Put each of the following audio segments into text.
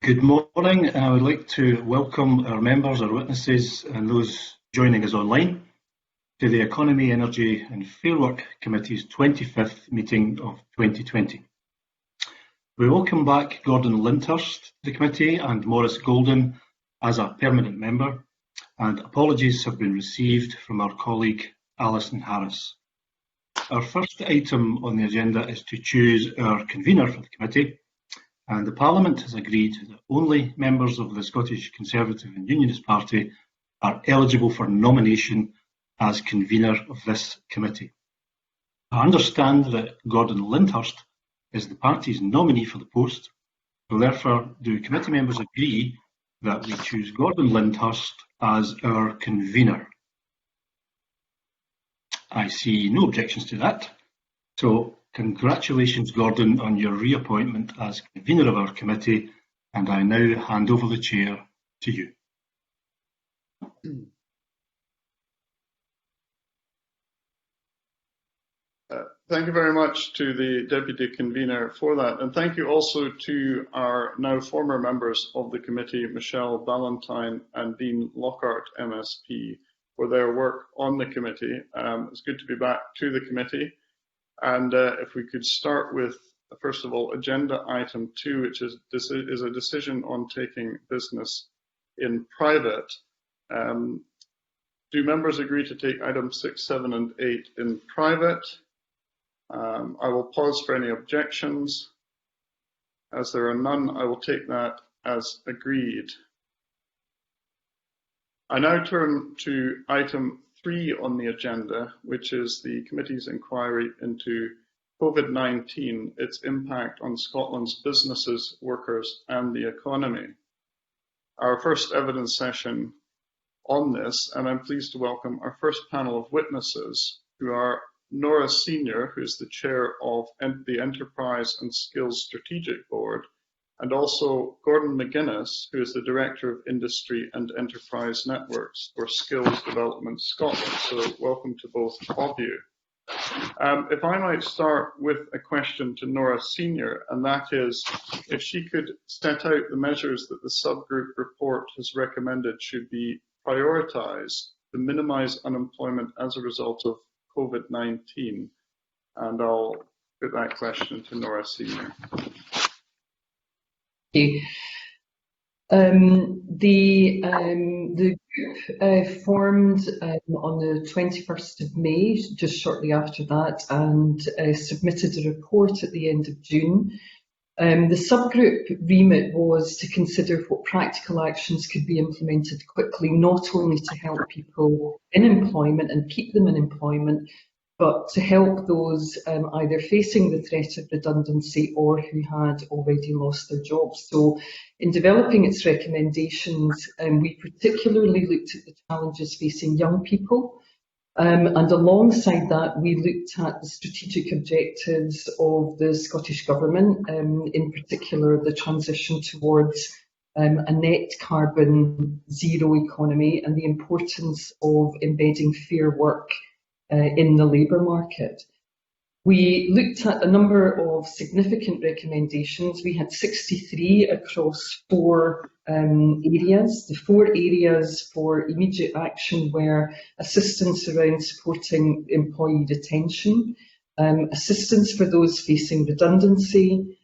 Good morning, and I would like to welcome our members, our witnesses, and those joining us online to the Economy, Energy and Fair Work Committee's 25th meeting of 2020. We welcome back Gordon Lyndhurst to the committee and Maurice Golden as a permanent member, and apologies have been received from our colleague Alison Harris. Our first item on the agenda is to choose our convener for the committee. And the Parliament has agreed that only members of the Scottish Conservative and Unionist Party are eligible for nomination as convener of this committee. I understand that Gordon Lyndhurst is the party's nominee for the post, so therefore do committee members agree that we choose Gordon Lyndhurst as our convener? I see no objections to that. So congratulations, Gordon, on your reappointment as convener of our committee, and I now hand over the chair to you. Thank you very much to the Deputy Convener for that, and thank you also to our now former members of the committee, Michelle Ballantyne and Dean Lockhart, MSP, for their work on the committee. It's good to be back to the committee. And if we could start with, first of all, agenda item 2, which is a decision on taking business in private. Do members agree to take items 6, 7 and 8 in private? I will pause for any objections. As there are none, I will take that as agreed. I now turn to item 3 on the agenda, which is the committee's inquiry into COVID-19, its impact on Scotland's businesses, workers and the economy. Our first evidence session on this, and I'm pleased to welcome our first panel of witnesses, who are Nora Senior, who is the chair of the Enterprise and Skills Strategic Board, and also Gordon McGuinness, who is the Director of Industry and Enterprise Networks for Skills Development Scotland. So welcome to both of you. If I might start with a question to Nora Senior, and that is if she could set out the measures that the subgroup report has recommended should be prioritised to minimise unemployment as a result of COVID-19. And I'll put that question to Nora Senior. The group formed on the 21st of May, just shortly after that, and submitted a report at the end of June. The subgroup remit was to consider what practical actions could be implemented quickly, not only to help people in employment and keep them in employment, but to help those either facing the threat of redundancy or who had already lost their jobs. So in developing its recommendations, we particularly looked at the challenges facing young people. And alongside that, we looked at the strategic objectives of the Scottish Government, in particular the transition towards a net carbon zero economy and the importance of embedding fair work in the labour market. We looked at a number of significant recommendations. We had 63 across 4 areas. The 4 areas for immediate action were assistance around supporting employee retention, assistance for those facing redundancy,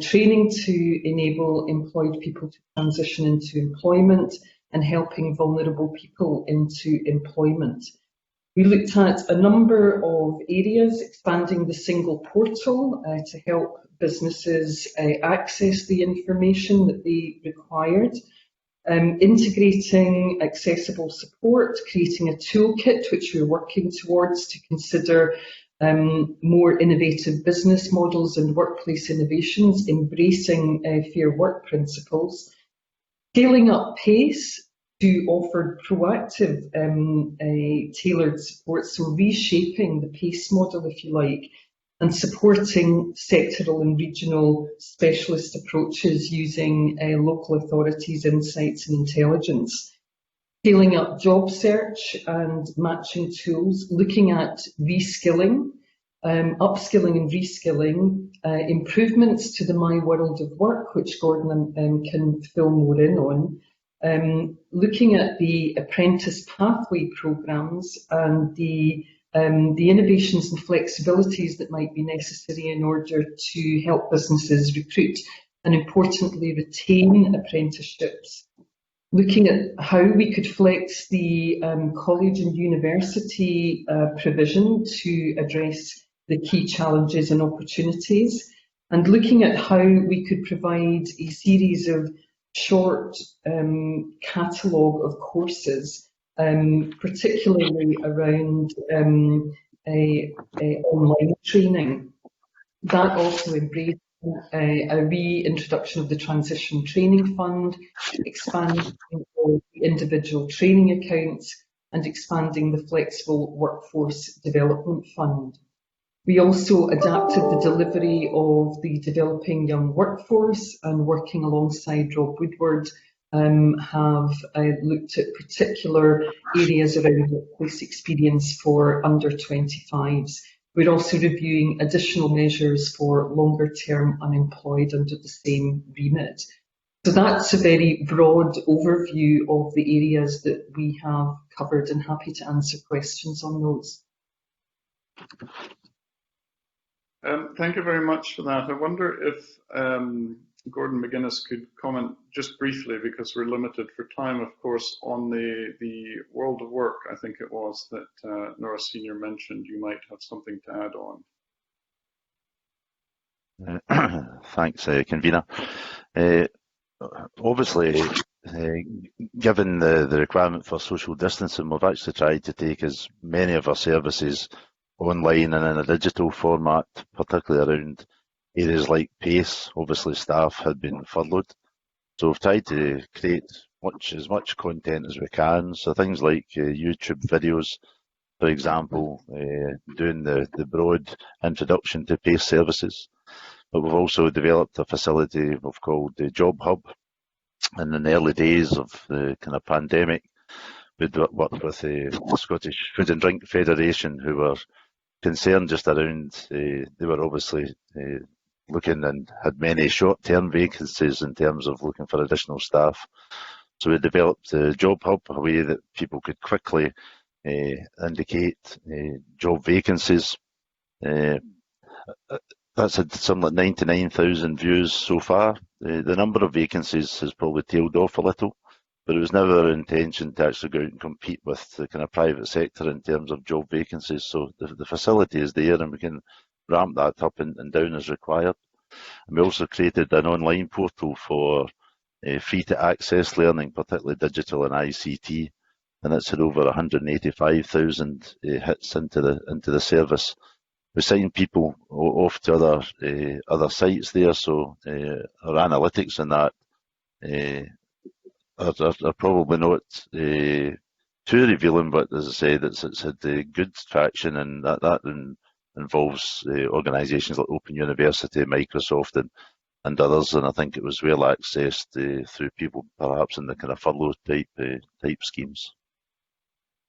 training to enable employed people to transition into employment, and helping vulnerable people into employment. We looked at a number of areas, expanding the single portal to help businesses access the information that they required, integrating accessible support, creating a toolkit which we're working towards to consider more innovative business models and workplace innovations, embracing fair work principles, scaling up PACE, to offer proactive tailored support, so reshaping the PACE model, if you like, and supporting sectoral and regional specialist approaches using local authorities' insights and intelligence. Scaling up job search and matching tools, looking at reskilling, upskilling and reskilling, improvements to the My World of Work, which Gordon can fill more in on, looking at the apprentice pathway programmes and the innovations and flexibilities that might be necessary in order to help businesses recruit and, importantly, retain apprenticeships. Looking at how we could flex the college and university provision to address the key challenges and opportunities, and looking at how we could provide a series of short catalogue of courses, particularly around online training. That also embraced a reintroduction of the Transition Training Fund, expanding the individual training accounts, and expanding the Flexible Workforce Development Fund. We also adapted the delivery of the Developing Young Workforce, and working alongside Rob Woodward, have looked at particular areas around workplace experience for under 25s. We're also reviewing additional measures for longer term unemployed under the same remit. So that's a very broad overview of the areas that we have covered, and happy to answer questions on those. Thank you very much for that. I wonder if Gordon McGuinness could comment just briefly, because we're limited for time, of course, on the world of work, I think it was, that Nora Senior mentioned. You might have something to add on. Thanks, Convener. Obviously, given the requirement for social distancing, we've actually tried to take as many of our services online and in a digital format, particularly around areas like PACE. Obviously, staff had been furloughed, so we've tried to create as much content as we can. So things like YouTube videos, for example, doing the broad introduction to PACE services. But we've also developed a facility we've called the Job Hub. And in the early days of the kind of pandemic, we'd worked with the Scottish Food and Drink Federation, who were concerned just around, they were obviously looking and had many short-term vacancies in terms of looking for additional staff. So we developed the Job Hub, a way that people could quickly indicate job vacancies. That's had something like 99,000 views so far. The number of vacancies has probably tailed off a little, but it was never our intention to actually go out and compete with the kind of private sector in terms of job vacancies. So the facility is there, and we can ramp that up and down as required. And we also created an online portal for free to access learning, particularly digital and ICT, and it's had over 185,000 hits into the service. We sign people off to other sites there, so our analytics in that are probably not too revealing, but as I said, it's had good traction, and that involves organisations like Open University, Microsoft, and others, and I think it was well accessed through people perhaps in the kind of furlough type schemes.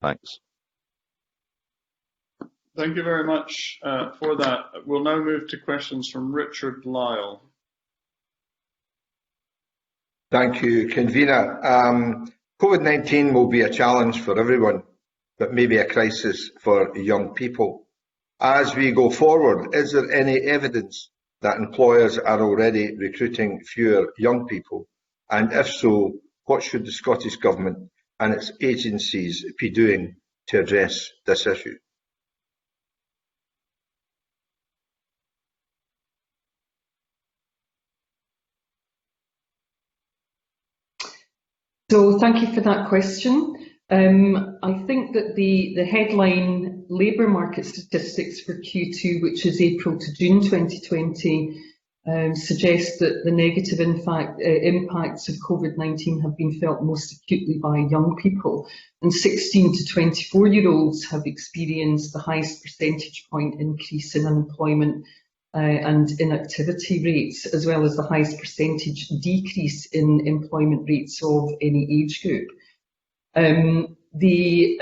Thanks. Thank you very much for that. We'll now move to questions from Richard Lyle. Thank you, Convener. COVID-19 will be a challenge for everyone, but maybe a crisis for young people. As we go forward, is there any evidence that employers are already recruiting fewer young people? And if so, what should the Scottish Government and its agencies be doing to address this issue? So thank you for that question. I think that the headline labour market statistics for Q2, which is April to June 2020, suggests that the negative impacts of COVID-19 have been felt most acutely by young people, and 16 to 24-year-olds have experienced the highest percentage point increase in unemployment and inactivity rates, as well as the highest percentage decrease in employment rates of any age group. the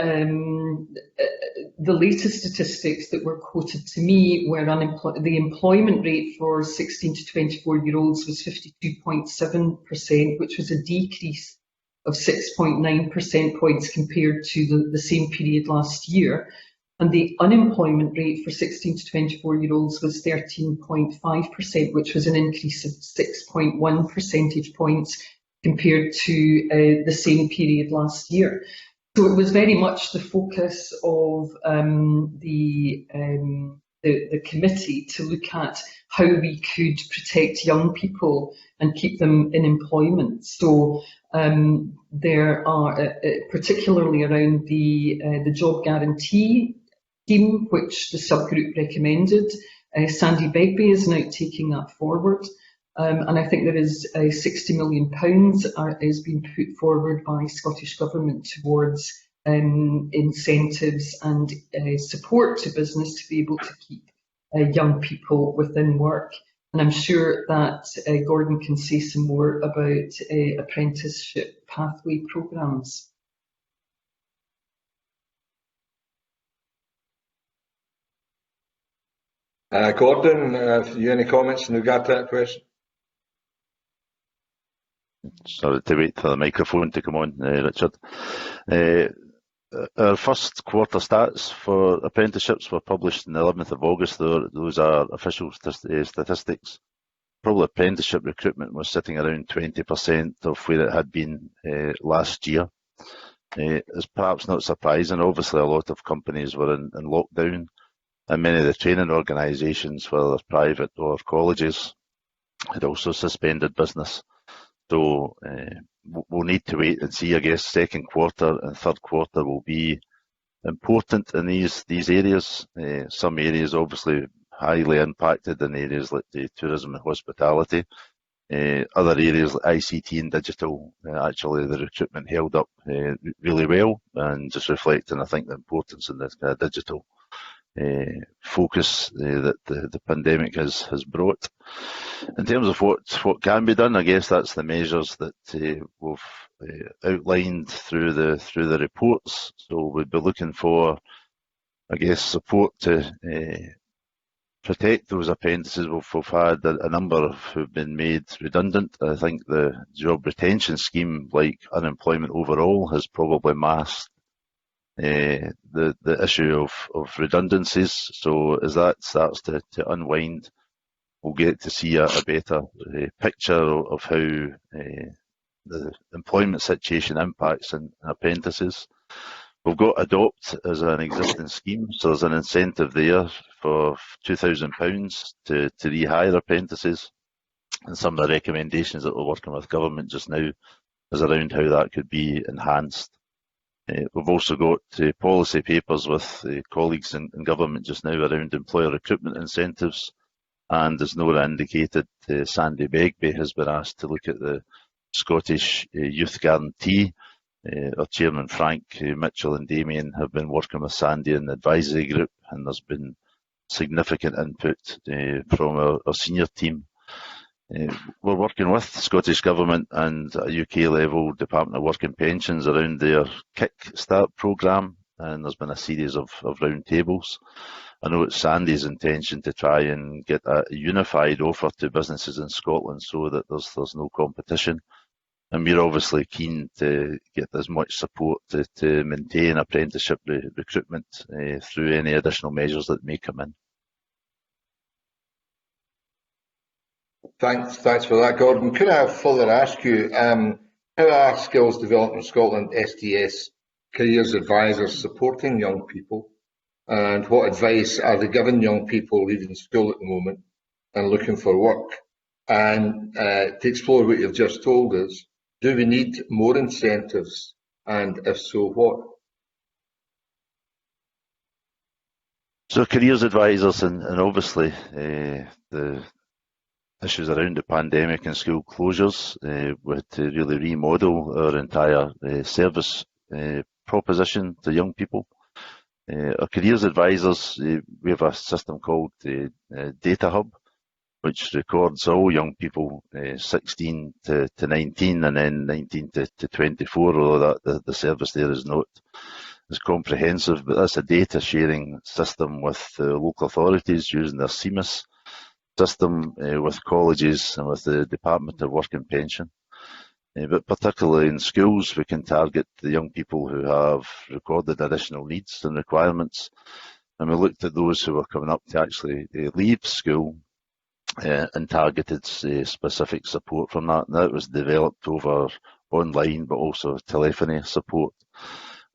latest statistics that were quoted to me were the employment rate for 16 to 24-year-olds was 52.7%, which was a decrease of 6.9 percentage points compared to the same period last year. And the unemployment rate for 16 to 24-year-olds was 13.5%, which was an increase of 6.1 percentage points compared to the same period last year. So it was very much the focus of the committee to look at how we could protect young people and keep them in employment. So there are, particularly around the job guarantee scheme, which the subgroup recommended, Sandy Begbie is now taking that forward. And I think there is £60 million is being put forward by Scottish Government towards incentives and support to business to be able to keep young people within work. And I'm sure that Gordon can say some more about apprenticeship pathway programmes. Gordon, have you any comments in regard to that question? Sorry to wait for the microphone to come on, Richard. Our first quarter stats for apprenticeships were published on the 11th of August. Those are official statistics. Probably apprenticeship recruitment was sitting around 20% of where it had been last year. It's perhaps not surprising. Obviously, a lot of companies were in lockdown, and many of the training organisations, whether private or colleges, had also suspended business. So we'll need to wait and see. I guess second quarter and third quarter will be important in these areas. Some areas obviously highly impacted in areas like the tourism and hospitality. Other areas like ICT and digital, actually the recruitment held up really well, and just reflecting, I think, the importance in this digital focus that the pandemic has brought. In terms of what can be done, I guess that's the measures that we've outlined through the reports. So we'd be looking for, I guess, support to protect those apprentices. We've had a number who've been made redundant. I think the job retention scheme, like unemployment overall, has probably masked the issue of redundancies. So as that starts to unwind, we'll get to see a better picture of how the employment situation impacts on apprentices. We've got Adopt as an existing scheme, so there's an incentive there for £2,000 to rehire apprentices. And some of the recommendations that we're working with government just now is around how that could be enhanced. We've also got policy papers with colleagues in government just now around employer recruitment incentives. And as Nora indicated, Sandy Begbie has been asked to look at the Scottish Youth Guarantee. Our chairman Frank Mitchell and Damien have been working with Sandy in the advisory group, and there's been significant input from our senior team. We're working with Scottish Government and a UK level Department of Work and Pensions around their Kickstart programme, and there's been a series of round tables. I know it's Sandy's intention to try and get a unified offer to businesses in Scotland so that there's no competition. And we're obviously keen to get as much support to maintain apprenticeship recruitment through any additional measures that may come in. Thanks for that, Gordon. Could I further ask you, how are Skills Development Scotland STS careers advisors supporting young people? And what advice are they giving young people leaving school at the moment and looking for work? And to explore what you've just told us, do we need more incentives? And if so, what? So careers advisors and obviously the issues around the pandemic and school closures, we had to really remodel our entire service proposition to young people. Our careers advisors, we have a system called the Data Hub, which records all young people 16 to 19 and then 19 to 24, although the service there is not as comprehensive, but that's a data sharing system with local authorities using their CMIS system, with colleges and with the Department of Work and Pension. But particularly in schools, we can target the young people who have recorded additional needs and requirements. And we looked at those who were coming up to actually leave school and targeted specific support from that. And that was developed over online, but also telephony support.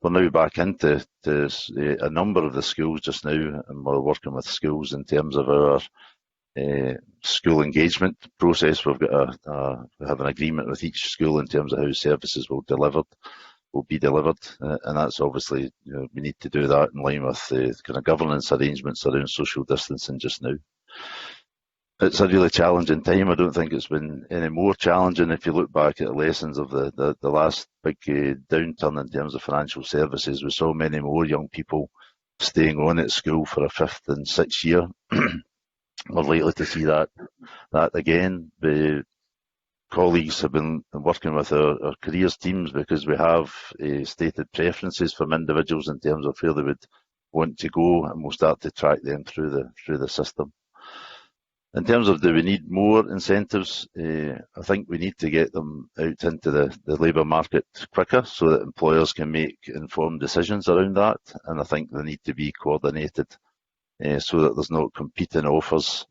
We're now back into a number of the schools just now, and we're working with schools in terms of our school engagement process. We have an agreement with each school in terms of how services will be delivered, and that's obviously, we need to do that in line with the kind of governance arrangements around social distancing just now. It's a really challenging time. I don't think it's been any more challenging if you look back at the lessons of the last big downturn in terms of financial services. We saw many more young people staying on at school for a 5th and 6th year. We're likely to see that again. The colleagues have been working with our careers teams because we have stated preferences from individuals in terms of where they would want to go, and we'll start to track them through the system. In terms of, do we need more incentives? I think we need to get them out into the labour market quicker so that employers can make informed decisions around that, and I think they need to be coordinated so that there's not competing offers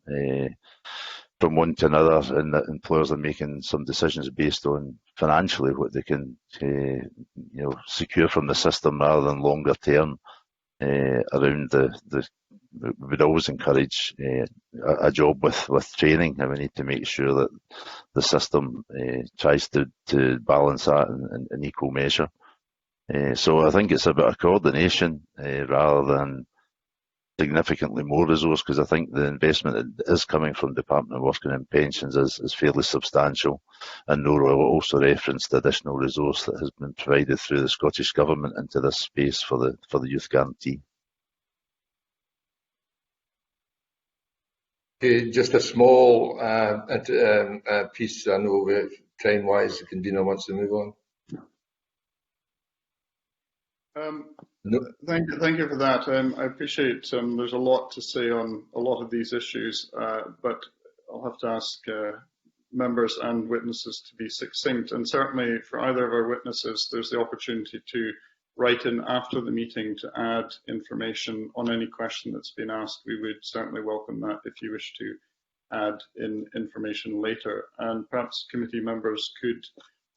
from one to another, and that employers are making some decisions based on financially what they can secure from the system rather than longer term around we would always encourage a job with training, and we need to make sure that the system tries to balance that in equal measure. So I think it's a bit of coordination rather than significantly more resource, because I think the investment that is coming from the Department of Work and Pensions is fairly substantial. And Nora also referenced the additional resource that has been provided through the Scottish Government into this space for the Youth Guarantee. Just a small piece. I know time-wise, the convener wants to move on. Thank you for that. I appreciate there's a lot to say on a lot of these issues, but I'll have to ask members and witnesses to be succinct. And certainly for either of our witnesses, there's the opportunity to write in after the meeting to add information on any question that's been asked. We would certainly welcome that if you wish to add in information later. And perhaps committee members could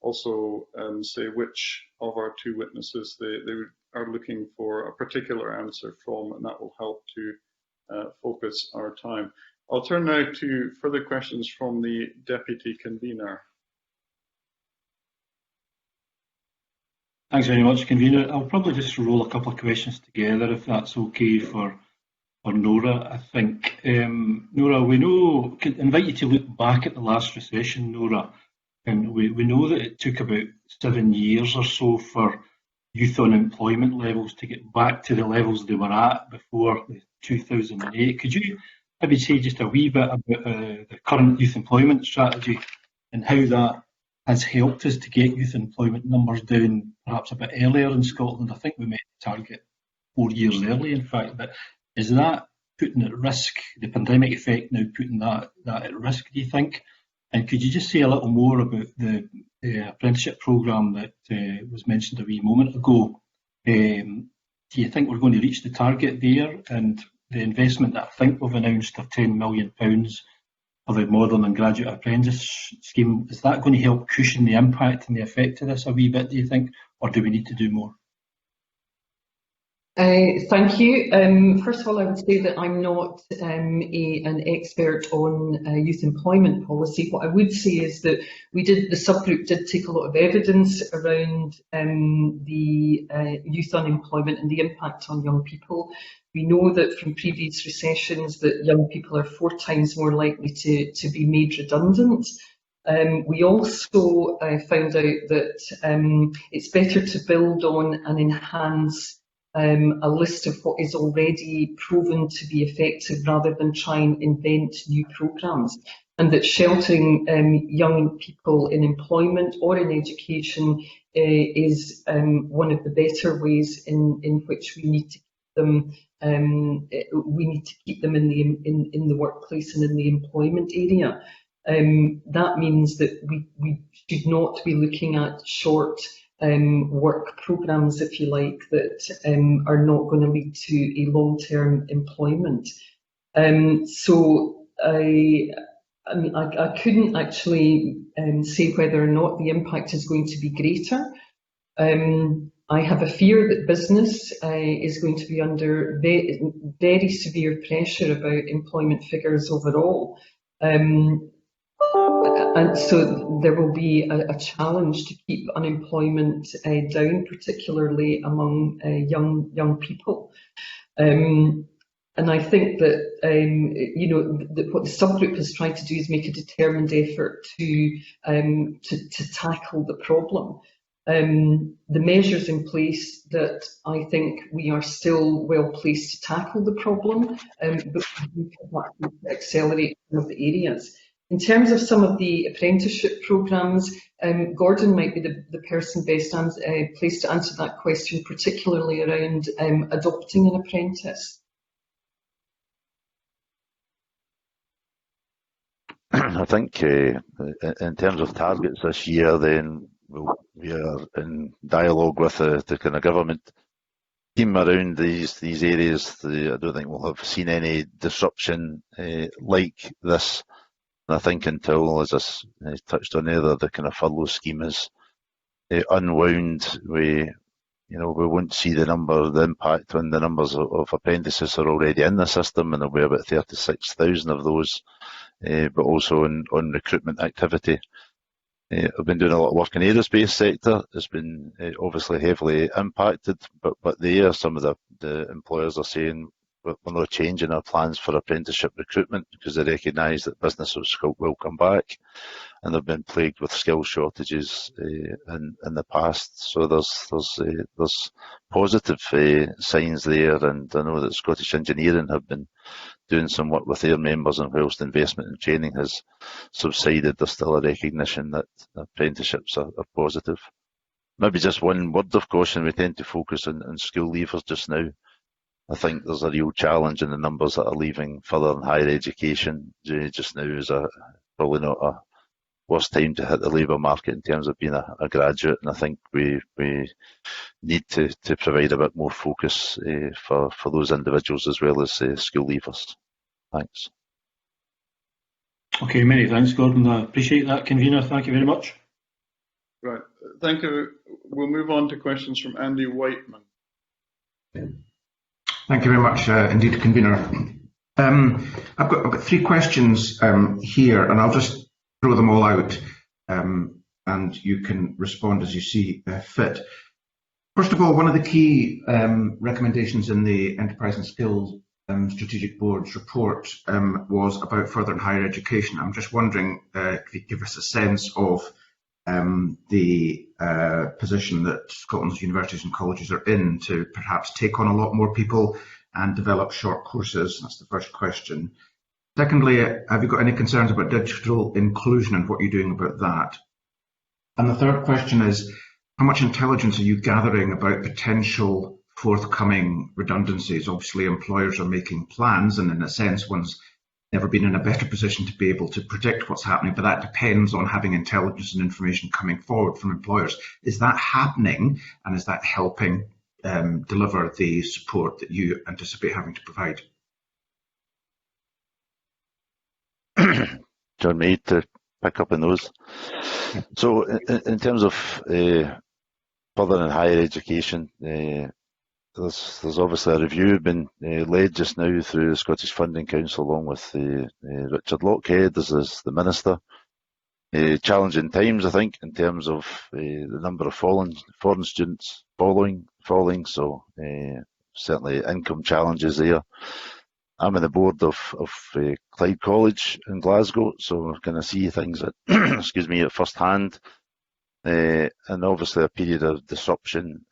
also say which of our two witnesses they are looking for a particular answer from, and that will help to focus our time. I'll turn now to further questions from the Deputy Convener. Thanks very much, Convener. I'll probably just roll a couple of questions together, if that's okay for Nora. I think, Nora, could invite you to look back at the last recession, Nora, and we know that it took about 7 years or so for youth unemployment levels to get back to the levels they were at before 2008. Could you maybe say just a wee bit about the current youth employment strategy and how that has helped us to get youth employment numbers down perhaps a bit earlier in Scotland? I think we met the target 4 years early, in fact, but is that putting at risk, the pandemic effect now putting that at risk, do you think? And could you just say a little more about the apprenticeship programme that was mentioned a wee moment ago? Do you think we're going to reach the target there? And the investment that I think we've announced of £10 million for the Modern and Graduate Apprentice scheme, is that going to help cushion the impact and the effect of this a wee bit, do you think? Or do we need to do more? Thank you. First of all, I would say that I'm not an expert on youth employment policy. What I would say is that the subgroup did take a lot of evidence around the youth unemployment and the impact on young people. We know that from previous recessions that young people are 4 times more likely to be made redundant. We also found out that it's better to build on and enhance a list of what is already proven to be effective rather than try and invent new programmes. And that sheltering young people in employment or in education is one of the better ways in which we need to keep them. We need to keep them in the workplace and in the employment area. That means that we should not be looking at short work programmes, if you like, that are not going to lead to a long-term employment. So I couldn't actually say whether or not the impact is going to be greater. I have a fear that business is going to be under very severe pressure about employment figures overall. And so there will be a challenge to keep unemployment down, particularly among young people. And I think that what the subgroup has tried to do is make a determined effort to tackle the problem. The measures in place that I think we are still well placed to tackle the problem, but we can accelerate some of the areas. In terms of some of the apprenticeship programmes, Gordon might be the person best placed to answer that question, particularly around adopting an apprentice. I think in terms of targets this year, then we are in dialogue with the kind of government team around these areas. I don't think we'll have seen any disruption like this. And I think until, as I touched on earlier, the kind of furlough scheme is unwound, we won't see the impact when the numbers of apprentices are already in the system, and there'll be about 36,000 of those, but also on recruitment activity. I've been doing a lot of work in the aerospace sector. It's been obviously heavily impacted, but there some of the employers are saying we're not changing our plans for apprenticeship recruitment because they recognise that business will come back, and they've been plagued with skill shortages in the past. So there's positive signs there, and I know that Scottish Engineering have been doing some work with their members, and whilst investment in training has subsided, there's still a recognition that apprenticeships are positive. Maybe just one word of caution: we tend to focus on school leavers just now. I think there's a real challenge in the numbers that are leaving further and higher education. Just now is probably not a worst time to hit the labour market in terms of being a graduate, and I think we need to provide a bit more focus for those individuals as well as school leavers. Thanks. Okay, many thanks, Gordon. I appreciate that, Convener. Thank you very much. Right, thank you. We'll move on to questions from Andy Whiteman. Thank you very much indeed, Convener. I've got three questions here, and I'll just throw them all out, and you can respond as you see fit. First of all, one of the key recommendations in the Enterprise and Skills Strategic Board's report was about further and higher education. I'm just wondering if you could give us a sense of the position that Scotland's universities and colleges are in to perhaps take on a lot more people and develop short courses. That's the first question. Secondly, have you got any concerns about digital inclusion and what you're doing about that? And the third question is, how much intelligence are you gathering about potential forthcoming redundancies? Obviously, employers are making plans, and in a sense, one's never been in a better position to be able to predict what's happening, but that depends on having intelligence and information coming forward from employers. Is that happening, and is that helping deliver the support that you anticipate having to provide? John, me to pick up on those. So in terms of further and higher education, there's obviously a review been led just now through the Scottish Funding Council along with Richard Lochhead as the Minister. Challenging times, I think, in terms of the number of foreign students falling, so certainly income challenges there. I'm on the board of Clyde College in Glasgow, so we're going to see things at, excuse me, at first hand. and obviously a period of disruption,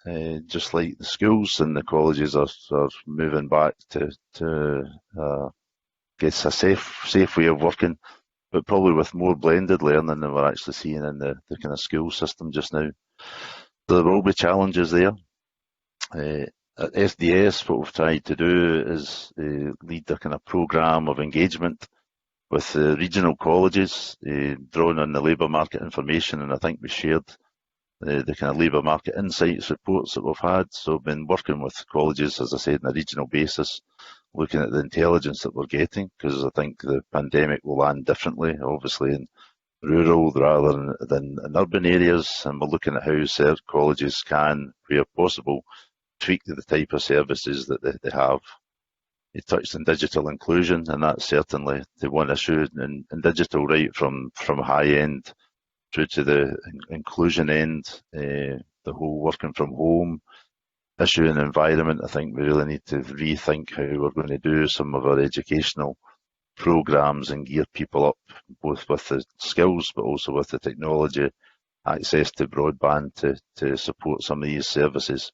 just like the schools and the colleges are moving back to guess a safe way of working, but probably with more blended learning than we're actually seeing in the kind of school system just now. There will be challenges there. At SDS, what we've tried to do is lead a kind of programme of engagement with the regional colleges, drawing on the labour market information, and I think we shared the kind of labour market insights reports that we've had. So we've been working with colleges, as I said, on a regional basis, looking at the intelligence that we're getting, because I think the pandemic will land differently, obviously in rural rather than in urban areas, and we're looking at how colleges can, where possible, tweak the type of services that they have. You touched on digital inclusion, and that's certainly the one issue in digital, right from high end through to the inclusion end, the whole working from home issue and environment. I think we really need to rethink how we're going to do some of our educational programmes and gear people up, both with the skills but also with the technology, access to broadband to support some of these services.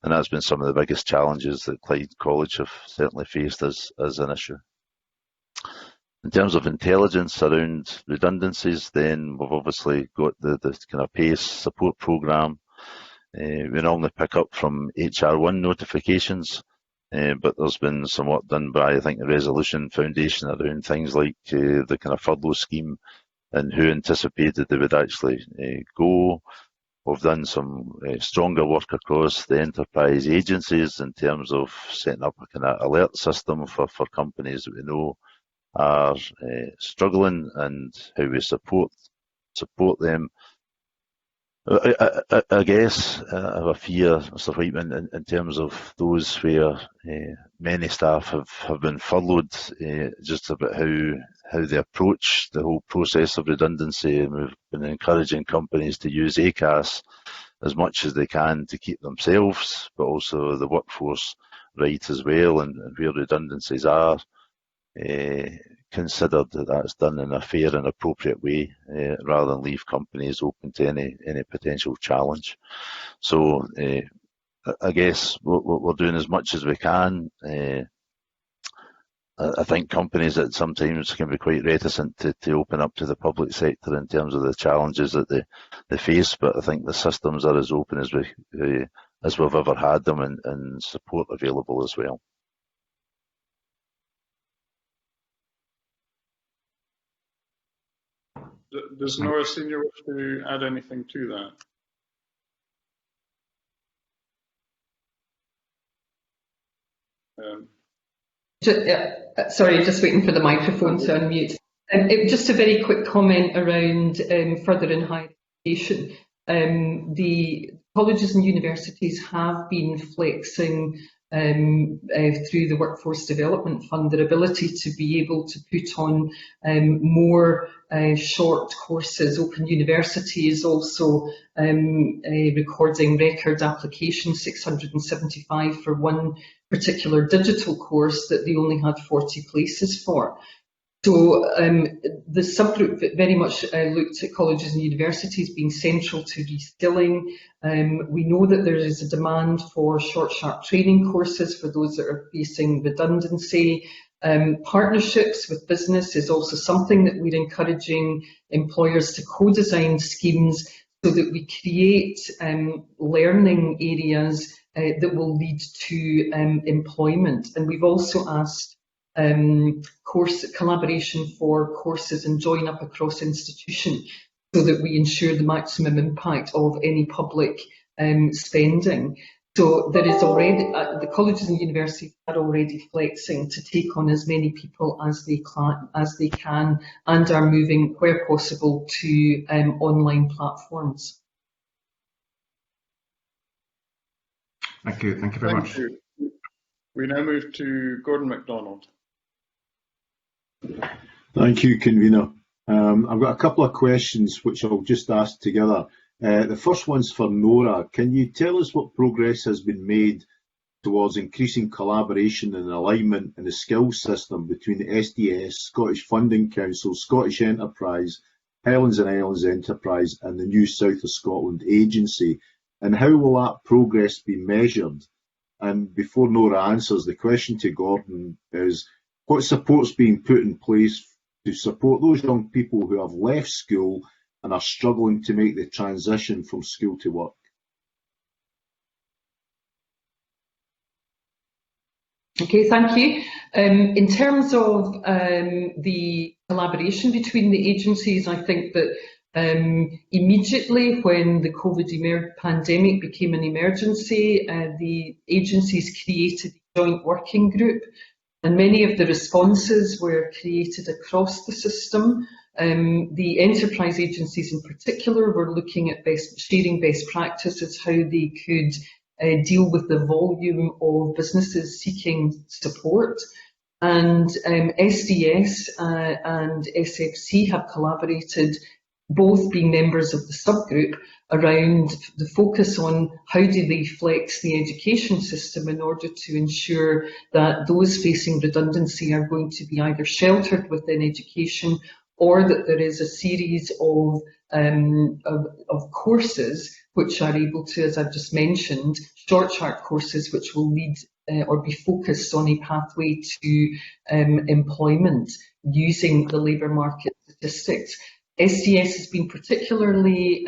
And that's been some of the biggest challenges that Clyde College have certainly faced as an issue. In terms of intelligence around redundancies, then we've obviously got the kind of PACE support programme. We normally pick up from HR1 notifications, but there's been some work done by, I think, the Resolution Foundation around things like the kind of furlough scheme and who anticipated they would actually go. We've done some stronger work across the enterprise agencies in terms of setting up a kind of alert system for companies that we know are struggling and how we support them. I guess I have a fear, Mr. Whiteman, in terms of those where many staff have been furloughed, just about how they approach the whole process of redundancy. And we've been encouraging companies to use ACAS as much as they can to keep themselves, but also the workforce right as well, and where redundancies are, considered that that's done in a fair and appropriate way, rather than leave companies open to any potential challenge. So I guess we're doing as much as we can. I think companies that sometimes can be quite reticent to open up to the public sector in terms of the challenges that they face, but I think the systems are as open as we've ever had them, and support available as well. Does Nora Senior wish to add anything to that? Sorry, just waiting for the microphone to unmute. Just a very quick comment around further and higher education. The colleges and universities have been flexing through the Workforce Development Fund their ability to be able to put on more short courses. Open University is also recording record applications, 675 for one particular digital course that they only had 40 places for. So the subgroup very much looked at colleges and universities being central to reskilling. We know that there is a demand for short, sharp training courses for those that are facing redundancy. Partnerships with business is also something that we're encouraging employers to co-design schemes so that we create learning areas that will lead to employment. And we've also asked collaboration for courses and join up across institution so that we ensure the maximum impact of any public spending. So there is already, the colleges and universities are already flexing to take on as many people as they can and are moving where possible to online platforms. Thank you very much. We now move to Gordon MacDonald. Thank you, Convener. I've got a couple of questions which I'll just ask together. The first one's for Nora. Can you tell us what progress has been made towards increasing collaboration and alignment in the skills system between the SDS, Scottish Funding Council, Scottish Enterprise Helens and Islands Enterprise and the new South of Scotland Agency, and how will that progress be measured? And before Nora answers, the question to Gordon is, what support's being put in place to support those young people who have left school and are struggling to make the transition from school to work? Okay, thank you. In terms of the collaboration between the agencies, I think that immediately when the COVID pandemic became an emergency, the agencies created a joint working group, and many of the responses were created across the system. The enterprise agencies in particular were looking at sharing best practices, how they could deal with the volume of businesses seeking support. And SDS and SFC have collaborated, both being members of the subgroup, around the focus on how do they flex the education system in order to ensure that those facing redundancy are going to be either sheltered within education, or that there is a series of courses which are able to, as I've just mentioned, short courses which will lead or be focused on a pathway to employment using the labour market statistics. SDS has been particularly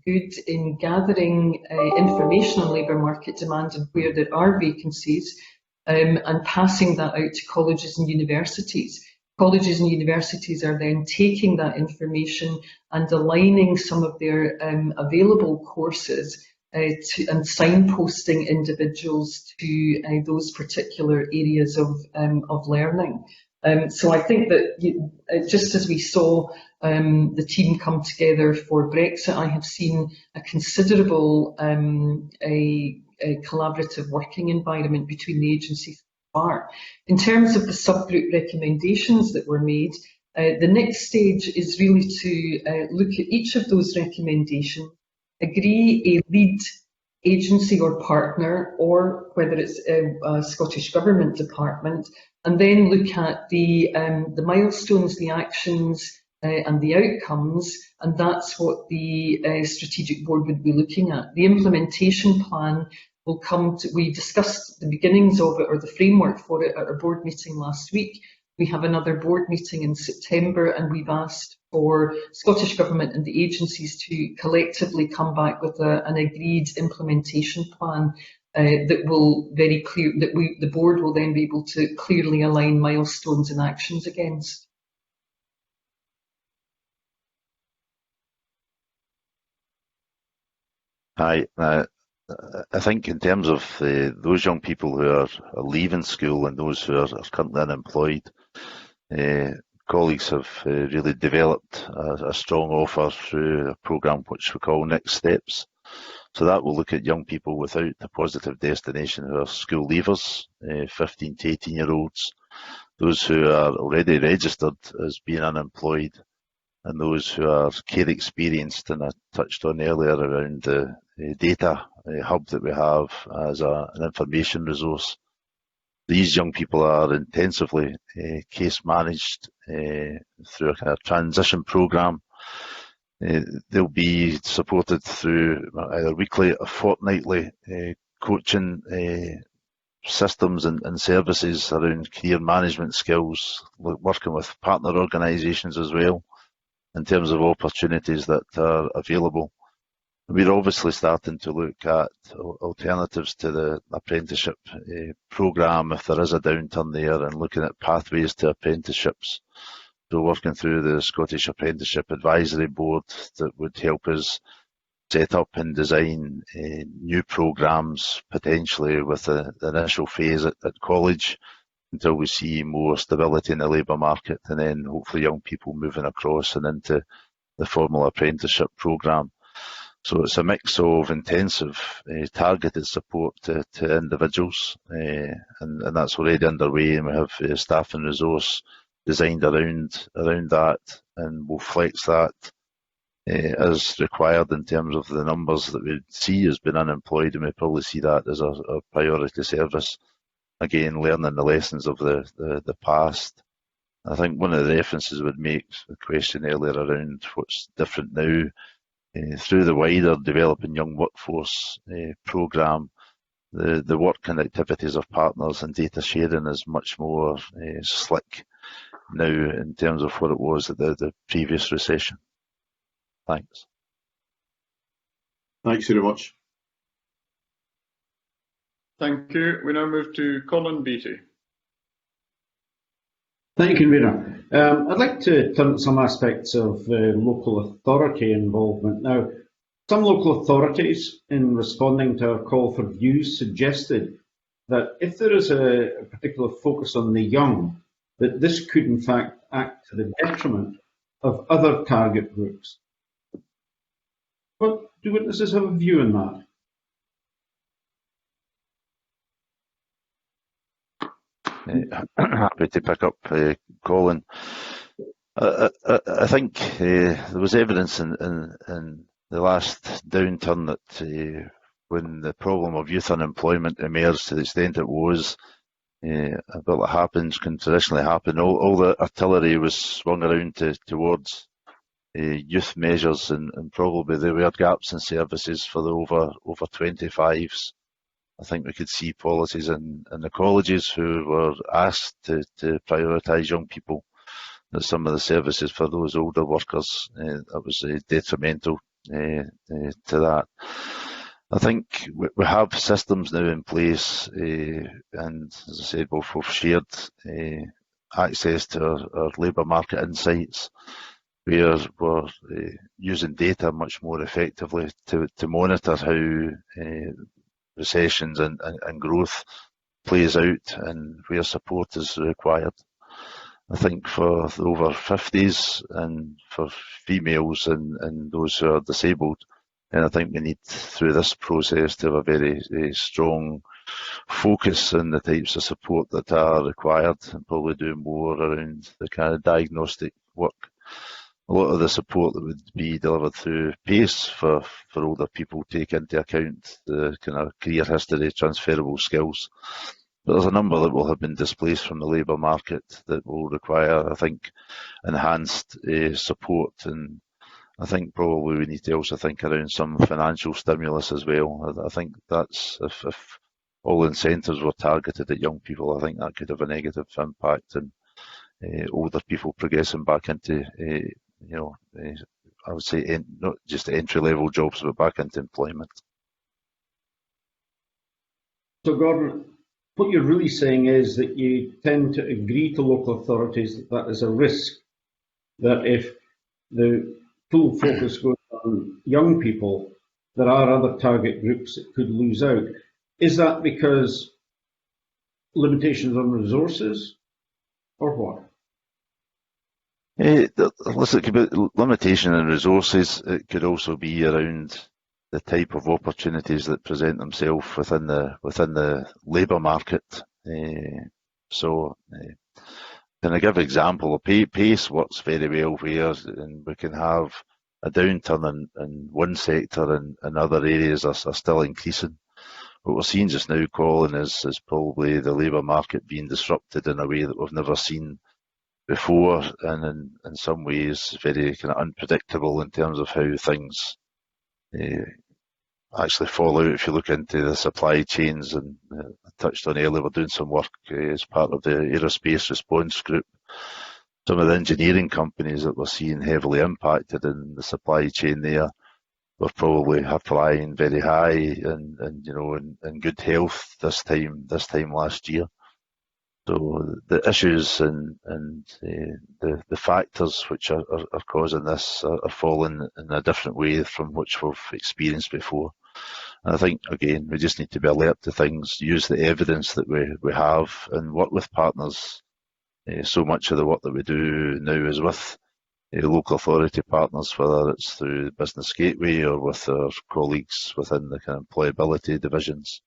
good in gathering information on labour market demand and where there are vacancies, and passing that out to colleges and universities. Colleges and universities are then taking that information and aligning some of their available courses and signposting individuals to those particular areas of learning. So I think that just as we saw the team come together for Brexit, I have seen a considerable a collaborative working environment between the agencies. In terms of the subgroup recommendations that were made, the next stage is really to look at each of those recommendations, agree a lead agency or partner, or whether it's a Scottish Government department, and then look at the milestones, the actions and the outcomes, and that's what the strategic board would be looking at. The implementation plan will come to, we discussed the beginnings of it, or the framework for it, at our board meeting last week. We have another board meeting in September, and we've asked for Scottish Government and the agencies to collectively come back with an agreed implementation plan that will very clear, that the board will then be able to clearly align milestones and actions against. Hi. I think in terms of those young people who are leaving school and those who are currently unemployed, colleagues have really developed a strong offer through a programme which we call Next Steps. So that will look at young people without a positive destination who are school leavers, 15 to 18-year-olds, those who are already registered as being unemployed, and those who are care experienced, and I touched on earlier around the data hub that we have as an information resource. These young people are intensively case managed through a kind of transition programme. They'll be supported through either weekly or fortnightly coaching systems and services around career management skills, working with partner organisations as well, in terms of opportunities that are available. We're obviously starting to look at alternatives to the apprenticeship programme if there is a downturn there, and looking at pathways to apprenticeships. So working through the Scottish Apprenticeship Advisory Board that would help us set up and design new programmes, potentially with the initial phase at college, until we see more stability in the labour market, and then hopefully young people moving across and into the formal apprenticeship programme. So it's a mix of intensive targeted support to individuals, and that's already underway, and we have staff and resource designed around that, and we'll flex that as required in terms of the numbers that we see as being unemployed, and we probably see that as a priority service. Again, learning the lessons of the past I think one of the references would make the question earlier around what's different now through the wider Developing Young Workforce programme. The work and activities of partners and data sharing is much more slick now in terms of what it was at the previous recession. Thanks. Thanks very much. Thank you. We now move to Colin Beattie. Thank you, Convener. I'd like to turn to some aspects of local authority involvement. Now, some local authorities, in responding to our call for views, suggested that if there is a particular focus on the young, that this could in fact act to the detriment of other target groups. But do witnesses have a view on that? Happy to pick up, Colin. I think there was evidence in the last downturn that when the problem of youth unemployment emerged to the extent it was, about what happens can traditionally happen. All the artillery was swung around towards youth measures, and probably there were gaps in services for the over 25s. I think we could see policies in the colleges who were asked to prioritise young people, that some of the services for those older workers, that was detrimental to that. I think we have systems now in place, and as I said, we've shared access to our labour market insights, where we're using data much more effectively to monitor how recessions and growth plays out and where support is required. I think for the over 50s and for females and those who are disabled, and I think we need through this process to have a very strong focus on the types of support that are required, and probably do more around the kind of diagnostic work. A lot of the support that would be delivered through PACE for older people take into account the kind of career history, transferable skills. But there's a number that will have been displaced from the labour market that will require, I think, enhanced support. And I think probably we need to also think around some financial stimulus as well. I think that's, if all incentives were targeted at young people, I think that could have a negative impact on older people progressing back into I would say not just entry-level jobs, but back into employment. So, Gordon, what you're really saying is that you tend to agree to local authorities that is a risk, that if the full focus goes on young people, there are other target groups that could lose out. Is that because limitations on resources, or what? Listen, it could be limitation in resources. It could also be around the type of opportunities that present themselves within the labour market. Can I give an example? PACE works very well where and we can have a downturn in one sector and other areas are still increasing. What we're seeing just now, Colin, is probably the labour market being disrupted in a way that we've never seen before, and in some ways very kind of unpredictable in terms of how things actually fall out. If you look into the supply chains, and I touched on earlier, we're doing some work as part of the aerospace response group. Some of the engineering companies that we're seeing heavily impacted in the supply chain there were probably flying very high and in good health this time last year. So the issues and the factors which are causing this are falling in a different way from which we've experienced before. And I think, again, we just need to be alert to things, use the evidence that we have, and work with partners. So much of the work that we do now is with local authority partners, whether it's through Business Gateway or with our colleagues within the kind of employability divisions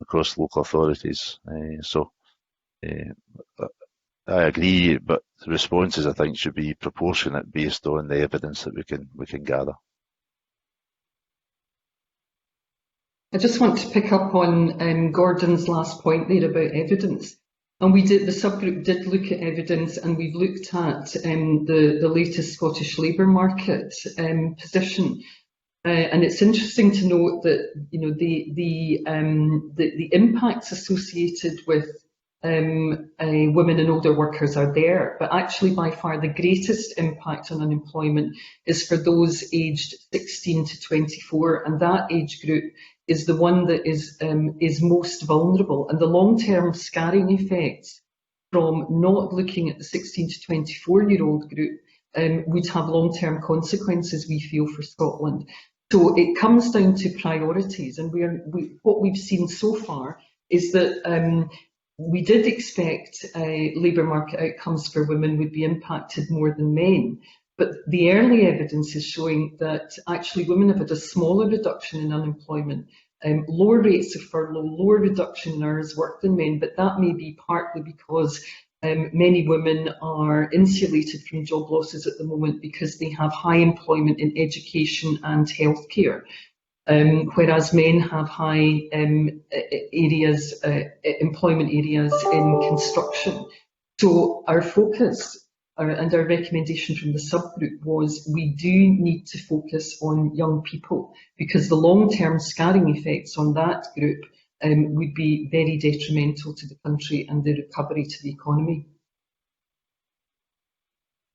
across local authorities. I agree, but the responses, I think, should be proportionate based on the evidence that we can gather. I just want to pick up on Gordon's last point there about evidence. And the subgroup did look at evidence, and we've looked at the latest Scottish labour market position. And it's interesting to note that the impacts associated with women and older workers are there, but actually by far the greatest impact on unemployment is for those aged 16 to 24, and that age group is the one that is most vulnerable. And the long-term scarring effects from not looking at the 16 to 24-year-old group would have long-term consequences, we feel, for Scotland. So it comes down to priorities, and what we've seen so far is that we did expect labour market outcomes for women would be impacted more than men, but the early evidence is showing that actually women have had a smaller reduction in unemployment, lower rates of furlough, lower reduction in hours worked than men, but that may be partly because many women are insulated from job losses at the moment because they have high employment in education and healthcare, whereas men have high employment areas in construction. So our focus and our recommendation from the subgroup was we do need to focus on young people, because the long-term scarring effects on that group would be very detrimental to the country and the recovery to the economy.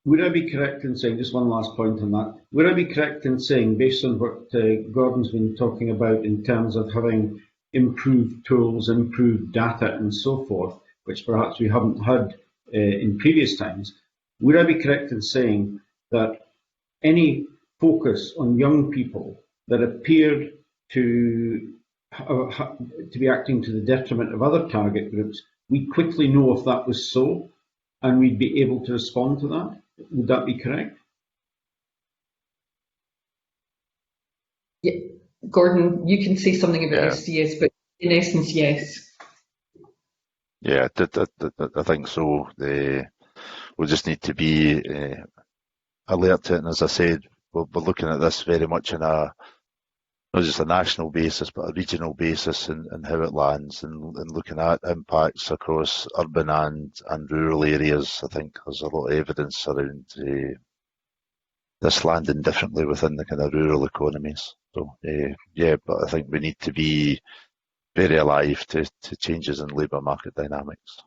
Would I be correct in saying, just one last point on that, would I be correct in saying, based on what Gordon's been talking about in terms of having improved tools, improved data and so forth, which perhaps we haven't had in previous times, would I be correct in saying that any focus on young people that appeared to be acting to the detriment of other target groups, we quickly know if that was so, and we'd be able to respond to that? Would that be correct? Yeah, Gordon, you can say something about SDS, but in essence, yes. Yeah, I think so. We just need to be alert to it, and as I said, we're looking at this very much on not just a national basis, but a regional basis, and how it lands, and looking at impacts across urban and rural areas. I think there's a lot of evidence around this landing differently within the kind of rural economies. So yeah, but I think we need to be very alive to changes in labour market dynamics.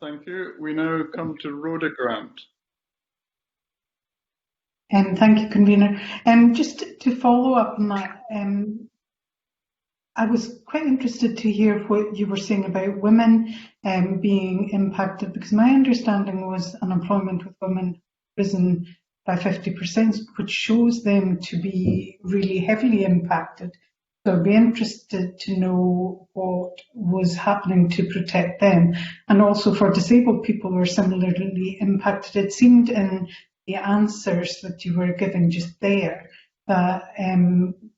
Thank you. We now come to Rhoda Grant. Thank you, Convener. Just to follow up on that, I was quite interested to hear what you were saying about women being impacted, because my understanding was unemployment with women risen by 50%, which shows them to be really heavily impacted. So I'd be interested to know what was happening to protect them, and also for disabled people who are similarly impacted. It seemed in the answers that you were giving just there that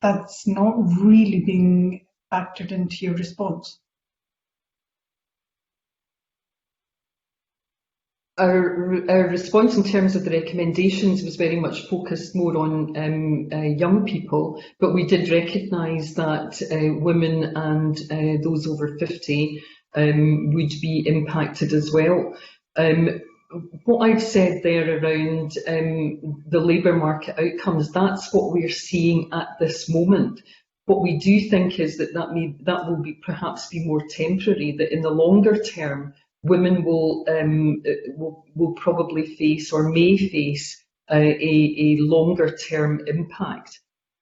that's not really being factored into your response. Our response in terms of the recommendations was very much focused more on young people, but we did recognise that women and those over 50 would be impacted as well. What I've said there around the labour market outcomes, that's what we're seeing at this moment. What we do think is that will be perhaps be more temporary, that in the longer term, women will probably face or may face a longer term impact.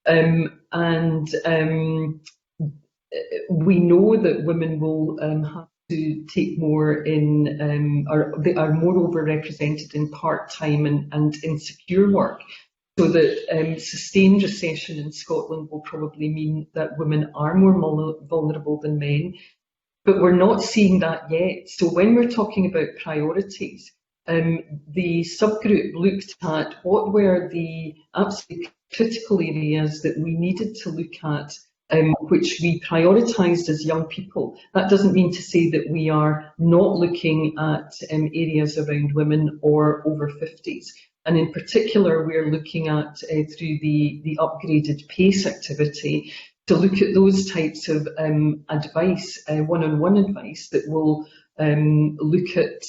We know that women will have to take more in, or they are more overrepresented in part-time and insecure work. So that sustained recession in Scotland will probably mean that women are more vulnerable than men. But we're not seeing that yet. So when we're talking about priorities, the subgroup looked at what were the absolutely critical areas that we needed to look at, which we prioritised as young people. That doesn't mean to say that we are not looking at areas around women or over 50s. And in particular, we're looking at, through the upgraded PACE activity, to look at those types of advice, one-on-one advice that will look at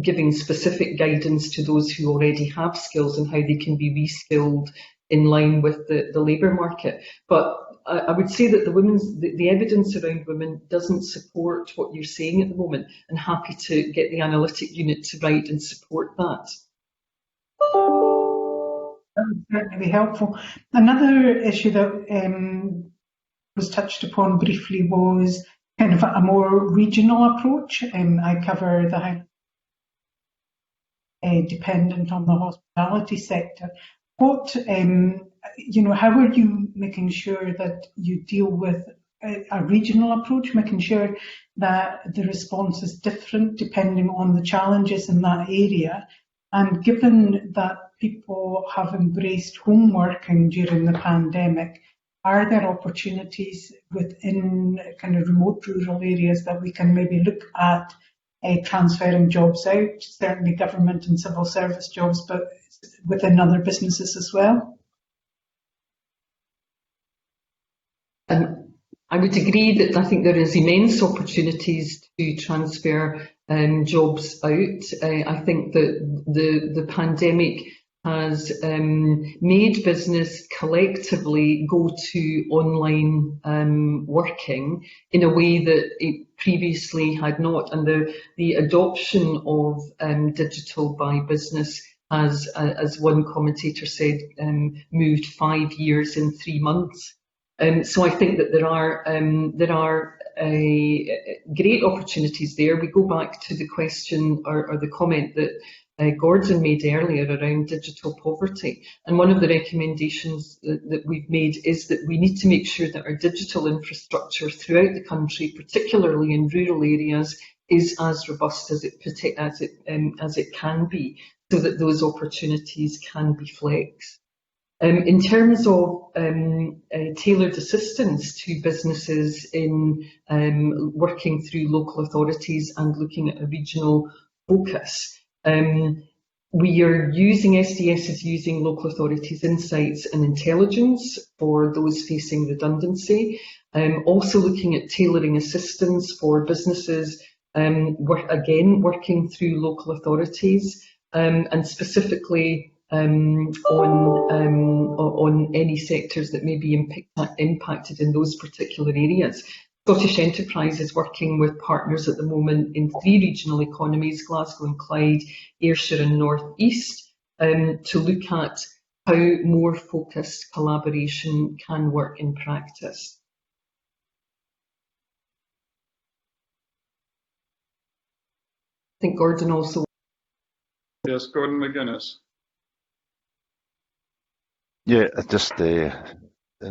giving specific guidance to those who already have skills and how they can be reskilled in line with the labour market. But I would say that the evidence around women doesn't support what you're saying at the moment, and happy to get the analytic unit to write and support that. That would certainly be helpful. Another issue that was touched upon briefly was kind of a more regional approach. I cover the dependent on the hospitality sector. What, how are you making sure that you deal with a regional approach, making sure that the response is different depending on the challenges in that area? And given that people have embraced home working during the pandemic, are there opportunities within kind of remote rural areas that we can maybe look at transferring jobs out, certainly government and civil service jobs, but within other businesses as well? I would agree that I think there is immense opportunities to transfer jobs out. I think that the pandemic has made business collectively go to online working in a way that it previously had not, and the adoption of digital by business has, as one commentator said, moved 5 years in 3 months. So I think that there are great opportunities there. We go back to the question or the comment that Gordon made earlier around digital poverty. And one of the recommendations that we've made is that we need to make sure that our digital infrastructure throughout the country, particularly in rural areas, is as robust as it can be, so that those opportunities can be flexed. In terms of tailored assistance to businesses in working through local authorities and looking at a regional focus, we are using, SDS is using local authorities' insights and intelligence for those facing redundancy. Also looking at tailoring assistance for businesses, working through local authorities, and specifically on any sectors that may be impacted in those particular areas. Scottish Enterprise is working with partners at the moment in 3 regional economies, Glasgow and Clyde, Ayrshire and North East, to look at how more focused collaboration can work in practice. I think Gordon also. Yes, Gordon McGuinness. Yeah, just in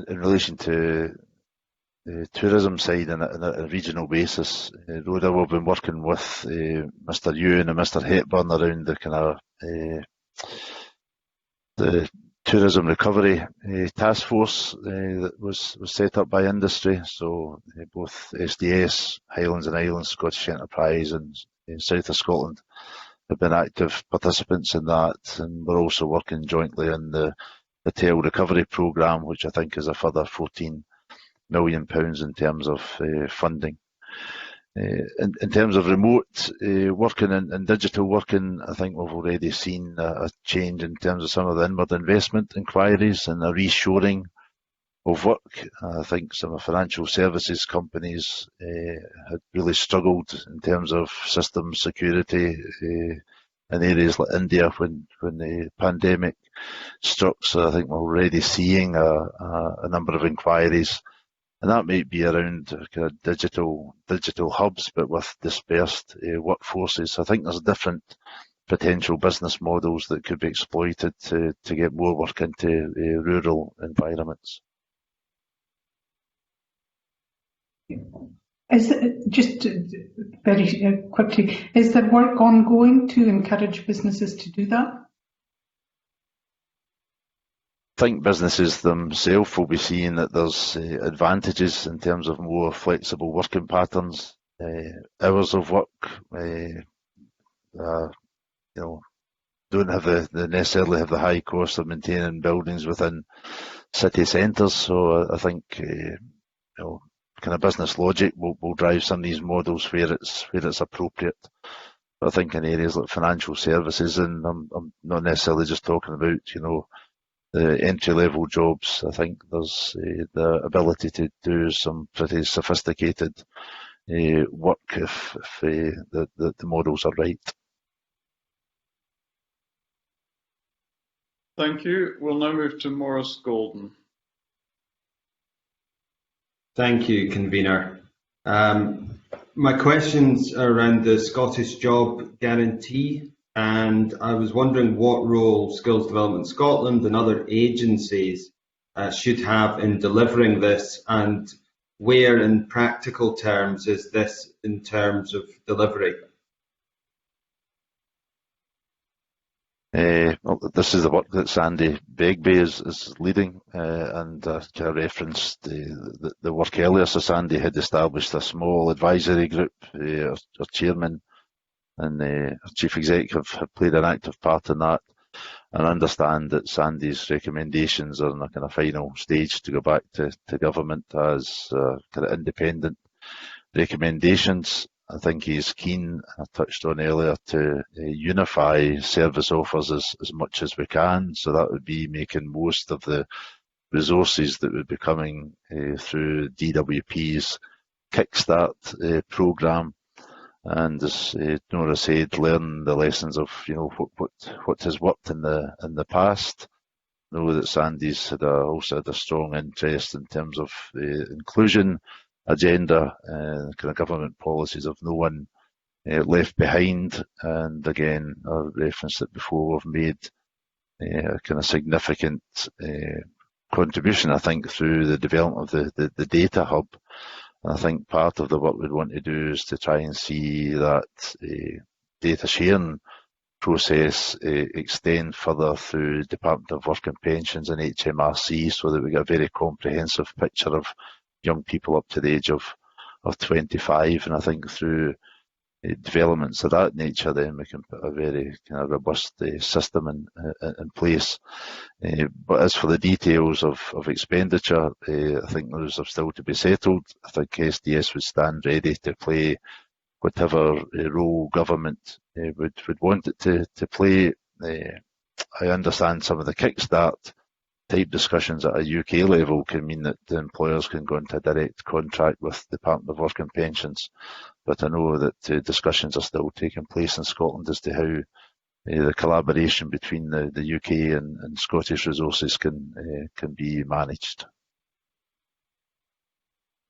relation to the tourism side on a regional basis, Rhoda, we've been working with Mr. Ewan and Mr. Hepburn around the kind of the tourism recovery task force that was set up by industry. So both SDS, Highlands and Islands, Scottish Enterprise and South of Scotland have been active participants in that, and we're also working jointly on the TEL recovery programme, which I think is a further £14 million in terms of funding. In terms of remote working and digital working, I think we've already seen a change in terms of some of the inward investment inquiries and a reshoring of work. I think some of financial services companies had really struggled in terms of system security in areas like India when the pandemic struck. So I think we're already seeing a number of inquiries, and that might be around kind of digital hubs, but with dispersed workforces. I think there's different potential business models that could be exploited to get more work into rural environments. Just very quickly, is there work ongoing to encourage businesses to do that? I think businesses themselves will be seeing that there's advantages in terms of more flexible working patterns, hours of work, don't have the necessarily have the high cost of maintaining buildings within city centres. So I think kind of business logic will drive some of these models where it's appropriate. But I think in areas like financial services, and I'm not necessarily just talking about the entry-level jobs. I think there's the ability to do some pretty sophisticated work if the models are right. Thank you. We'll now move to Maurice Golden. Thank you, Convener. My questions are around the Scottish Job Guarantee, and I was wondering what role Skills Development Scotland and other agencies should have in delivering this, and where in practical terms is this in terms of delivery? Well, this is the work that Sandy Begbie is leading, and kind of referenced the work earlier. So Sandy had established a small advisory group. Our chairman and our chief executive have played an active part in that, and I understand that Sandy's recommendations are in a kind of final stage to go back to government as kind of independent recommendations. I think he's keen, I touched on earlier, to unify service offers as much as we can. So that would be making most of the resources that would be coming through DWP's Kickstart programme. And as Nora said, learn the lessons of what has worked in the past. Know that Sandy's also had a strong interest in terms of the inclusion agenda, kind of government policies of no one left behind, and again, I referenced it before, we've made a kind of significant contribution, I think, through the development of the data hub. And I think part of the work we'd want to do is to try and see that data sharing process extend further through Department of Work and Pensions and HMRC, so that we get a very comprehensive picture of young people up to the age of 25, and I think through developments of that nature, then we can put a very kind of robust system in place. But as for the details of expenditure, I think those are still to be settled. I think SDS would stand ready to play whatever role government would want it to play. I understand some of the Kickstart type discussions at a UK level can mean that the employers can go into a direct contract with the Department of Work and Pensions, but I know that discussions are still taking place in Scotland as to how the collaboration between the UK and Scottish resources can be managed.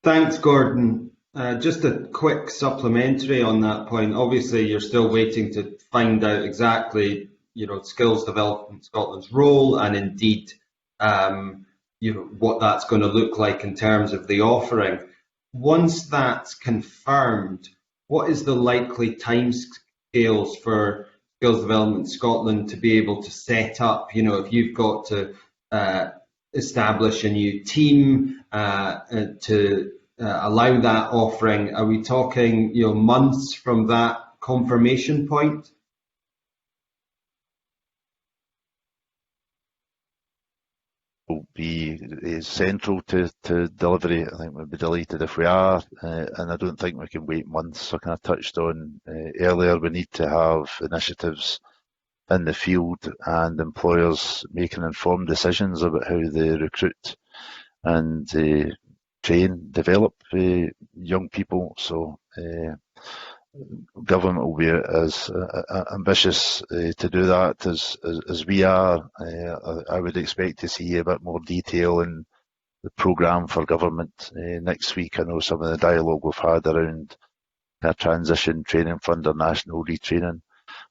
Thanks, Gordon. Just a quick supplementary on that point. Obviously, you're still waiting to find out exactly, Skills Development Scotland's role, and indeed what that's going to look like in terms of the offering. Once that's confirmed, what is the likely timescales for Skills Development Scotland to be able to set up? If you've got to establish a new team to allow that offering, are we talking months from that confirmation point? Will be central to delivery. I think we'd be delighted if we are, and I don't think we can wait months. I kind of touched on earlier, we need to have initiatives in the field and employers making informed decisions about how they recruit and train, develop young people. So government will be as ambitious to do that as we are. I would expect to see a bit more detail in the programme for government next week. I know some of the dialogue we've had around a transition training fund or national retraining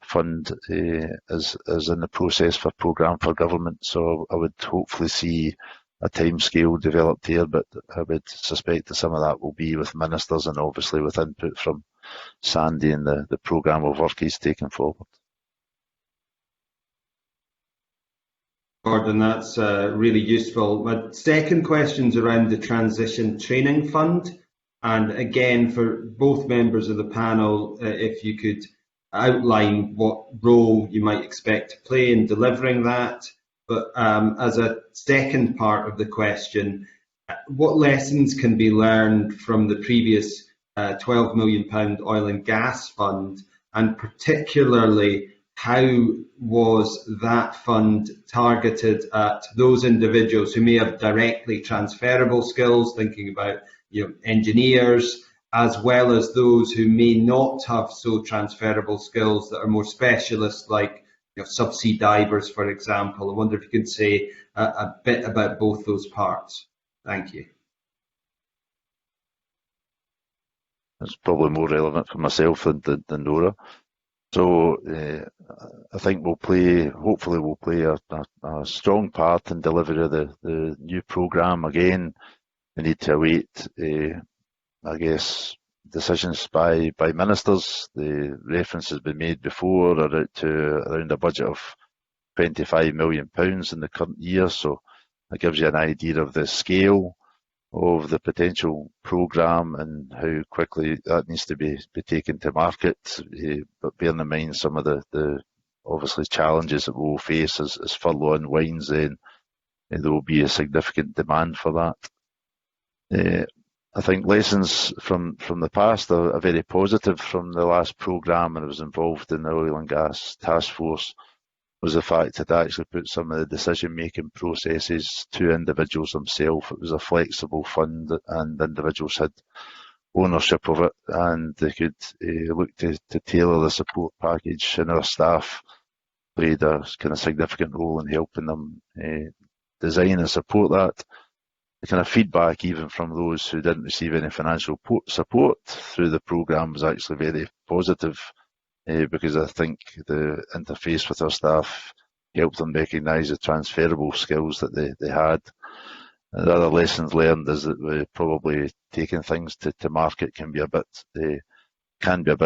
fund is in the process for programme for government. So I would hopefully see a timescale developed here, but I would suspect that some of that will be with ministers and obviously with input from Sandy and the programme of work he's taken forward. Gordon, that's really useful. My second question's around the Transition Training Fund. And again, for both members of the panel, if you could outline what role you might expect to play in delivering that. But as a second part of the question, what lessons can be learned from the previous £12 million oil and gas fund, and particularly how was that fund targeted at those individuals who may have directly transferable skills, thinking about engineers, as well as those who may not have so transferable skills that are more specialist, like subsea divers, for example. I wonder if you could say a bit about both those parts. Thank you. It's probably more relevant for myself than Nora. So I think hopefully we'll play a strong part in delivery of the new programme. Again, we need to await, I guess, decisions by ministers. The reference has been made before around a budget of £25 million in the current year, so that gives you an idea of the scale of the potential programme and how quickly that needs to be taken to market, but bearing in mind some of the obviously challenges that we'll face as furlough unwinds, then there will be a significant demand for that. I think lessons from the past are very positive from the last programme, and I was involved in the oil and gas task force, was the fact that I actually put some of the decision-making processes to individuals themselves. It was a flexible fund and individuals had ownership of it, and they could look to tailor the support package, and our staff played a kind of significant role in helping them design and support that. The kind of feedback even from those who didn't receive any financial support through the programme was actually very positive, because I think the interface with our staff helped them recognise the transferable skills that they had. And the other lessons learned is that we're probably taking things to market can be a bit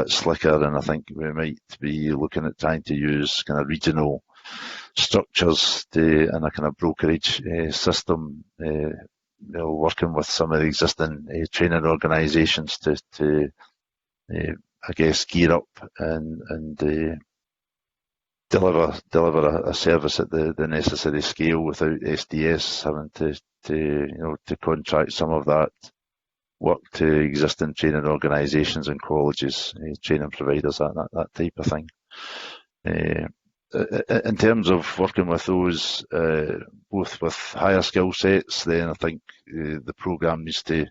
slicker, and I think we might be looking at trying to use kind of regional structures and a kind of brokerage system, working with some of the existing training organisations to I guess gear up and deliver a service at the necessary scale without SDS having to contract some of that work to existing training organisations and colleges, training providers, that type of thing. In terms of working with those, both with higher skill sets, then I think the programme needs to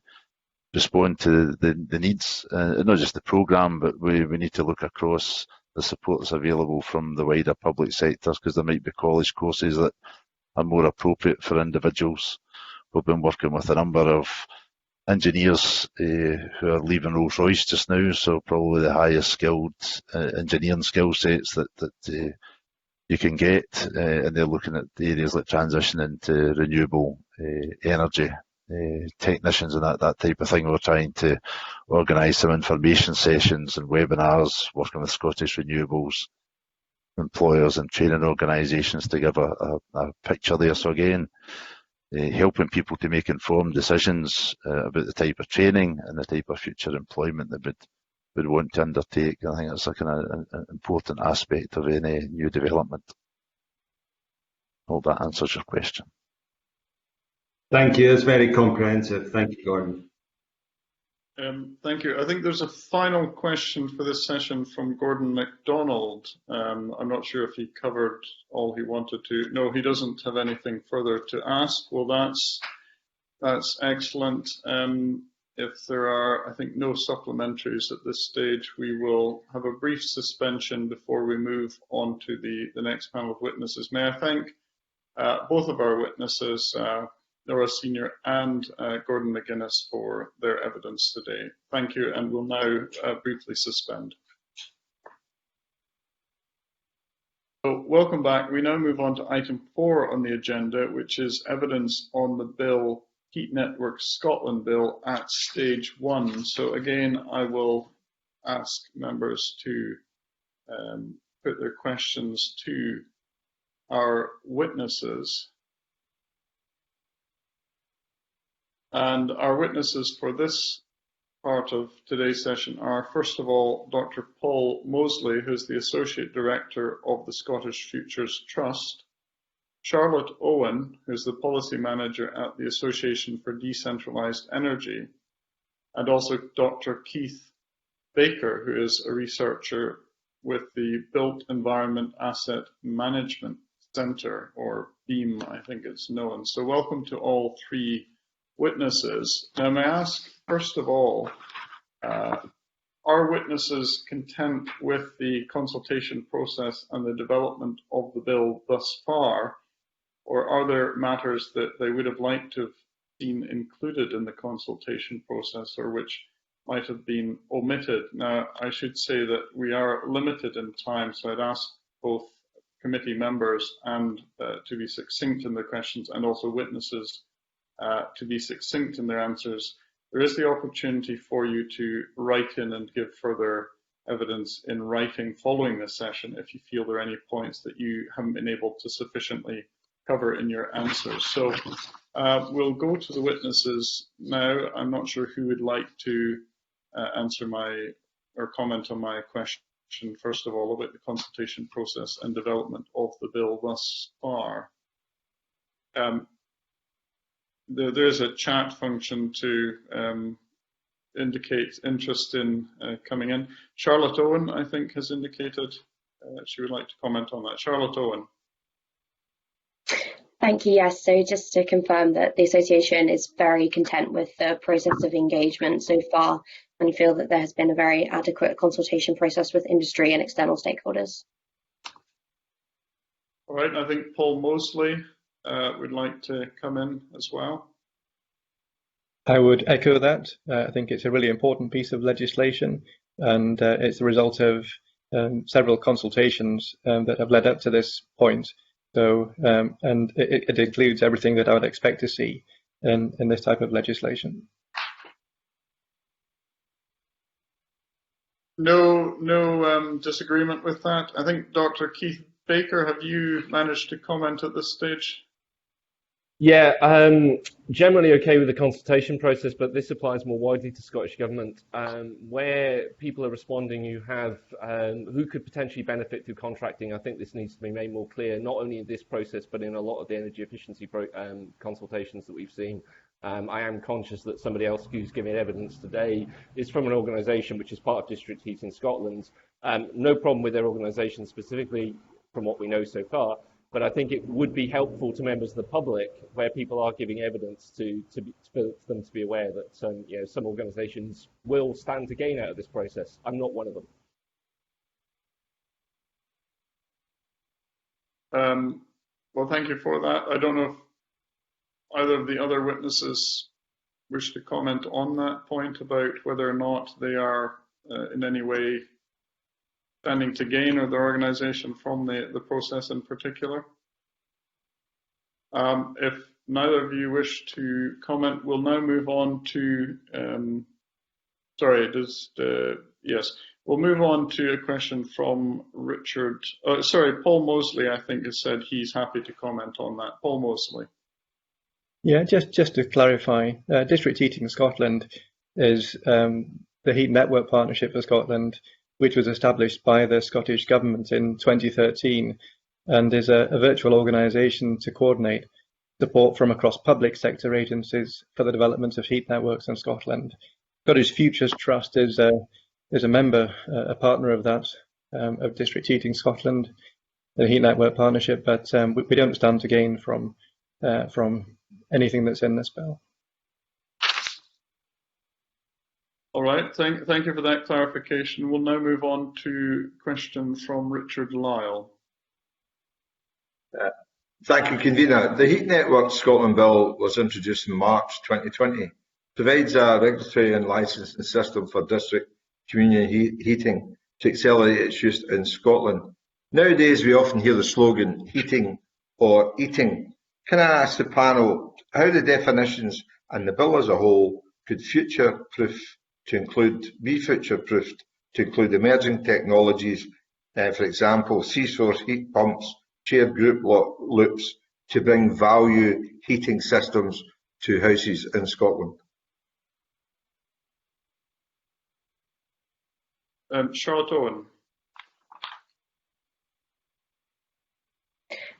respond to the needs, not just the programme, but we need to look across the support that's available from the wider public sectors, because there might be college courses that are more appropriate for individuals. We've been working with a number of engineers who are leaving Rolls-Royce just now, so probably the highest skilled engineering skill sets that you can get, and they're looking at areas like transitioning to renewable energy, technicians and that type of thing. We're trying to organise some information sessions and webinars, working with Scottish Renewables, employers and training organisations to give a picture there. So again, helping people to make informed decisions about the type of training and the type of future employment that would want to undertake. I think that's a kind of an important aspect of any new development. Hope that answers your question. Thank you. That's very comprehensive. Thank you, Gordon. Thank you. I think there's a final question for this session from Gordon MacDonald. I'm not sure if he covered all he wanted to. No, he doesn't have anything further to ask. Well, that's excellent. If there are, I think, no supplementaries at this stage, we will have a brief suspension before we move on to the next panel of witnesses. May I thank both of our witnesses, Nora Senior and Gordon McGuinness, for their evidence today. Thank you, and we'll now briefly suspend. So, welcome back. We now move on to item 4 on the agenda, which is evidence on the bill, Heat Network Scotland Bill at stage 1. So again, I will ask members to put their questions to our witnesses. And our witnesses for this part of today's session are, first of all, Dr. Paul Mosley, who's the Associate Director of the Scottish Futures Trust, Charlotte Owen, who's the Policy Manager at the Association for Decentralised Energy, and also Dr. Keith Baker, who is a researcher with the Built Environment Asset Management Centre, or BEAM, I think it's known. So welcome to all three witnesses. Now, may I ask, first of all, are witnesses content with the consultation process and the development of the bill thus far, or are there matters that they would have liked to have seen included in the consultation process or which might have been omitted? Now, I should say that we are limited in time, so I'd ask both committee members and to be succinct in their questions, and also witnesses to be succinct in their answers. There is the opportunity for you to write in and give further evidence in writing following this session if you feel there are any points that you haven't been able to sufficiently cover in your answers. So we'll go to the witnesses now. I'm not sure who would like to answer or comment on my question, first of all, about the consultation process and development of the bill thus far. There is a chat function to indicate interest in coming in. Charlotte Owen, I think, has indicated she would like to comment on that. Charlotte Owen. Thank you. Yes, so just to confirm that the association is very content with the process of engagement so far, and we feel that there has been a very adequate consultation process with industry and external stakeholders. All right, I think Paul Mosley would like to come in as well. I would echo that. I think it's a really important piece of legislation, and it's the result of several consultations that have led up to this point. So, and it includes everything that I would expect to see in this type of legislation. No disagreement with that. I think Dr. Keith Baker, have you managed to comment at this stage? Yeah, generally okay with the consultation process, but this applies more widely to Scottish Government. Where people are responding, you have who could potentially benefit through contracting. I think this needs to be made more clear, not only in this process, but in a lot of the energy efficiency consultations that we've seen. I am conscious that somebody else who's giving evidence today is from an organisation which is part of District Heating Scotland. No problem with their organisation specifically from what we know so far, but I think it would be helpful to members of the public where people are giving evidence for them to be aware that you know, some organisations will stand to gain out of this process. I'm not one of them. Well, thank you for that. I don't know if either of the other witnesses wish to comment on that point about whether or not they are in any way standing to gain, or their organisation, from the process in particular. If neither of you wish to comment, we'll now move on to, yes, we'll move on to a question from Richard, Paul Mosley, I think, has said he's happy to comment on that. Paul Mosley. Yeah, just to clarify, District Heating Scotland is the Heat Network Partnership for Scotland, which was established by the Scottish Government in 2013 and is a virtual organisation to coordinate support from across public sector agencies for the development of heat networks in Scotland. Scottish Futures Trust is a member, a partner of that, of District Heating Scotland, the Heat Network Partnership, but we don't stand to gain from anything that's in this bill. All right, thank you for that clarification. We'll now move on to a question from Richard Lyle. Thank you, Convener. The Heat Network Scotland Bill was introduced in March 2020. Provides a regulatory and licensing system for district community heating to accelerate its use in Scotland. Nowadays, we often hear the slogan heating or eating. Can I ask the panel how the definitions and the bill as a whole could be future-proofed to include emerging technologies, for example, sea-source heat pumps, shared group loops, to bring value heating systems to houses in Scotland? Charlotte Owen.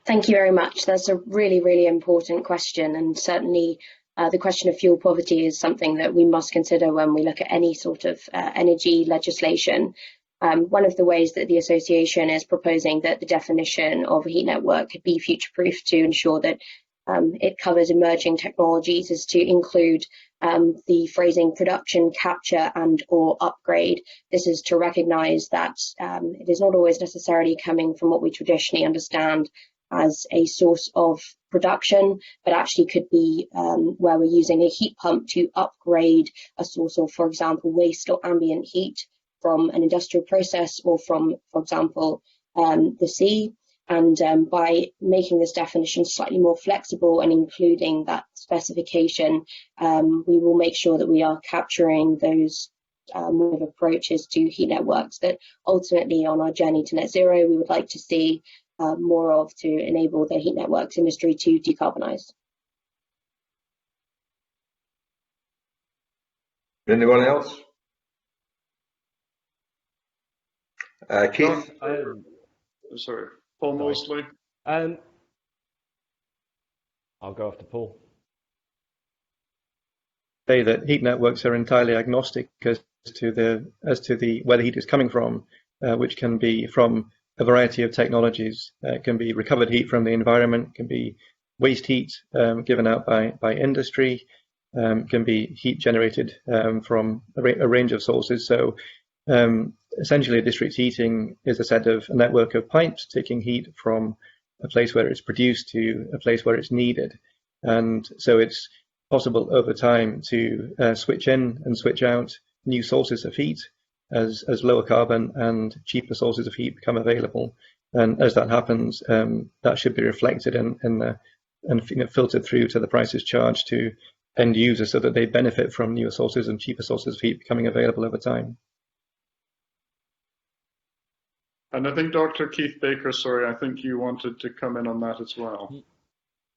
Thank you very much. That's a really, really important question, and certainly the question of fuel poverty is something that we must consider when we look at any sort of energy legislation. One of the ways that the association is proposing that the definition of a heat network could be future-proof to ensure that it covers emerging technologies is to include the phrasing production, capture and/or upgrade. This is to recognise that it is not always necessarily coming from what we traditionally understand as a source of production, but actually could be where we're using a heat pump to upgrade a source of, for example, waste or ambient heat from an industrial process or from, for example, the sea. And by making this definition slightly more flexible and including that specification, we will make sure that we are capturing those approaches to heat networks that ultimately on our journey to net zero, we would like to see more of to enable the heat networks industry to decarbonise. Anyone else? Keith? Sorry, Paul Mosley. I'll go after Paul. Say that heat networks are entirely agnostic as to the where the heat is coming from, which can be from a variety of technologies. It can be recovered heat from the environment, can be waste heat given out by industry, can be heat generated from a range of sources. So essentially, district heating is a network of pipes taking heat from a place where it's produced to a place where it's needed. And so it's possible over time to switch in and switch out new sources of heat as lower carbon and cheaper sources of heat become available. And as that happens, that should be reflected and filtered through to the prices charged to end users so that they benefit from newer sources and cheaper sources of heat becoming available over time. And I think Dr. Keith Baker, sorry, I think you wanted to come in on that as well.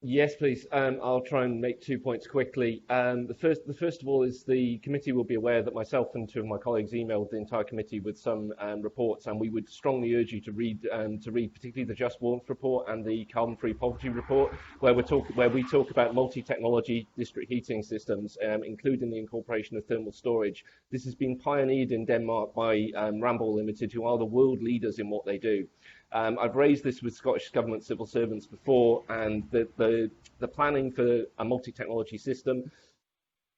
Yes, please. I'll try and make 2 points quickly. The first of all is the committee will be aware that myself and two of my colleagues emailed the entire committee with some reports, and we would strongly urge you to read particularly the Just Warmth report and the Carbon Free Poverty report, where we talk about multi-technology district heating systems, including the incorporation of thermal storage. This has been pioneered in Denmark by Ramboll Limited, who are the world leaders in what they do. I've raised this with Scottish Government civil servants before, and the planning for a multi-technology system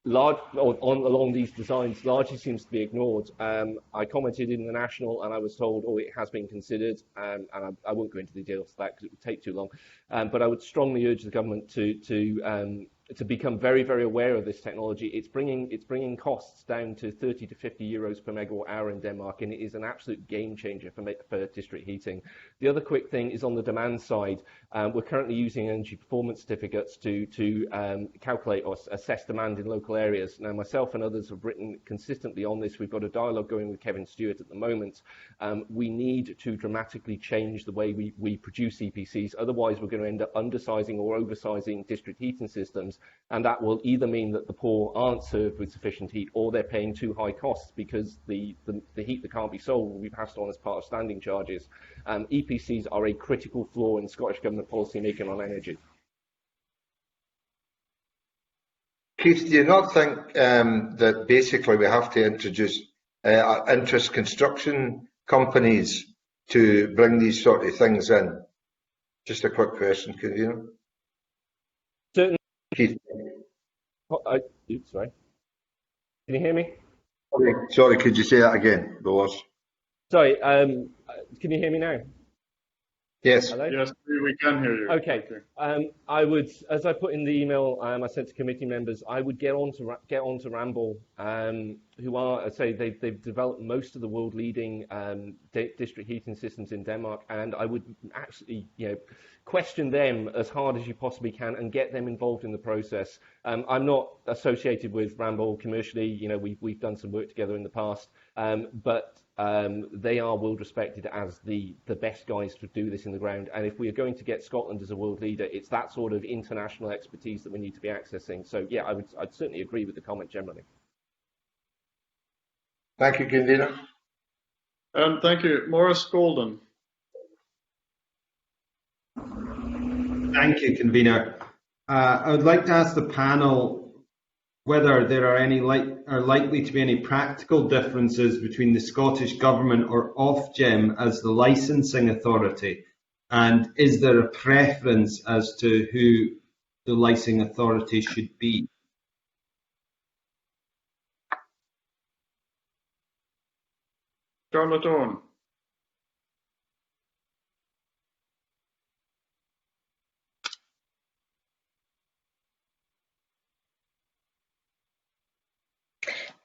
along these designs largely seems to be ignored. I commented in the National and I was told, oh, it has been considered, and I won't go into the details of that because it would take too long. But I would strongly urge the government to become very, very aware of this technology. It's bringing costs down to 30 to 50 euros per megawatt hour in Denmark, and it is an absolute game changer for district heating. The other quick thing is on the demand side. We're currently using energy performance certificates to calculate or assess demand in local areas. Now, myself and others have written consistently on this. We've got a dialogue going with Kevin Stewart at the moment. We need to dramatically change the way we produce EPCs. Otherwise, we're going to end up undersizing or oversizing district heating systems. And that will either mean that the poor aren't served with sufficient heat, or they're paying too high costs because the heat that can't be sold will be passed on as part of standing charges. EPCs are a critical flaw in Scottish Government policy making on energy. Keith, do you not think that basically we have to introduce interest construction companies to bring these sort of things in? Just a quick question, convener. Certainly. Keith. Sorry. Can you hear me? Sorry, could you say that again? The loss. Sorry, can you hear me now? Yes. Hello? Yes, we can hear you. Okay. I would, as I put in the email I sent to committee members, I would get on to Ramboll, who are, I say, they've developed most of the world-leading district heating systems in Denmark, and I would actually, question them as hard as you possibly can and get them involved in the process. I'm not associated with Ramboll commercially. We've done some work together in the past, but they are world respected as the best guys to do this in the ground. And if we are going to get Scotland as a world leader, it's that sort of international expertise that we need to be accessing. So yeah, I'd certainly agree with the comment generally. Thank you, convener. Thank you. Maurice Golden. Thank you, Convener. I would like to ask the panel whether there are likely to be any practical differences between the Scottish Government or Ofgem as the licensing authority, and is there a preference as to who the licensing authority should be? Charlotte Owen.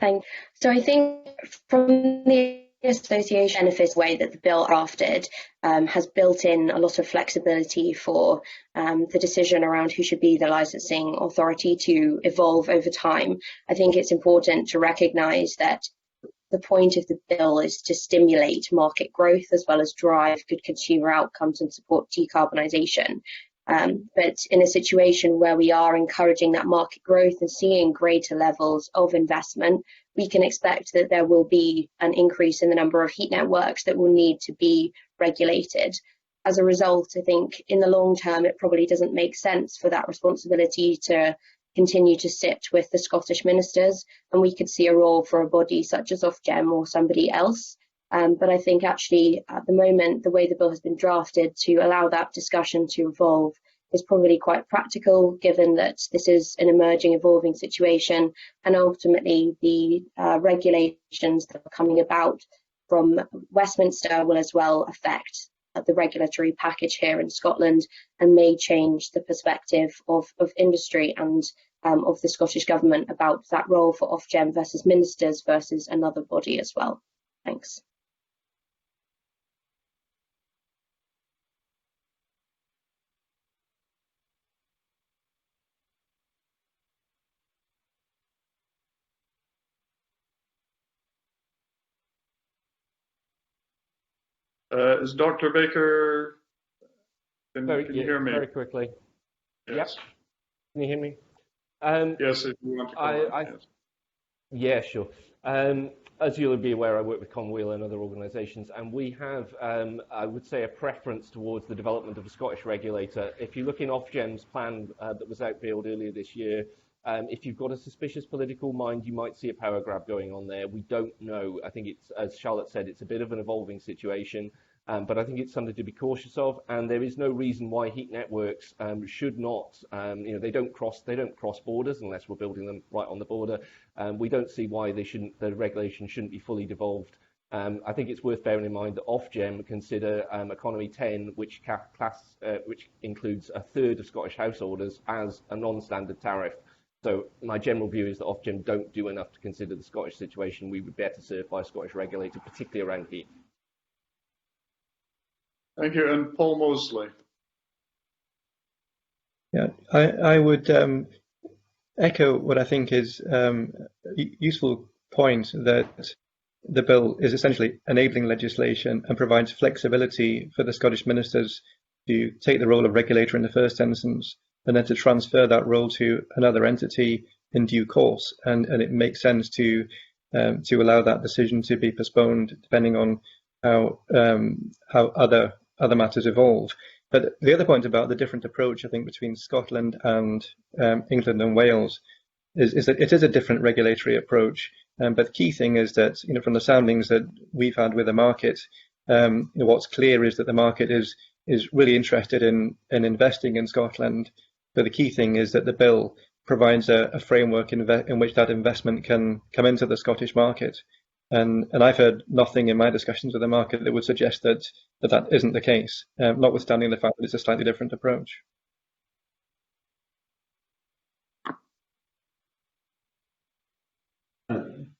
Thanks. So I think from the association benefits way that the bill drafted has built in a lot of flexibility for the decision around who should be the licensing authority to evolve over time. I think it's important to recognise that the point of the bill is to stimulate market growth as well as drive good consumer outcomes and support decarbonisation. But in a situation where we are encouraging that market growth and seeing greater levels of investment, we can expect that there will be an increase in the number of heat networks that will need to be regulated. As a result, I think in the long term, it probably doesn't make sense for that responsibility to continue to sit with the Scottish ministers, and we could see a role for a body such as Ofgem or somebody else. But I think actually at the moment, the way the bill has been drafted to allow that discussion to evolve is probably quite practical, given that this is an emerging, evolving situation, and ultimately the regulations that are coming about from Westminster will as well affect the regulatory package here in Scotland and may change the perspective of industry and of the Scottish Government about that role for Ofgem versus ministers versus another body as well. Thanks. Is Dr. Baker, can you hear me? Very quickly. Yes. Yep. Can you hear me? Yes, if you want to come on, yes. Yeah, sure. As you'll be aware, I work with Conwheel and other organisations, and we have, I would say, a preference towards the development of a Scottish regulator. If you look in Ofgem's plan that was outbilled earlier this year, if you've got a suspicious political mind, you might see a power grab going on there. We don't know. I think it's, as Charlotte said, it's a bit of an evolving situation, but I think it's something to be cautious of. And there is no reason why heat networks should not, they don't cross borders unless we're building them right on the border. We don't see why the regulation shouldn't be fully devolved. I think it's worth bearing in mind that Ofgem consider Economy 10, which includes a third of Scottish householders, as a non-standard tariff. So my general view is that Ofgem don't do enough to consider the Scottish situation. We would be better served by a Scottish regulator, particularly around heat. Thank you. And Paul Mosley. Yeah, I would echo what I think is a useful point, that the bill is essentially enabling legislation and provides flexibility for the Scottish ministers to take the role of regulator in the first instance, and then to transfer that role to another entity in due course. And it makes sense to allow that decision to be postponed depending on how other matters evolve. But the other point about the different approach, I think, between Scotland and England and Wales is that it is a different regulatory approach. But the key thing is that, from the soundings that we've had with the market, what's clear is that the market is really interested in investing in Scotland. But the key thing is that the bill provides a framework in which that investment can come into the Scottish market. And I've heard nothing in my discussions with the market that would suggest that isn't the case, notwithstanding the fact that it's a slightly different approach.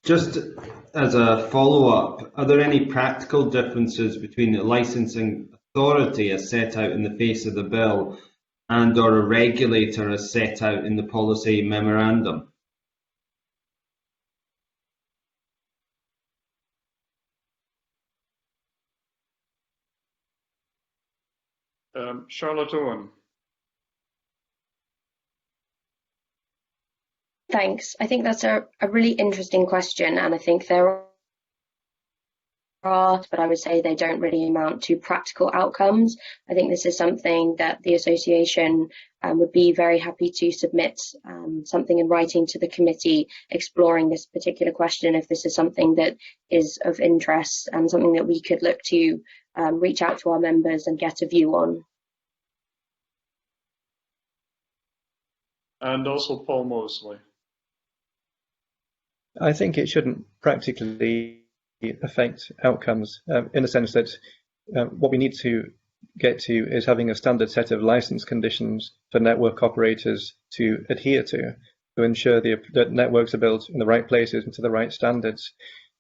Just as a follow-up, are there any practical differences between the licensing authority as set out in the face of the bill and or a regulator as set out in the policy memorandum? Charlotte Owen. Thanks. I think that's a really interesting question, and I think there but I would say they don't really amount to practical outcomes. I think this is something that the association would be very happy to submit something in writing to the committee exploring this particular question, if this is something that is of interest and something that we could look to reach out to our members and get a view on. And also Paul Mosley. I think it shouldn't practically affect outcomes in the sense that what we need to get to is having a standard set of license conditions for network operators to adhere to ensure that networks are built in the right places and to the right standards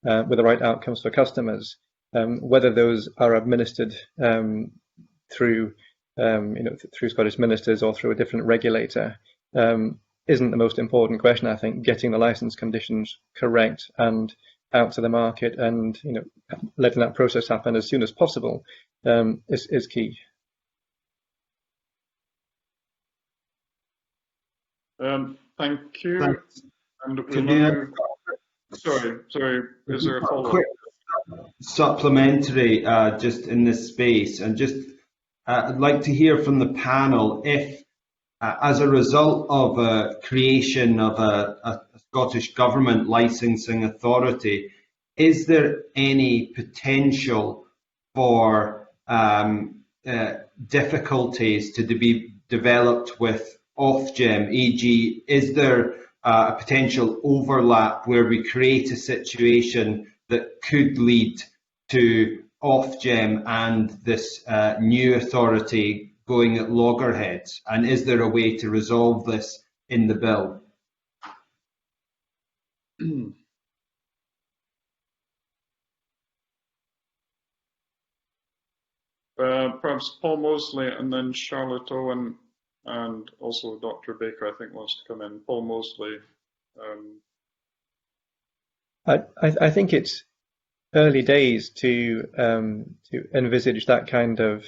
with the right outcomes for customers. Whether those are administered through through Scottish ministers or through a different regulator isn't the most important question. I think getting the license conditions correct and out to the market and letting that process happen as soon as possible is key. Thank you. Thanks. And we'll now... Sorry, is there a follow-up? Quick supplementary just in this space, and just I'd like to hear from the panel if as a result of a creation of a Scottish Government licensing authority, is there any potential for difficulties to be developed with Ofgem, e.g. is there a potential overlap where we create a situation that could lead to Ofgem and this new authority going at loggerheads, and is there a way to resolve this in the bill? Perhaps Paul Mosley and then Charlotte Owen and also Dr. Baker, I think, wants to come in. Paul Mosley. I think it's early days to envisage that kind of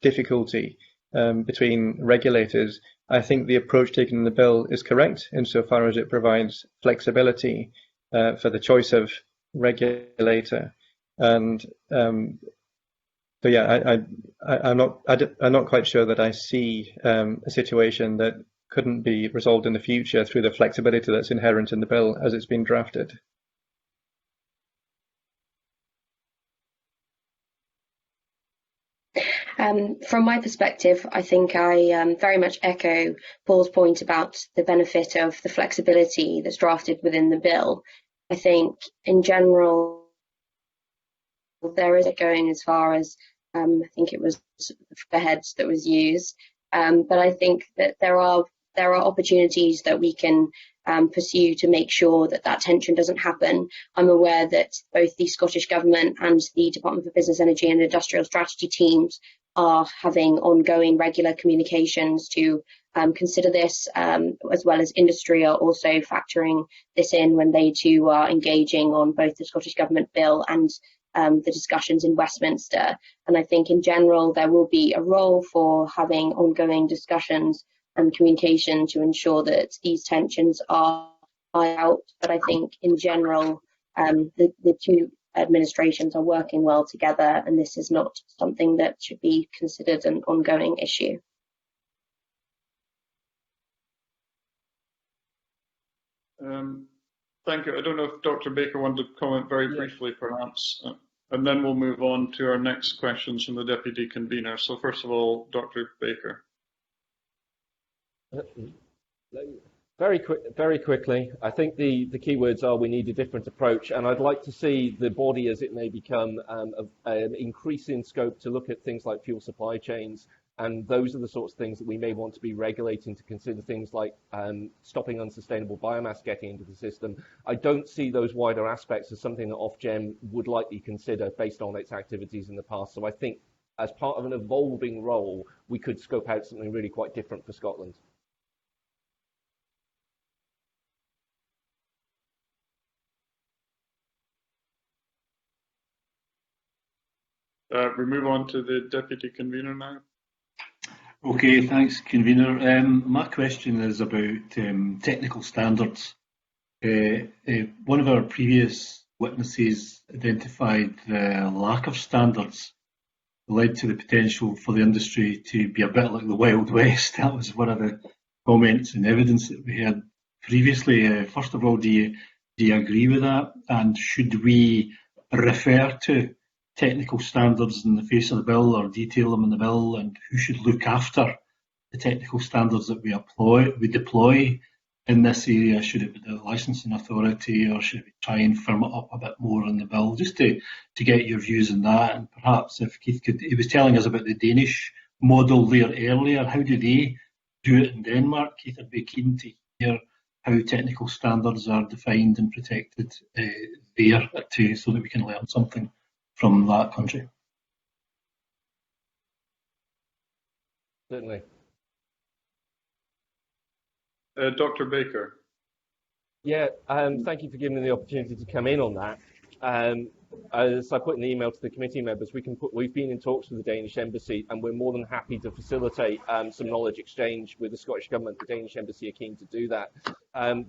difficulty between regulators. I think the approach taken in the bill is correct insofar as it provides flexibility for the choice of regulator, and so yeah, I'm not quite sure that I see a situation that couldn't be resolved in the future through the flexibility that's inherent in the bill as it's been drafted. From my perspective, I think I very much echo Paul's point about the benefit of the flexibility that's drafted within the bill. I think in general, there is going as far as, I think it was figureheads that was used, but I think that there are opportunities that we can pursue to make sure that that tension doesn't happen. I'm aware that both the Scottish Government and the Department for Business, Energy and Industrial Strategy teams are having ongoing regular communications to consider this, as well as industry are also factoring this in when they too are engaging on both the Scottish Government bill and the discussions in Westminster. And I think in general there will be a role for having ongoing discussions and communication to ensure that these tensions are out. But I think in general the two administrations are working well together, and this is not something that should be considered an ongoing issue. Thank you. I don't know if Dr. Baker wanted to comment very briefly, perhaps, and then we'll move on to our next questions from the Deputy Convener. So first of all, Dr. Baker. Very quickly, I think the key words are we need a different approach, and I'd like to see the body, as it may become, an increase in scope to look at things like fuel supply chains, and those are the sorts of things that we may want to be regulating, to consider things like stopping unsustainable biomass getting into the system. I don't see those wider aspects as something that Ofgem would likely consider based on its activities in the past. So I think as part of an evolving role, we could scope out something really quite different for Scotland. We move on to the Deputy Convener now. Okay, thanks, Convener. My question is about technical standards. One of our previous witnesses identified the lack of standards led to the potential for the industry to be a bit like the Wild West. That was one of the comments and evidence that we had previously. First of all, do you agree with that? And should we refer to technical standards in the face of the bill or detail them in the bill? And who should look after the technical standards that we deploy in this area? Should it be the licensing authority, or should we try and firm it up a bit more in the bill? Just to get your views on that. And perhaps if Keith could, he was telling us about the Danish model there earlier. How do they do it in Denmark? Keith, I'd be keen to hear how technical standards are defined and protected there too, so that we can learn something from that country. Certainly. Dr. Baker. Yeah, thank you for giving me the opportunity to come in on that. As I put in the email to the committee members, we've been in talks with the Danish Embassy, and we're more than happy to facilitate some knowledge exchange with the Scottish Government. The Danish Embassy are keen to do that.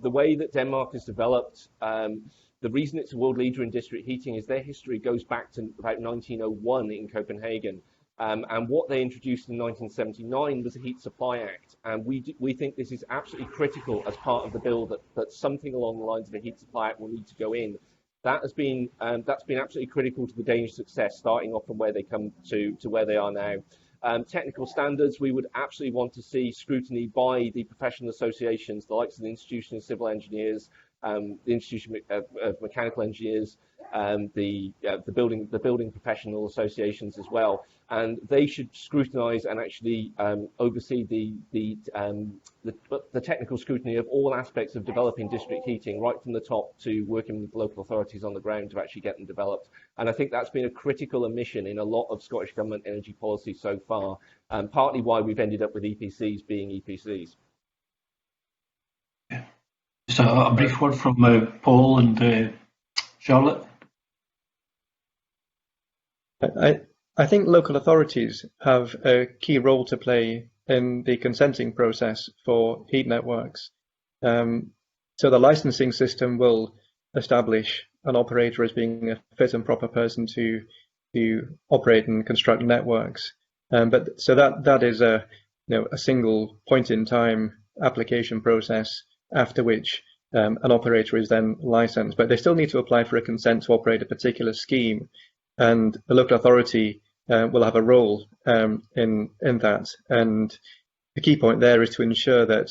The way that Denmark has developed, the reason it's a world leader in district heating is their history goes back to about 1901 in Copenhagen. And what they introduced in 1979 was the Heat Supply Act. And we think this is absolutely critical as part of the bill, that something along the lines of a Heat Supply Act will need to go in. That's been absolutely critical to the Danish success, starting off from where they come to where they are now. Technical standards, we would absolutely want to see scrutiny by the professional associations, the likes of the Institution of Civil Engineers, the Institution of Mechanical Engineers, the building professional associations as well, and they should scrutinise and actually oversee the technical scrutiny of all aspects of developing district heating, right from the top to working with local authorities on the ground to actually get them developed. And I think that's been a critical omission in a lot of Scottish Government energy policy so far, partly why we've ended up with EPCs being EPCs. Just a brief word from Paul and Charlotte. I think local authorities have a key role to play in the consenting process for heat networks. So the licensing system will establish an operator as being a fit and proper person to operate and construct networks. But so that is a single point in time application process, after which an operator is then licensed. But they still need to apply for a consent to operate a particular scheme, and the local authority will have a role in that. And the key point there is to ensure that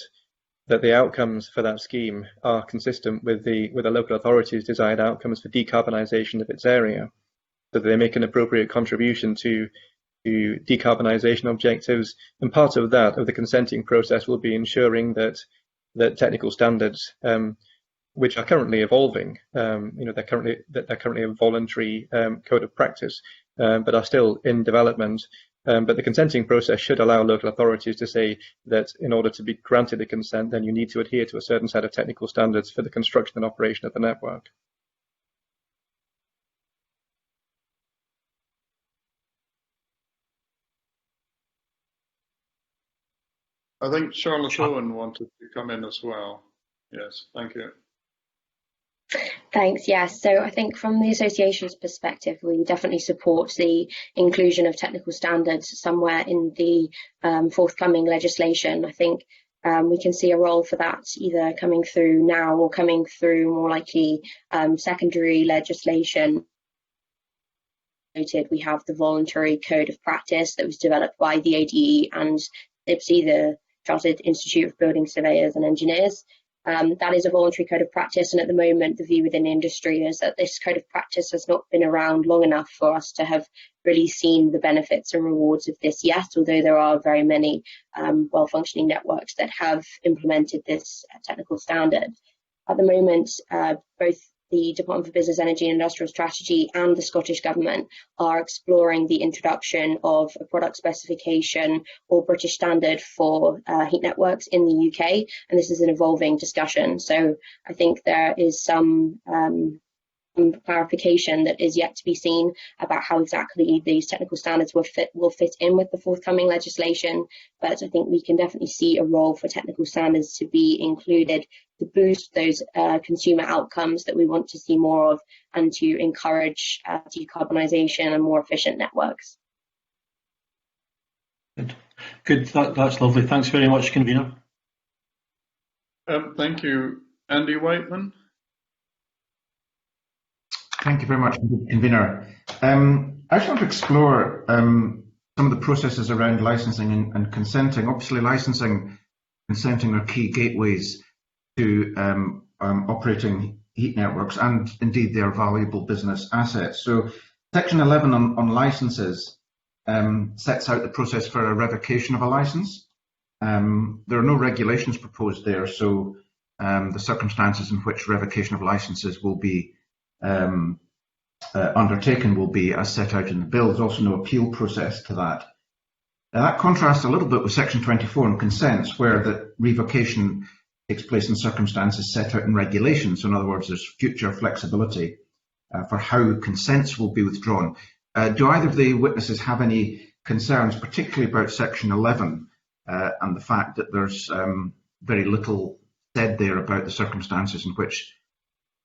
the outcomes for that scheme are consistent with the local authority's desired outcomes for decarbonisation of its area, so that they make an appropriate contribution to decarbonisation objectives. And part of the consenting process will be ensuring that technical standards, which are currently evolving, they're currently a voluntary code of practice, but are still in development. But the consenting process should allow local authorities to say that in order to be granted a consent, then you need to adhere to a certain set of technical standards for the construction and operation of the network. I think Charlotte Owen wanted to come in as well. Yes, thank you. Thanks. Yes. So I think from the association's perspective, we definitely support the inclusion of technical standards somewhere in the forthcoming legislation. I think we can see a role for that either coming through now or coming through more likely secondary legislation. We have the voluntary code of practice that was developed by the ADE and IPSI, the Chartered Institute of Building Surveyors and Engineers. That is a voluntary code of practice, and at the moment the view within industry is that this code of practice has not been around long enough for us to have really seen the benefits and rewards of this yet, although there are very many well-functioning networks that have implemented this technical standard. At the moment, both the Department for Business, Energy and Industrial Strategy and the Scottish Government are exploring the introduction of a product specification or British standard for heat networks in the UK, and this is an evolving discussion. So I think there is some clarification that is yet to be seen about how exactly these technical standards will fit in with the forthcoming legislation. But I think we can definitely see a role for technical standards to be included to boost those consumer outcomes that we want to see more of, and to encourage decarbonisation and more efficient networks. Good. That's lovely. Thanks very much, Convener. Thank you. Andy Whiteman. Thank you very much, Convener. I just want to explore some of the processes around licensing and consenting. Obviously, licensing, consenting are key gateways to operating heat networks, and indeed they are valuable business assets. So Section 11 on licenses sets out the process for a revocation of a license. There are no regulations proposed there, so the circumstances in which revocation of licenses will be undertaken will be as set out in the bill. There's also no appeal process to that. That contrasts a little bit with Section 24 on consents, where the revocation takes place in circumstances set out in regulations. So in other words, there's future flexibility for how consents will be withdrawn. Do either of the witnesses have any concerns, particularly about Section 11 and the fact that there's very little said there about the circumstances in which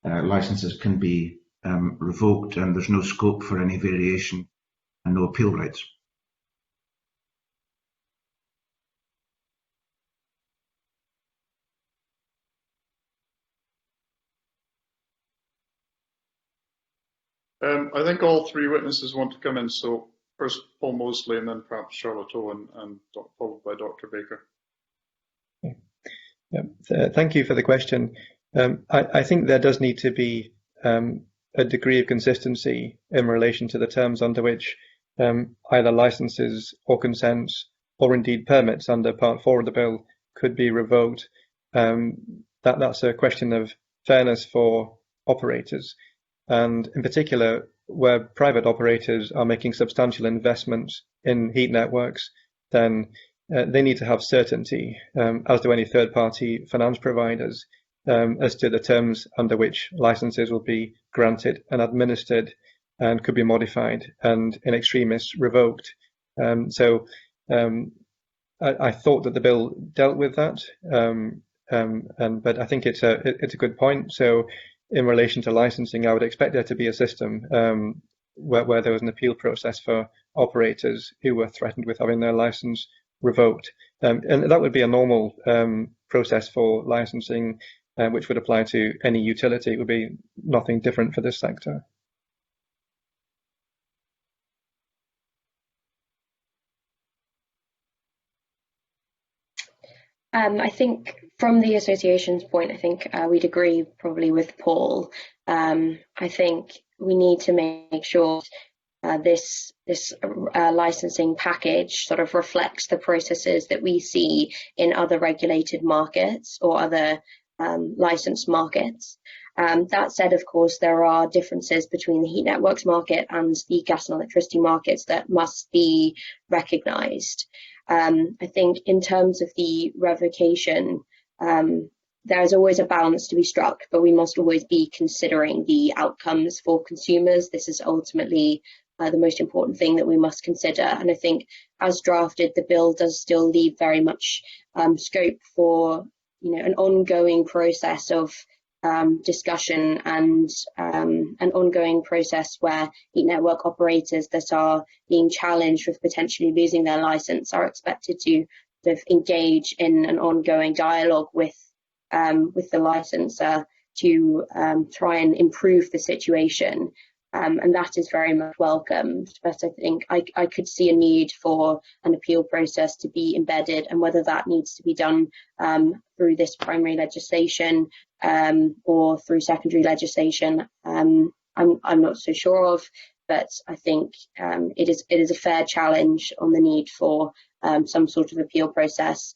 licenses can be revoked, and there's no scope for any variation and no appeal rights? I think all three witnesses want to come in, so first Paul Mosley and then perhaps Charlotte Owen, and followed by Dr. Baker. Yeah, thank you for the question. I think there does need to be a degree of consistency in relation to the terms under which either licenses or consents, or indeed permits under Part 4 of the bill, could be revoked. That's a question of fairness for operators, and in particular where private operators are making substantial investments in heat networks, then they need to have certainty, as do any third-party finance providers, as to the terms under which licenses will be granted and administered, and could be modified and in extremis revoked. So I thought that the bill dealt with that, but I think it's a good point. So in relation to licensing, I would expect there to be a system where there was an appeal process for operators who were threatened with having their license revoked, and that would be a normal process for licensing, which would apply to any utility. It would be nothing different for this sector. I think from the association's point, I think we'd agree probably with Paul. I think we need to make sure this licensing package sort of reflects the processes that we see in other regulated markets or other licensed markets. That said, of course, there are differences between the heat networks market and the gas and electricity markets that must be recognised. I think in terms of the revocation, there is always a balance to be struck, but we must always be considering the outcomes for consumers. This is ultimately the most important thing that we must consider. And I think as drafted, the bill does still leave very much scope for an ongoing process of discussion and an ongoing process where heat network operators that are being challenged with potentially losing their license are expected to sort of engage in an ongoing dialogue with the licensor to try and improve the situation. And that is very much welcomed. But I think I could see a need for an appeal process to be embedded, and whether that needs to be done through this primary legislation or through secondary legislation, I'm not so sure of. But I think it is a fair challenge on the need for some sort of appeal process.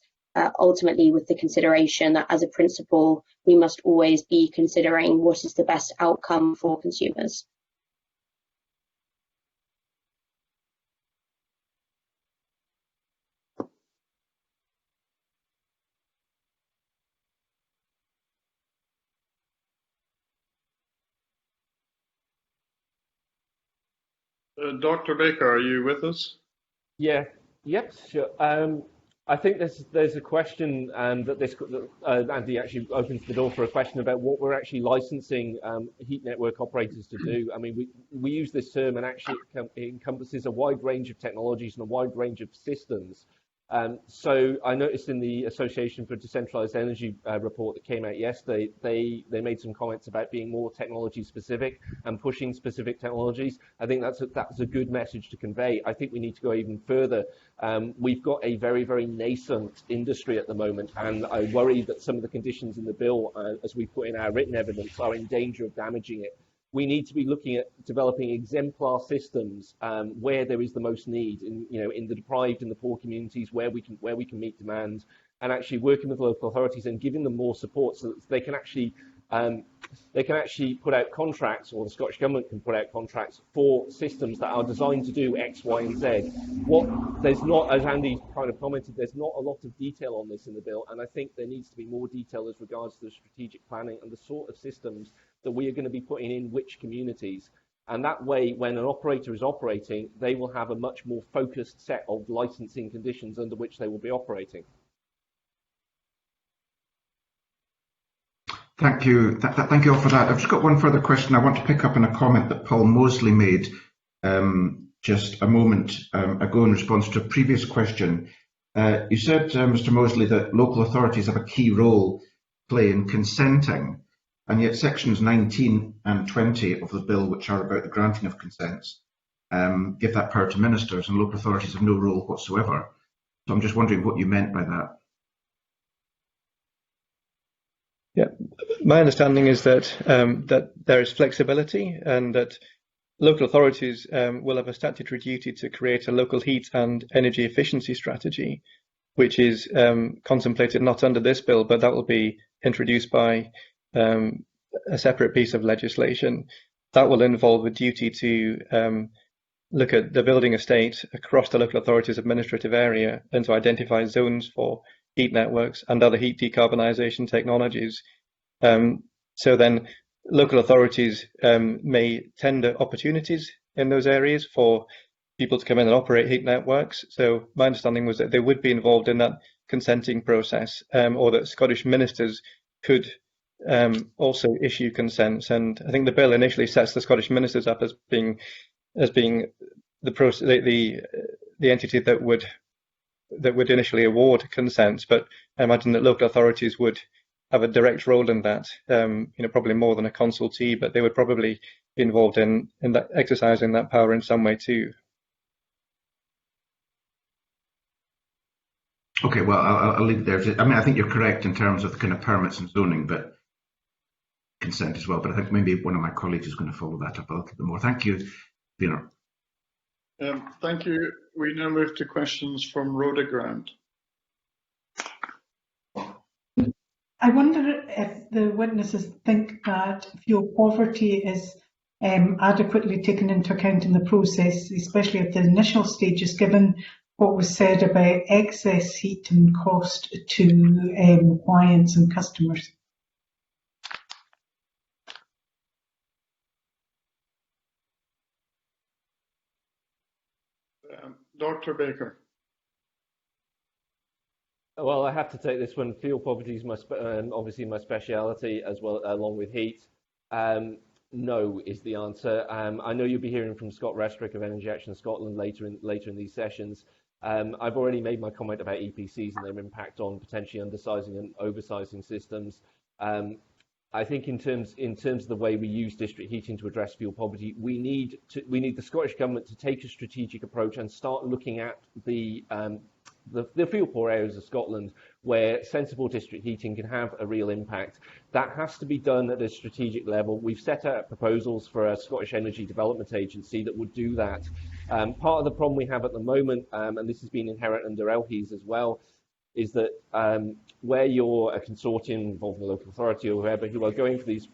Ultimately, with the consideration that as a principle, we must always be considering what is the best outcome for consumers. Dr. Baker, are you with us? Yeah. Yep. Sure. I think there's a question that Andy actually opens the door for a question about what we're actually licensing heat network operators to do. I mean, we use this term, and actually it encompasses a wide range of technologies and a wide range of systems. So I noticed in the Association for Decentralized Energy report that came out yesterday, they made some comments about being more technology specific and pushing specific technologies. I think that's a good message to convey. I think we need to go even further. We've got a very, very nascent industry at the moment, and I worry that some of the conditions in the bill, as we put in our written evidence, are in danger of damaging it. We need to be looking at developing exemplar systems where there is the most need, in the deprived and the poor communities where we can meet demand, and actually working with local authorities and giving them more support so that they can actually put out contracts, or the Scottish Government can put out contracts for systems that are designed to do X, Y, and Z. There's not, as Andy kind of commented, there's not a lot of detail on this in the bill, and I think there needs to be more detail as regards to the strategic planning and the sort of systems that we are going to be putting in which communities. And that way, when an operator is operating, they will have a much more focused set of licensing conditions under which they will be operating. Thank you. Thank you all for that. I've just got one further question. I want to pick up on a comment that Paul Mosley made just a moment ago in response to a previous question. You said, Mr. Mosley, that local authorities have a key role to play in consenting, and yet sections 19 and 20 of the bill, which are about the granting of consents, give that power to ministers, and local authorities have no role whatsoever. So I'm just wondering what you meant by that. Yeah, my understanding is that that there is flexibility, and that local authorities will have a statutory duty to create a local heat and energy efficiency strategy, which is contemplated not under this bill, but that will be introduced by a separate piece of legislation. That will involve a duty to look at the building estate across the local authority's administrative area and to identify zones for heat networks and other heat decarbonisation technologies. So then local authorities may tender opportunities in those areas for people to come in and operate heat networks. So my understanding was that they would be involved in that consenting process, or that Scottish ministers could also issue consents. And I think the bill initially sets the Scottish ministers up as being the process, the entity that would initially award consents, but I imagine that local authorities would have a direct role in that, probably more than a consultee, but they would probably be involved in that, exercising that power in some way too. Okay, well, I'll leave it there. I mean, I think you're correct in terms of the kind of permits and zoning, but consent as well. But I think maybe one of my colleagues is going to follow that up a little bit more. Thank you, Convener. Thank you. We now move to questions from Rhoda Grant. I wonder if the witnesses think that fuel poverty is adequately taken into account in the process, especially at the initial stages, given what was said about excess heat and cost to clients and customers. Dr. Baker. Well, I have to take this one. Fuel poverty is obviously my speciality, as well, along with heat. No is the answer. I know you'll be hearing from Scott Restrick of Energy Action Scotland later in these sessions. I've already made my comment about EPCs and their impact on potentially undersizing and oversizing systems. I think in terms of the way we use district heating to address fuel poverty, we need the Scottish Government to take a strategic approach and start looking at the fuel poor areas of Scotland where sensible district heating can have a real impact. That has to be done at a strategic level. We've set out proposals for a Scottish Energy Development Agency that would do that. Part of the problem we have at the moment, and this has been inherent under LHES as well, is that where you're a consortium involving the local authority or whoever who are going for these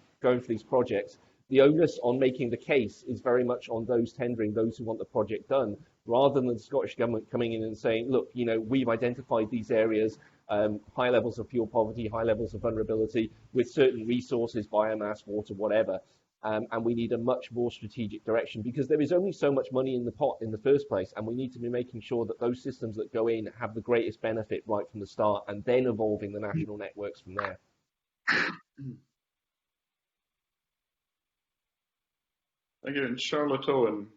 projects, the onus on making the case is very much on those tendering, those who want the project done, rather than the Scottish Government coming in and saying, look, we've identified these areas, high levels of fuel poverty, high levels of vulnerability, with certain resources, biomass, water, whatever. and we need a much more strategic direction, because there is only so much money in the pot in the first place, and we need to be making sure that those systems that go in have the greatest benefit right from the start, and then evolving the national networks from there. Thank you. And Charlotte Owen.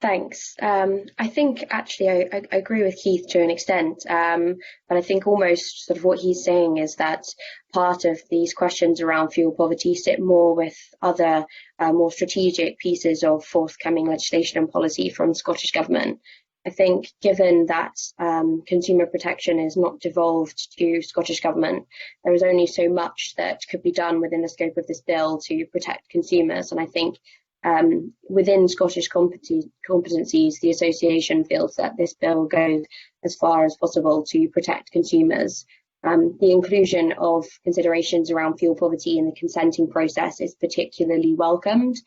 Thanks. I think actually I agree with Keith to an extent, but I think almost sort of what he's saying is that part of these questions around fuel poverty sit more with other more strategic pieces of forthcoming legislation and policy from the Scottish Government. I think given that consumer protection is not devolved to Scottish Government, there is only so much that could be done within the scope of this bill to protect consumers. And I think within Scottish competencies, the association feels that this bill goes as far as possible to protect consumers. The inclusion of considerations around fuel poverty in the consenting process is particularly welcomed.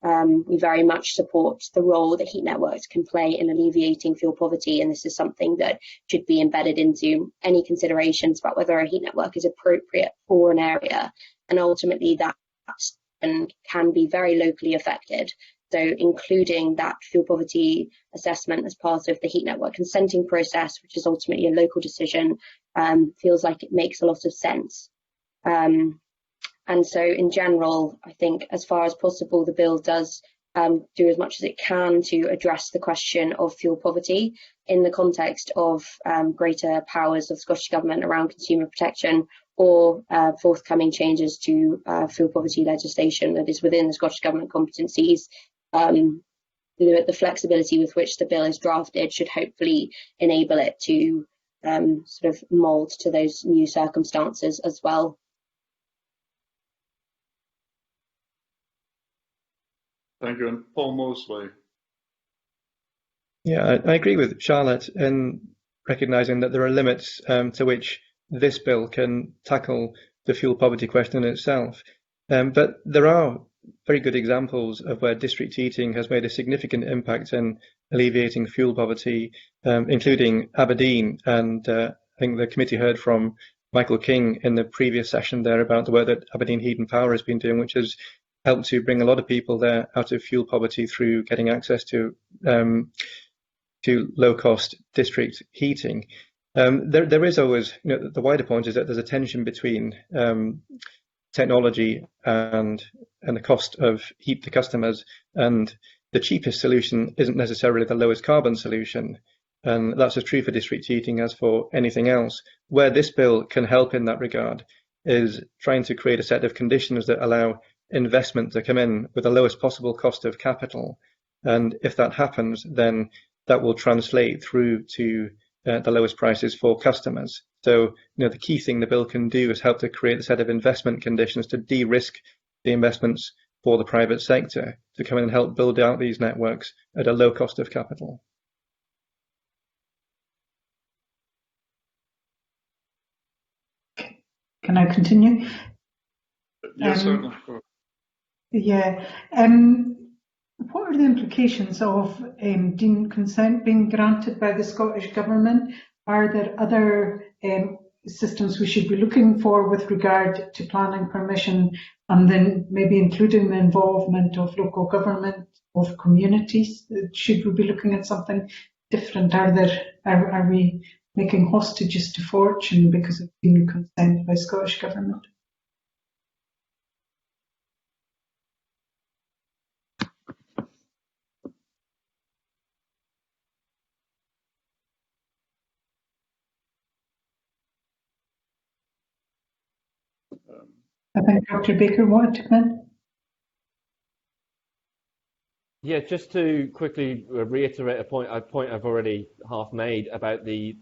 We very much support the role that heat networks can play in alleviating fuel poverty, and this is something that should be embedded into any considerations about whether a heat network is appropriate for an area, and ultimately that can be very locally affected. So including that fuel poverty assessment as part of the heat network consenting process, which is ultimately a local decision, feels like it makes a lot of sense. And so in general, I think as far as possible, the bill does do as much as it can to address the question of fuel poverty in the context of greater powers of Scottish Government around consumer protection, or forthcoming changes to fuel poverty legislation that is within the Scottish Government competencies. The flexibility with which the bill is drafted should hopefully enable it to sort of mould to those new circumstances as well. Thank you. And Paul Mosley. Yeah, I agree with Charlotte in recognising that there are limits to which this bill can tackle the fuel poverty question itself. But there are very good examples of where district heating has made a significant impact in alleviating fuel poverty, including Aberdeen. And I think the committee heard from Michael King in the previous session there about the work that Aberdeen Heat and Power has been doing, which has helped to bring a lot of people there out of fuel poverty through getting access to low-cost district heating. There is always, the wider point is that there's a tension between technology and the cost of heat to customers, and the cheapest solution isn't necessarily the lowest carbon solution, and that's as true for district heating as for anything else. Where this bill can help in that regard is trying to create a set of conditions that allow investment to come in with the lowest possible cost of capital, and if that happens, then that will translate through to the lowest prices for customers. So, the key thing the bill can do is help to create a set of investment conditions to de-risk the investments for the private sector to come in and help build out these networks at a low cost of capital. Can I continue? Yes, certainly. Yeah. What are the implications of deemed consent being granted by the Scottish Government? Are there other systems we should be looking for with regard to planning permission, and then maybe including the involvement of local government, of communities? Should we be looking at something different? Are we making hostages to fortune because of deemed consent by Scottish Government? I think Dr. Baker wanted to come in. Yeah, just to quickly reiterate a point I've already half made about the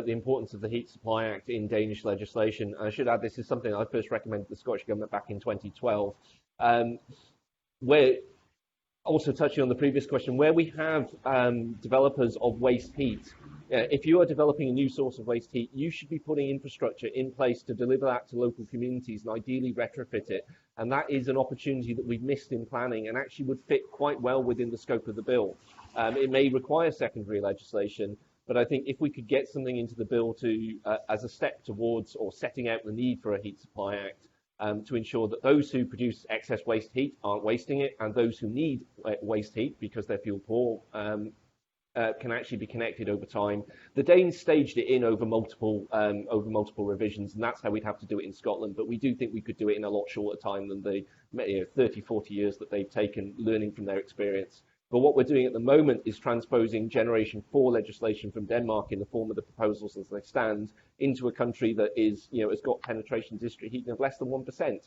importance of the Heat Supply Act in Danish legislation. I should add, this is something I first recommended to the Scottish Government back in 2012. Where, also touching on the previous question, where we have developers of waste heat, if you are developing a new source of waste heat, you should be putting infrastructure in place to deliver that to local communities and ideally retrofit it. And that is an opportunity that we've missed in planning and actually would fit quite well within the scope of the bill. It may require secondary legislation, But I think if we could get something into the bill to, as a step towards or setting out the need for a Heat Supply Act, to ensure that those who produce excess waste heat aren't wasting it, and those who need waste heat because they're fuel poor can actually be connected over time. The Danes staged it in over multiple revisions, and that's how we'd have to do it in Scotland. But we do think we could do it in a lot shorter time than the 30, 40 years that they've taken, learning from their experience. But what we're doing at the moment is transposing Generation 4 legislation from Denmark in the form of the proposals as they stand into a country that is, has got penetration district heating of less than 1%.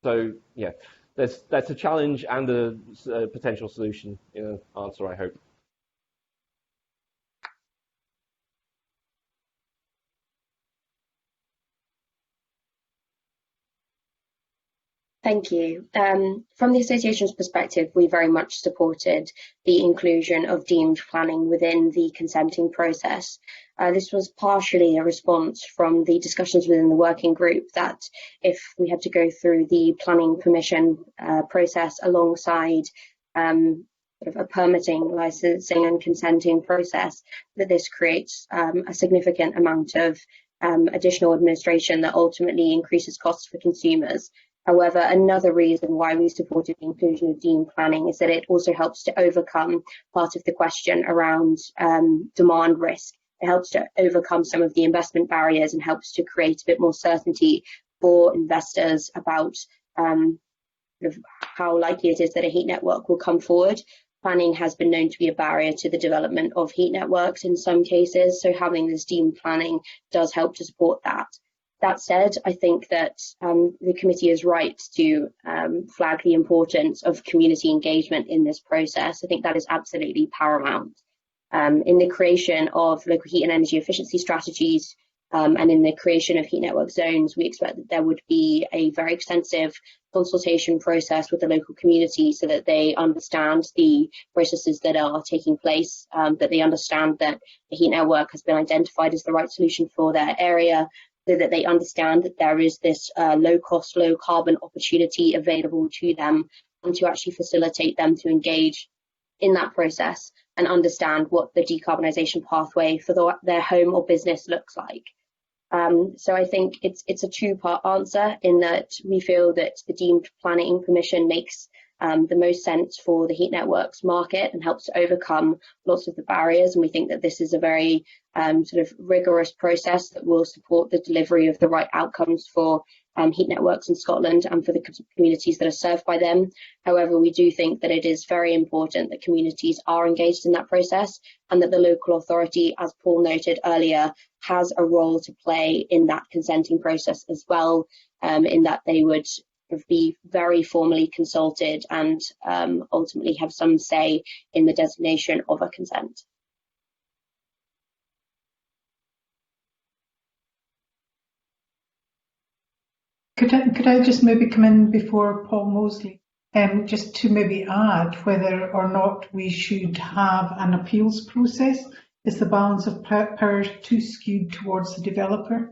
So yeah, that's a challenge and a potential solution answer, I hope. Thank you. From the association's perspective, we very much supported the inclusion of deemed planning within the consenting process. This was partially a response from the discussions within the working group that if we had to go through the planning permission process alongside sort of a permitting, licensing and consenting process, that this creates a significant amount of additional administration that ultimately increases costs for consumers. However, another reason why we supported the inclusion of deemed planning is that it also helps to overcome part of the question around demand risk. It helps to overcome some of the investment barriers and helps to create a bit more certainty for investors about how likely it is that a heat network will come forward. Planning has been known to be a barrier to the development of heat networks in some cases, so having this deemed planning does help to support that. That said, I think that the committee is right to flag the importance of community engagement in this process. I think that is absolutely paramount. In the creation of local heat and energy efficiency strategies and in the creation of heat network zones, we expect that there would be a very extensive consultation process with the local community so that they understand the processes that are taking place, that they understand that the heat network has been identified as the right solution for their area, so that they understand that there is this low-cost, low-carbon opportunity available to them, and to actually facilitate them to engage in that process and understand what the decarbonisation pathway for their home or business looks like. So I think it's a two-part answer in that we feel that the deemed planning permission makes the most sense for the heat networks market and helps to overcome lots of the barriers. And we think that this is a very sort of rigorous process that will support the delivery of the right outcomes for heat networks in Scotland and for the communities that are served by them. However, we do think that it is very important that communities are engaged in that process and that the local authority, as Paul noted earlier, has a role to play in that consenting process as well, in that they would be very formally consulted and ultimately have some say in the designation of a consent. Could I just maybe come in before Paul Mosley, just to maybe add whether or not we should have an appeals process? Is the balance of power too skewed towards the developer?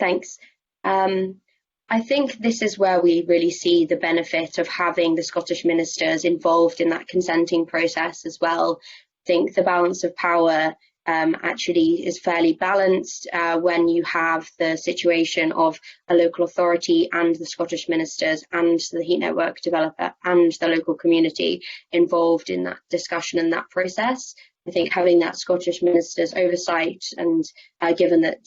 Thanks. I think this is where we really see the benefit of having the Scottish ministers involved in that consenting process as well. I think the balance of power actually is fairly balanced when you have the situation of a local authority and the Scottish ministers and the heat network developer and the local community involved in that discussion and that process. I think having that Scottish ministers oversight and given that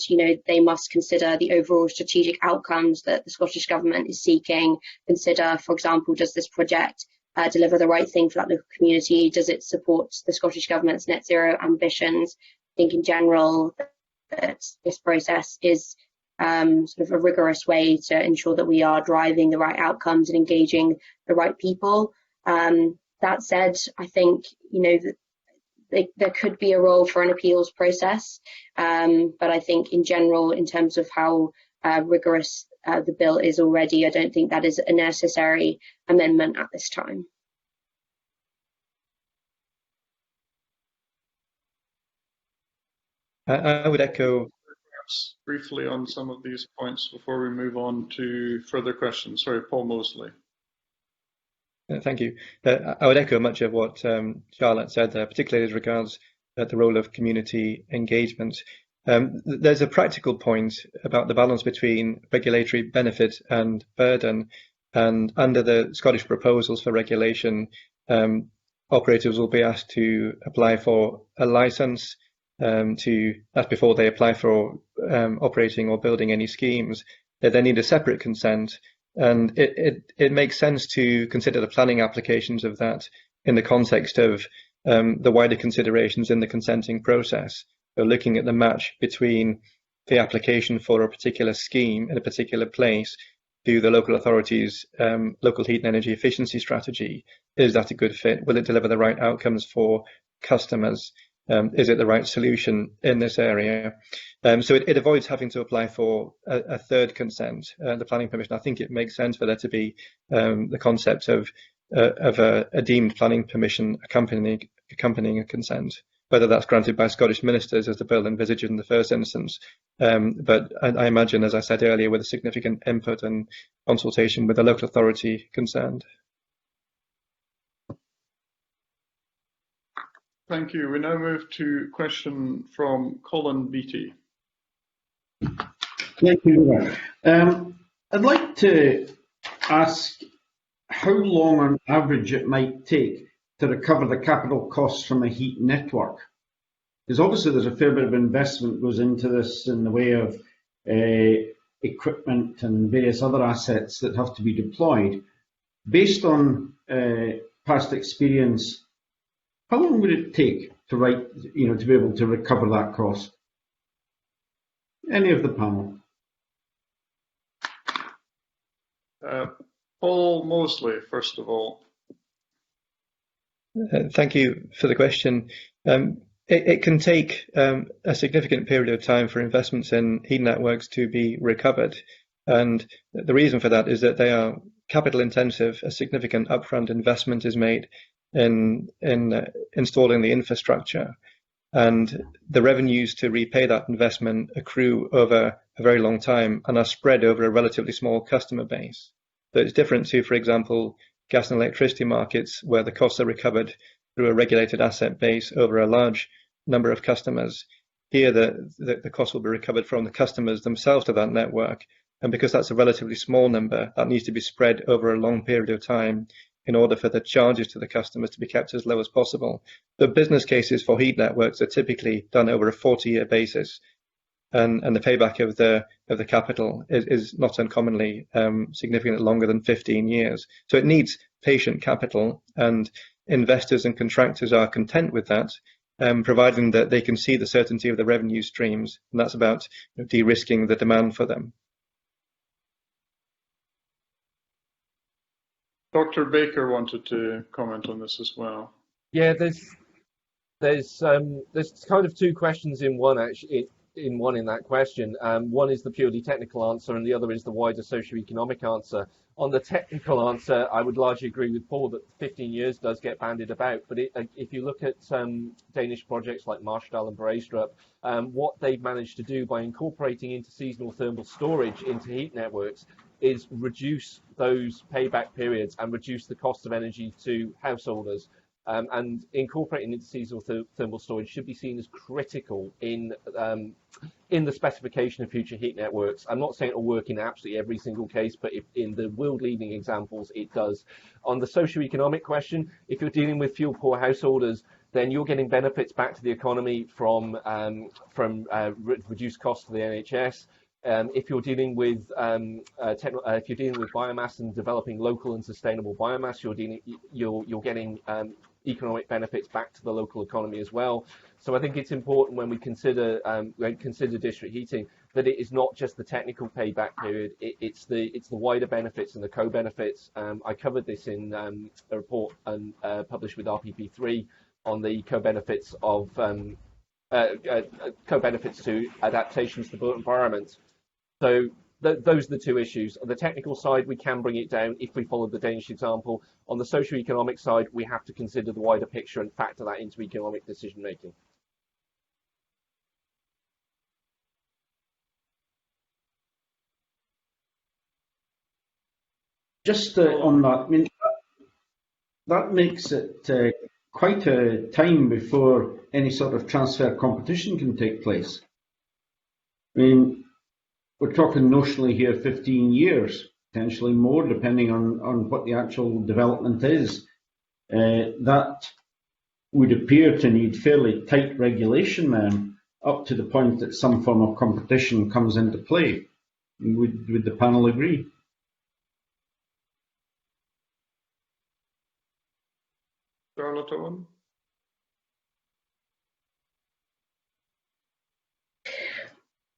they must consider the overall strategic outcomes that the Scottish government is seeking, consider, for example, does this project deliver the right thing for that local community? Does it support the Scottish government's net zero ambitions? I think in general that this process is sort of a rigorous way to ensure that we are driving the right outcomes and engaging the right people. That said, I think there could be a role for an appeals process, but I think in general, in terms of how rigorous the bill is already, I don't think that is a necessary amendment at this time. I would echo. Perhaps briefly on some of these points before we move on to further questions. Sorry, Paul Mosley. Thank you. I would echo much of what Charlotte said there, particularly as regards the role of community engagement. There's a practical point about the balance between regulatory benefit and burden, and under the Scottish proposals for regulation, operators will be asked to apply for a licence. That's before they apply for operating or building any schemes. They then need a separate consent. And it makes sense to consider the planning applications of that in the context of the wider considerations in the consenting process. So looking at the match between the application for a particular scheme in a particular place to the local authority's local heat and energy efficiency strategy. Is that a good fit? Will it deliver the right outcomes for customers? Is it the right solution in this area? So it avoids having to apply for a third consent, the planning permission. I think it makes sense for there to be the concept of a deemed planning permission accompanying a consent, whether that's granted by Scottish ministers as the bill envisaged in the first instance. But I imagine, as I said earlier, with a significant input and consultation with the local authority concerned. Thank you. We now move to a question from Colin Beattie. Thank you. I'd like to ask how long on average it might take to recover the capital costs from a heat network. Because obviously there's a fair bit of investment goes into this in the way of equipment and various other assets that have to be deployed. Based on past experience, how long would it take to to be able to recover that cost? Any of the panel? Paul Mosley, first of all. Thank you for the question. It can take a significant period of time for investments in heat networks to be recovered. And the reason for that is that they are capital intensive. A significant upfront investment is made in installing the infrastructure, and the revenues to repay that investment accrue over a very long time and are spread over a relatively small customer base. So it's different to, for example, gas and electricity markets, where the costs are recovered through a regulated asset base over a large number of customers. Here, the cost will be recovered from the customers themselves to that network, and because that's a relatively small number, that needs to be spread over a long period of time in order for the charges to the customers to be kept as low as possible. The business cases for heat networks are typically done over a 40-year basis, and the payback of the capital is not uncommonly significantly longer than 15 years. So it needs patient capital, and investors and contractors are content with that, providing that they can see the certainty of the revenue streams, and that's about de-risking the demand for them. Dr. Baker wanted to comment on this as well. Yeah, there's kind of two questions in one actually. In that question. One is the purely technical answer, and the other is the wider socio-economic answer. On the technical answer, I would largely agree with Paul that 15 years does get bandied about, but if you look at Danish projects like Marshdal and Braestrup, what they've managed to do by incorporating interseasonal thermal storage into heat networks is reduce those payback periods and reduce the cost of energy to householders. And incorporating interseasonal thermal storage should be seen as critical in the specification of future heat networks. I'm not saying it'll work in absolutely every single case, but in the world-leading examples, it does. On the socio-economic question, if you're dealing with fuel-poor householders, then you're getting benefits back to the economy from reduced costs to the NHS. If you're dealing with biomass and developing local and sustainable biomass, you're getting economic benefits back to the local economy as well. So I think it's important when we consider district heating that it is not just the technical payback period. It's the wider benefits and the co-benefits. I covered this in a report published with RPP3 on the co-benefits of co-benefits to adaptations to the built environment. So those are the two issues. On the technical side, we can bring it down if we follow the Danish example. On the socio-economic side, we have to consider the wider picture and factor that into economic decision making. Just on that, I mean, that makes it quite a time before any sort of transfer competition can take place. I mean, we're talking notionally here 15 years, potentially more, depending on what the actual development is. That would appear to need fairly tight regulation then, up to the point that some form of competition comes into play. Would the panel agree? Charlotte Owen?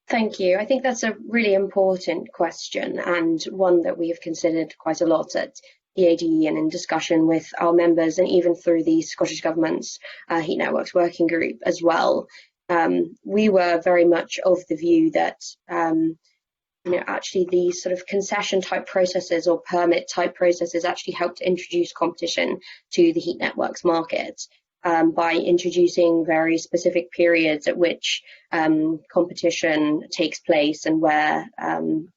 Thank you. I think that's a really important question, and one that we have considered quite a lot at the ADE and in discussion with our members, and even through the Scottish Government's Heat Networks Working Group as well. We were very much of the view that actually these sort of concession type processes or permit type processes actually help to introduce competition to the heat networks market by introducing very specific periods at which competition takes place and where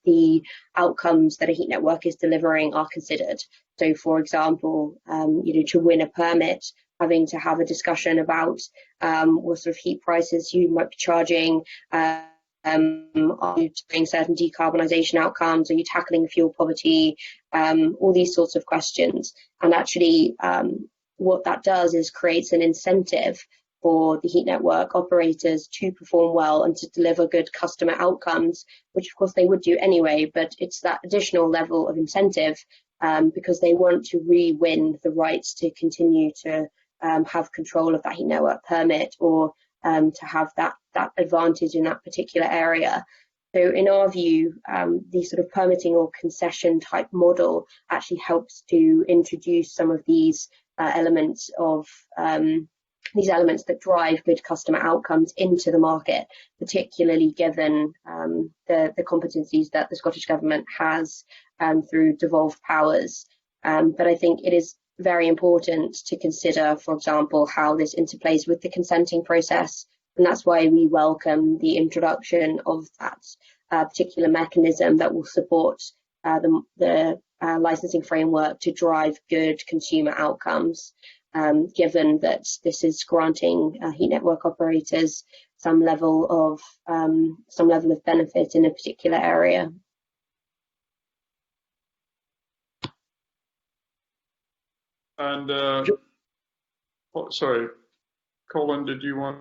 the outcomes that a heat network is delivering are considered. So, for example, to win a permit, having to have a discussion about what sort of heat prices you might be charging. Are you doing certain decarbonisation outcomes? Are you tackling fuel poverty? All these sorts of questions. And actually, what that does is creates an incentive for the heat network operators to perform well and to deliver good customer outcomes, which of course they would do anyway, but it's that additional level of incentive because they want to re-win the rights to continue to have control of that heat network permit or to have that advantage in that particular area. So in our view, the sort of permitting or concession type model actually helps to introduce some of these elements that drive good customer outcomes into the market, particularly given the competencies that the Scottish Government has through devolved powers. But I think it is very important to consider, for example, how this interplays with the consenting process. And that's why we welcome the introduction of that particular mechanism that will support the licensing framework to drive good consumer outcomes, given that this is granting heat network operators some level of benefit in a particular area. And sorry, Colin, did you want?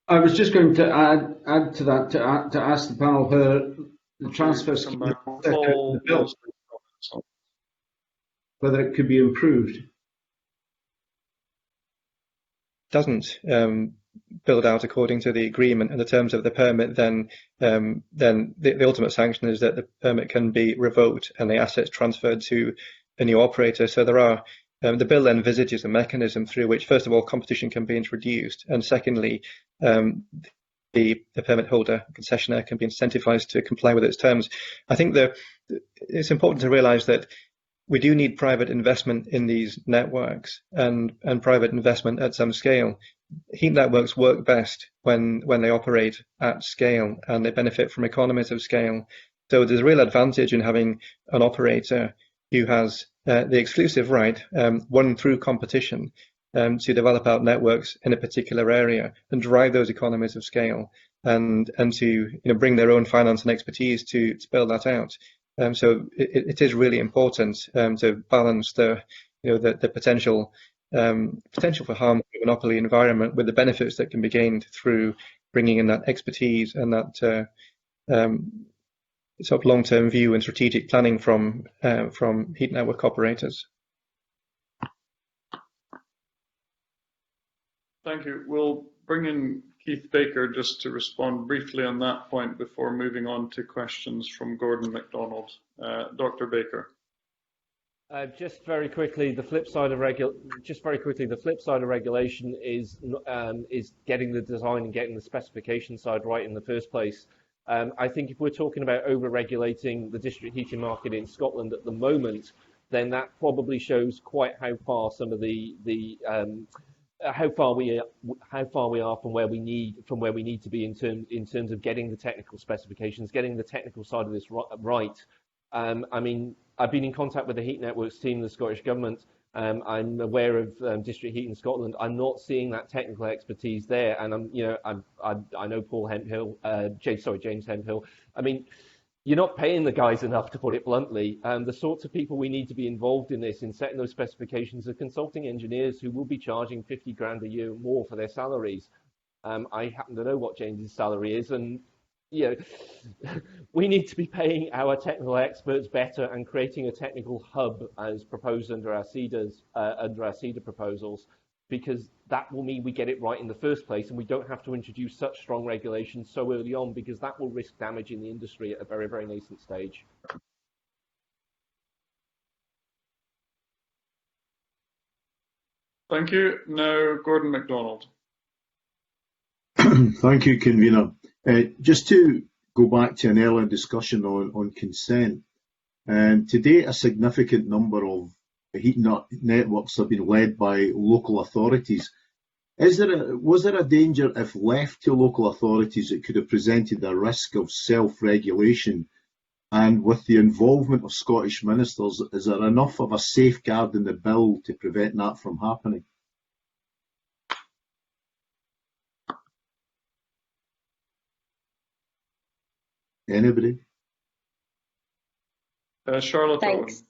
I was just going to add to that to ask the panel whether the transfer scheme, whether it could be improved. Doesn't build out according to the agreement and the terms of the permit, then the ultimate sanction is that the permit can be revoked and the assets transferred to a new operator. So there are the bill envisages a mechanism through which, first of all, competition can be introduced, and secondly, the permit holder, concessionaire, can be incentivized to comply with its terms. I think that it's important to realize that we do need private investment in these networks and private investment at some scale. Heat networks work best when they operate at scale and they benefit from economies of scale. So there's a real advantage in having an operator who has the exclusive right, won through competition, to develop out networks in a particular area and drive those economies of scale, and to bring their own finance and expertise to build that out. So it is really important to balance the potential for harm to the monopoly environment with the benefits that can be gained through bringing in that expertise and that sort of long-term view and strategic planning from heat network operators. Thank you. We'll bring in Keith Baker just to respond briefly on that point before moving on to questions from Gordon MacDonald. Dr. Baker. Just very quickly, the flip side of regulation is getting the design and getting the specification side right in the first place. I think if we're talking about over-regulating the district heating market in Scotland at the moment, then that probably shows quite how far some of how far we are from where we need to be in terms of getting the technical specifications, getting the technical side of this right. I mean, I've been in contact with the Heat Networks team, the Scottish Government. I'm aware of District Heating Scotland. I'm not seeing that technical expertise there, and I know Paul Hemphill, James Hemphill. I mean, you're not paying the guys enough, to put it bluntly. The sorts of people we need to be involved in this, in setting those specifications, are consulting engineers who will be charging 50 grand a year more for their salaries. I happen to know what James's salary is, and we need to be paying our technical experts better and creating a technical hub as proposed under our CEDA proposals, because that will mean we get it right in the first place and we don't have to introduce such strong regulations so early on, because that will risk damaging the industry at a very, very nascent stage. Thank you. Now, Gordon MacDonald. Thank you, Convener. Just to go back to an earlier discussion on consent, to date a significant number of heating networks have been led by local authorities. Was there a danger, if left to local authorities, it could have presented a risk of self-regulation? And with the involvement of Scottish ministers, is there enough of a safeguard in the bill to prevent that from happening? Anybody? Charlotte. Thanks.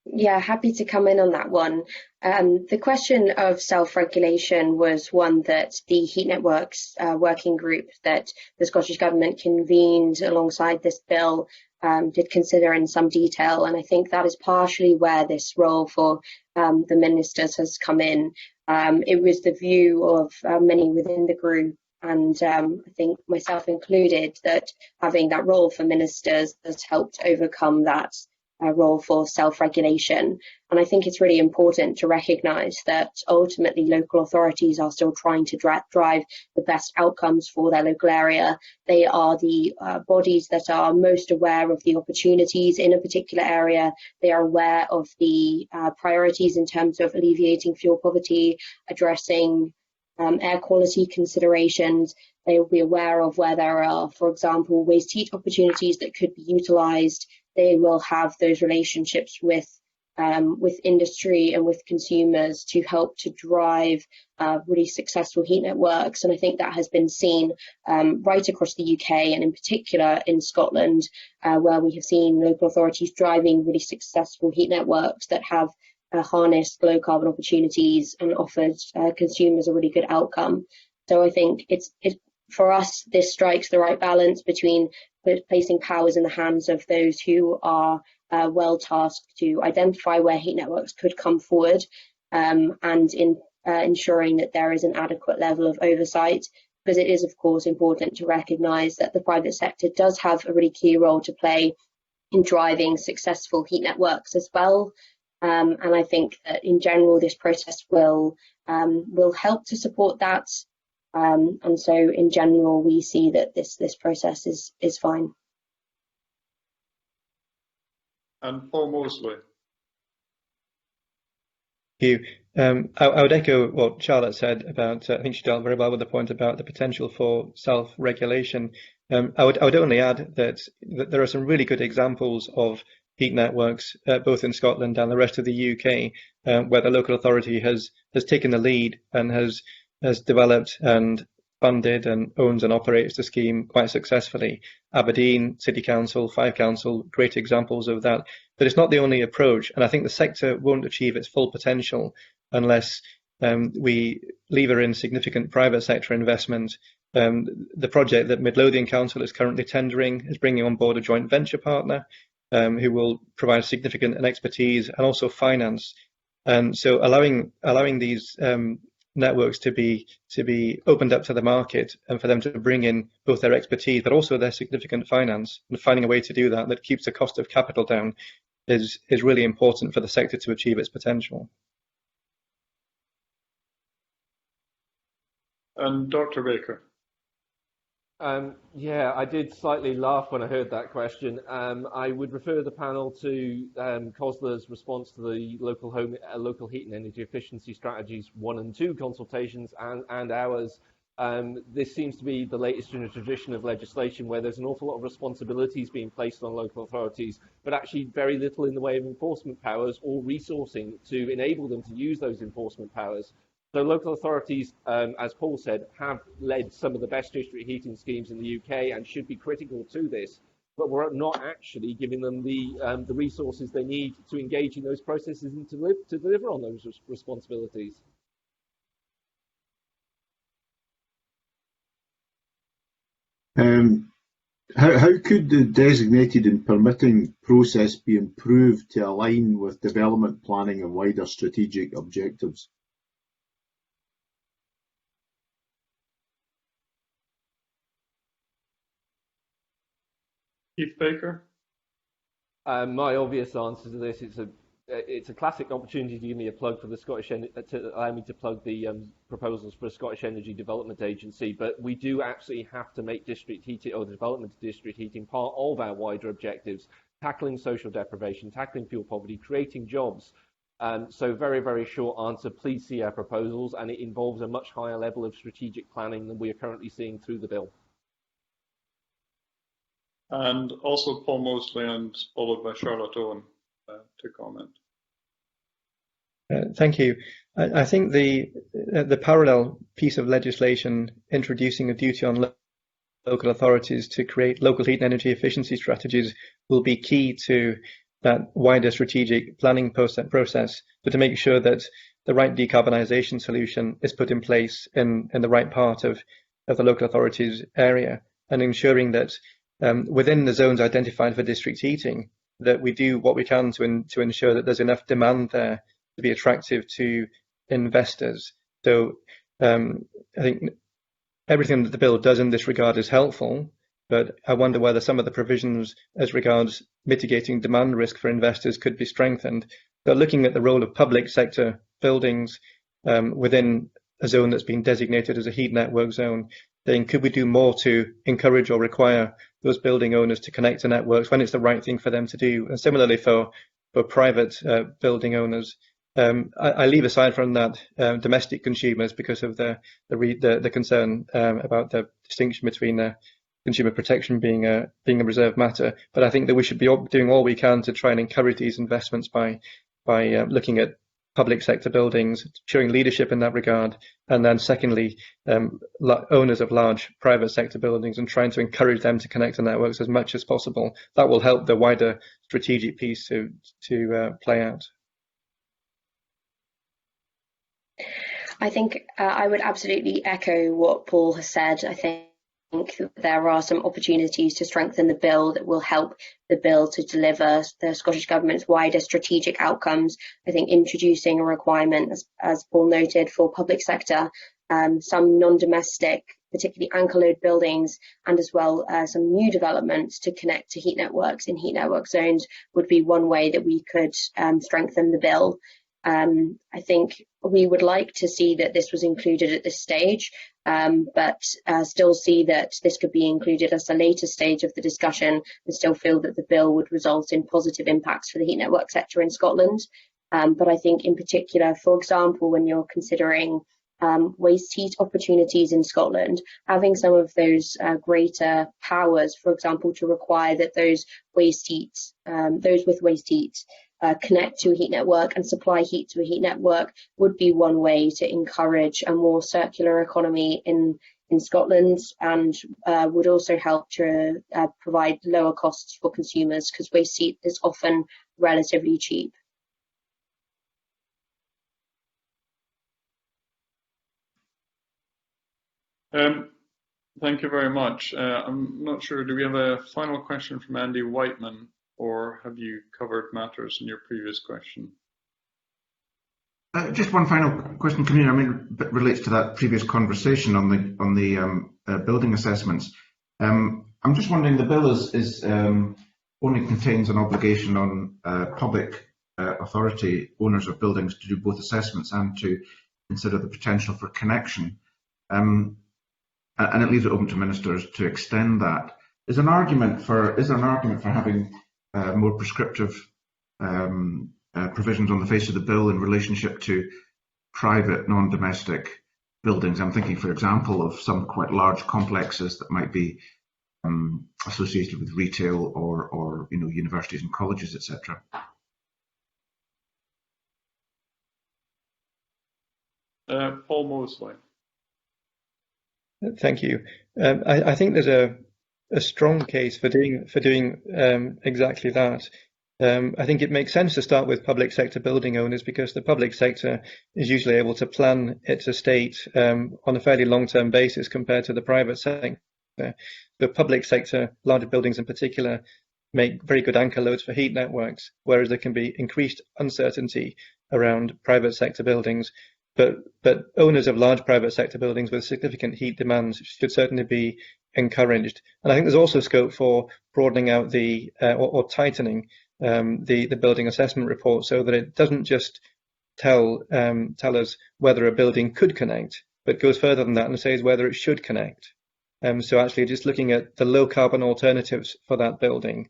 Yeah, happy to come in on that one. The question of self-regulation was one that the Heat Networks working group that the Scottish Government convened alongside this bill did consider in some detail, and I think that is partially where this role for the ministers has come in. It was the view of many within the group, and I think myself included, that having that role for ministers has helped overcome that role for self-regulation. And I think it's really important to recognise that ultimately local authorities are still trying to drive the best outcomes for their local area. They are the bodies that are most aware of the opportunities in a particular area. They are aware of the priorities in terms of alleviating fuel poverty, addressing air quality considerations. They will be aware of where there are, for example, waste heat opportunities that could be utilised. They will have those relationships with industry and with consumers to help to drive really successful heat networks. And I think that has been seen right across the UK, and in particular in Scotland, where we have seen local authorities driving really successful heat networks that have harnessed low carbon opportunities and offered consumers a really good outcome. So I think for us, this strikes the right balance between placing powers in the hands of those who are well tasked to identify where heat networks could come forward, and in ensuring that there is an adequate level of oversight, because it is of course important to recognise that the private sector does have a really key role to play in driving successful heat networks as well. And I think that in general this process will help to support that. And so in general we see that this process is fine. And Paul Mosley. Thank you. I would echo what Charlotte said about, I think she dealt very well with the point about the potential for self-regulation. I would only add that there are some really good examples of heat networks, both in Scotland and the rest of the UK, where the local authority has taken the lead and has developed and funded and owns and operates the scheme quite successfully. Aberdeen City Council, Fife Council, great examples of that. But it's not the only approach, and I think the sector won't achieve its full potential unless we lever in significant private sector investment. The project that Midlothian Council is currently tendering is bringing on board a joint venture partner who will provide significant expertise and also finance. So allowing these networks to be opened up to the market, and for them to bring in both their expertise but also their significant finance, and finding a way to do that keeps the cost of capital down is really important for the sector to achieve its potential. And Dr. Baker. Yeah, I did slightly laugh when I heard that question. I would refer the panel to COSLA's response to the local heat and energy efficiency strategies 1 and 2 consultations, and ours, This seems to be the latest in a tradition of legislation where there's an awful lot of responsibilities being placed on local authorities, but actually very little in the way of enforcement powers or resourcing to enable them to use those enforcement powers. So local authorities, as Paul said, have led some of the best district heating schemes in the UK and should be critical to this, but we're not actually giving them the resources they need to engage in those processes and to deliver on those responsibilities. How could the designated and permitting process be improved to align with development planning and wider strategic objectives? Keith Baker. My obvious answer to this is it's a classic opportunity to give me a plug for the Scottish to allow me to plug the proposals for a Scottish Energy Development Agency. But we do absolutely have to make district heating or the development of district heating part of our wider objectives, tackling social deprivation, tackling fuel poverty, creating jobs. So very, very short answer, please see our proposals, and it involves a much higher level of strategic planning than we are currently seeing through the bill. And also Paul Mosley, and followed by Charlotte Owen to comment. Thank you. I think the parallel piece of legislation introducing a duty on local authorities to create local heat and energy efficiency strategies will be key to that wider strategic planning process, but to make sure that the right decarbonisation solution is put in place in the right part of the local authorities area, and ensuring that within the zones identified for district heating, that we do what we can to ensure that there's enough demand there to be attractive to investors. So I think everything that the bill does in this regard is helpful, but I wonder whether some of the provisions as regards mitigating demand risk for investors could be strengthened. So looking at the role of public sector buildings within a zone that's been designated as a heat network zone, then could we do more to encourage or require those building owners to connect to networks when it's the right thing for them to do? And similarly for private building owners, I leave aside from that domestic consumers because of the concern about the distinction between consumer protection being a reserved matter. But I think that we should be doing all we can to try and encourage these investments by looking at public sector buildings, showing leadership in that regard, and then secondly, owners of large private sector buildings and trying to encourage them to connect to networks as much as possible. That will help the wider strategic piece to play out. I think I would absolutely echo what Paul has said. I think there are some opportunities to strengthen the bill that will help the bill to deliver the Scottish Government's wider strategic outcomes. I think introducing a requirement, as Paul noted, for public sector, some non-domestic, particularly anchor load buildings, and as well some new developments to connect to heat networks in heat network zones would be one way that we could strengthen the bill. I think we would like to see that this was included at this stage, but still see that this could be included as a later stage of the discussion, and still feel that the bill would result in positive impacts for the heat network sector in Scotland. But I think in particular, for example, when you're considering waste heat opportunities in Scotland, having some of those greater powers, for example, to require that those with waste heat connect to a heat network and supply heat to a heat network would be one way to encourage a more circular economy in Scotland, and would also help to provide lower costs for consumers, because waste heat is often relatively cheap. Thank you very much. I'm not sure, do we have a final question from Andy Whiteman, or have you covered matters in your previous question? Just one final question, Convener. I mean, it relates to that previous conversation on the building assessments. I'm just wondering, the bill is only contains an obligation on public authority owners of buildings to do both assessments and to consider the potential for connection, and it leaves it open to ministers to extend that. Is there an argument for having more prescriptive provisions on the face of the bill in relationship to private, non-domestic buildings. I'm thinking, for example, of some quite large complexes that might be associated with retail or universities and colleges, etc. Paul Mosley. Thank you. I think there's a strong case for doing exactly that. I think it makes sense to start with public sector building owners, because the public sector is usually able to plan its estate on a fairly long-term basis compared to the private sector. The public sector, larger buildings in particular, make very good anchor loads for heat networks, whereas there can be increased uncertainty around private sector buildings. But owners of large private sector buildings with significant heat demands should certainly be encouraged. And I think there's also scope for broadening out or tightening the building assessment report, so that it doesn't just tell us whether a building could connect, but goes further than that and says whether it should connect. So actually just looking at the low carbon alternatives for that building,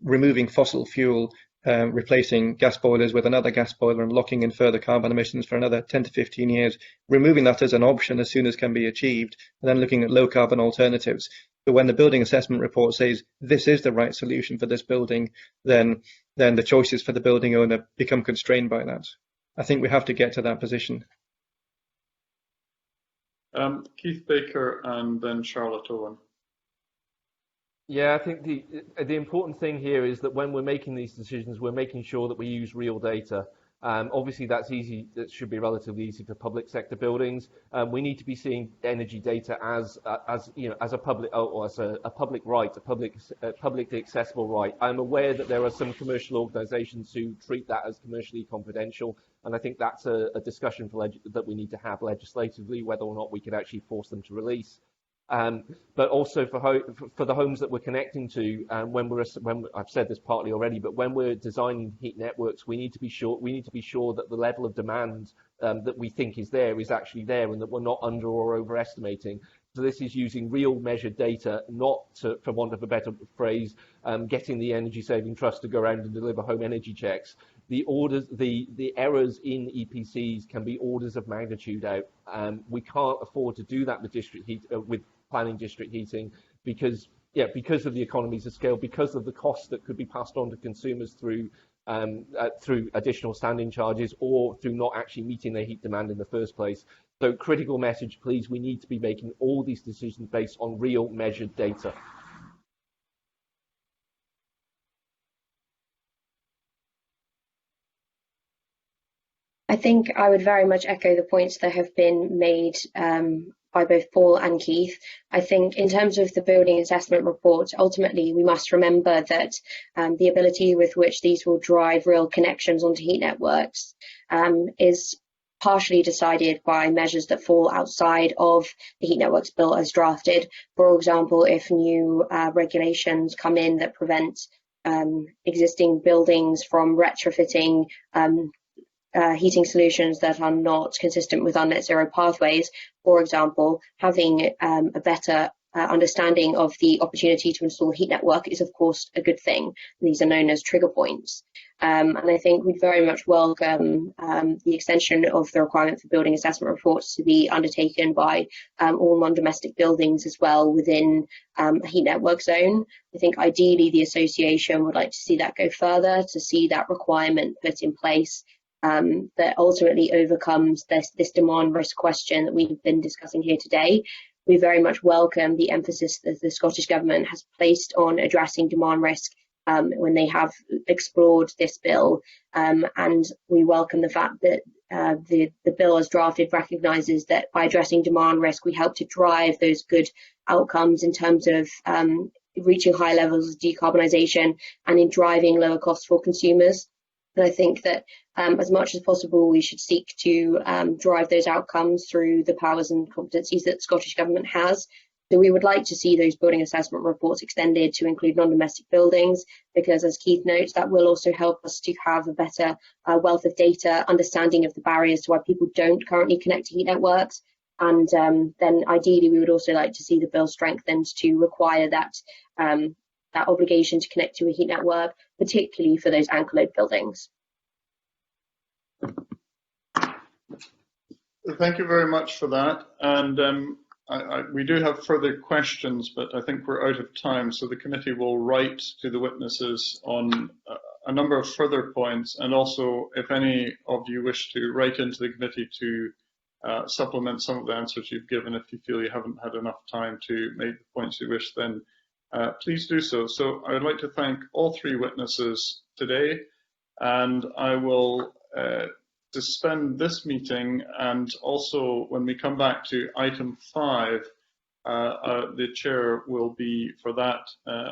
removing fossil fuel, replacing gas boilers with another gas boiler and locking in further carbon emissions for another 10 to 15 years, removing that as an option as soon as can be achieved, and then looking at low carbon alternatives. So when the building assessment report says this is the right solution for this building, then the choices for the building owner become constrained by that. I think we have to get to that position. Keith Baker and then Charlotte Owen. Yeah, I think the important thing here is that when we're making these decisions, we're making sure that we use real data. Obviously, that's easy. That should be relatively easy for public sector buildings. We need to be seeing energy data as a public or as a public right, a publicly accessible right. I'm aware that there are some commercial organisations who treat that as commercially confidential, and I think that's a discussion that we need to have legislatively, whether or not we can actually force them to release. But also for the homes that we're connecting to, when I've said this partly already, but when we're designing heat networks, we need to be sure that the level of demand that we think is there is actually there, and that we're not under or overestimating. So this is using real measured data, not to, for want of a better phrase, getting the Energy Saving Trust to go around and deliver home energy checks. The errors in EPCs can be orders of magnitude out. We can't afford to do that with planning district heating because of the economies of scale, because of the costs that could be passed on to consumers through additional standing charges or through not actually meeting their heat demand in the first place. So critical message, please, we need to be making all these decisions based on real measured data. I think I would very much echo the points that have been made by both Paul and Keith. I think in terms of the building assessment report, ultimately we must remember that the ability with which these will drive real connections onto heat networks is partially decided by measures that fall outside of the heat networks bill as drafted. For example, if new regulations come in that prevent existing buildings from retrofitting heating solutions that are not consistent with our net zero pathways, for example, having a better understanding of the opportunity to install a heat network is of course a good thing. These are known as trigger points. And I think we'd very much welcome the extension of the requirement for building assessment reports to be undertaken by all non-domestic buildings as well within a heat network zone. I think ideally the association would like to see that go further, to see that requirement put in place that ultimately overcomes this demand risk question that we've been discussing here today. We very much welcome the emphasis that the Scottish Government has placed on addressing demand risk when they have explored this bill, and we welcome the fact that the bill as drafted recognises that by addressing demand risk we help to drive those good outcomes in terms of reaching high levels of decarbonisation and in driving lower costs for consumers. And I think that as much as possible, we should seek to drive those outcomes through the powers and competencies that the Scottish Government has. So we would like to see those building assessment reports extended to include non-domestic buildings, because as Keith notes, that will also help us to have a better wealth of data, understanding of the barriers to why people don't currently connect to heat networks. And then ideally, we would also like to see the bill strengthened to require that that obligation to connect to a heat network, particularly for those anchor load buildings. Thank you very much for that. And we do have further questions, but I think we're out of time. So the committee will write to the witnesses on a number of further points. And also, if any of you wish to write into the committee to supplement some of the answers you've given, if you feel you haven't had enough time to make the points you wish, then please do so. So I would like to thank all three witnesses today, and I will suspend this meeting, and also when we come back to item 5, the chair will be, for that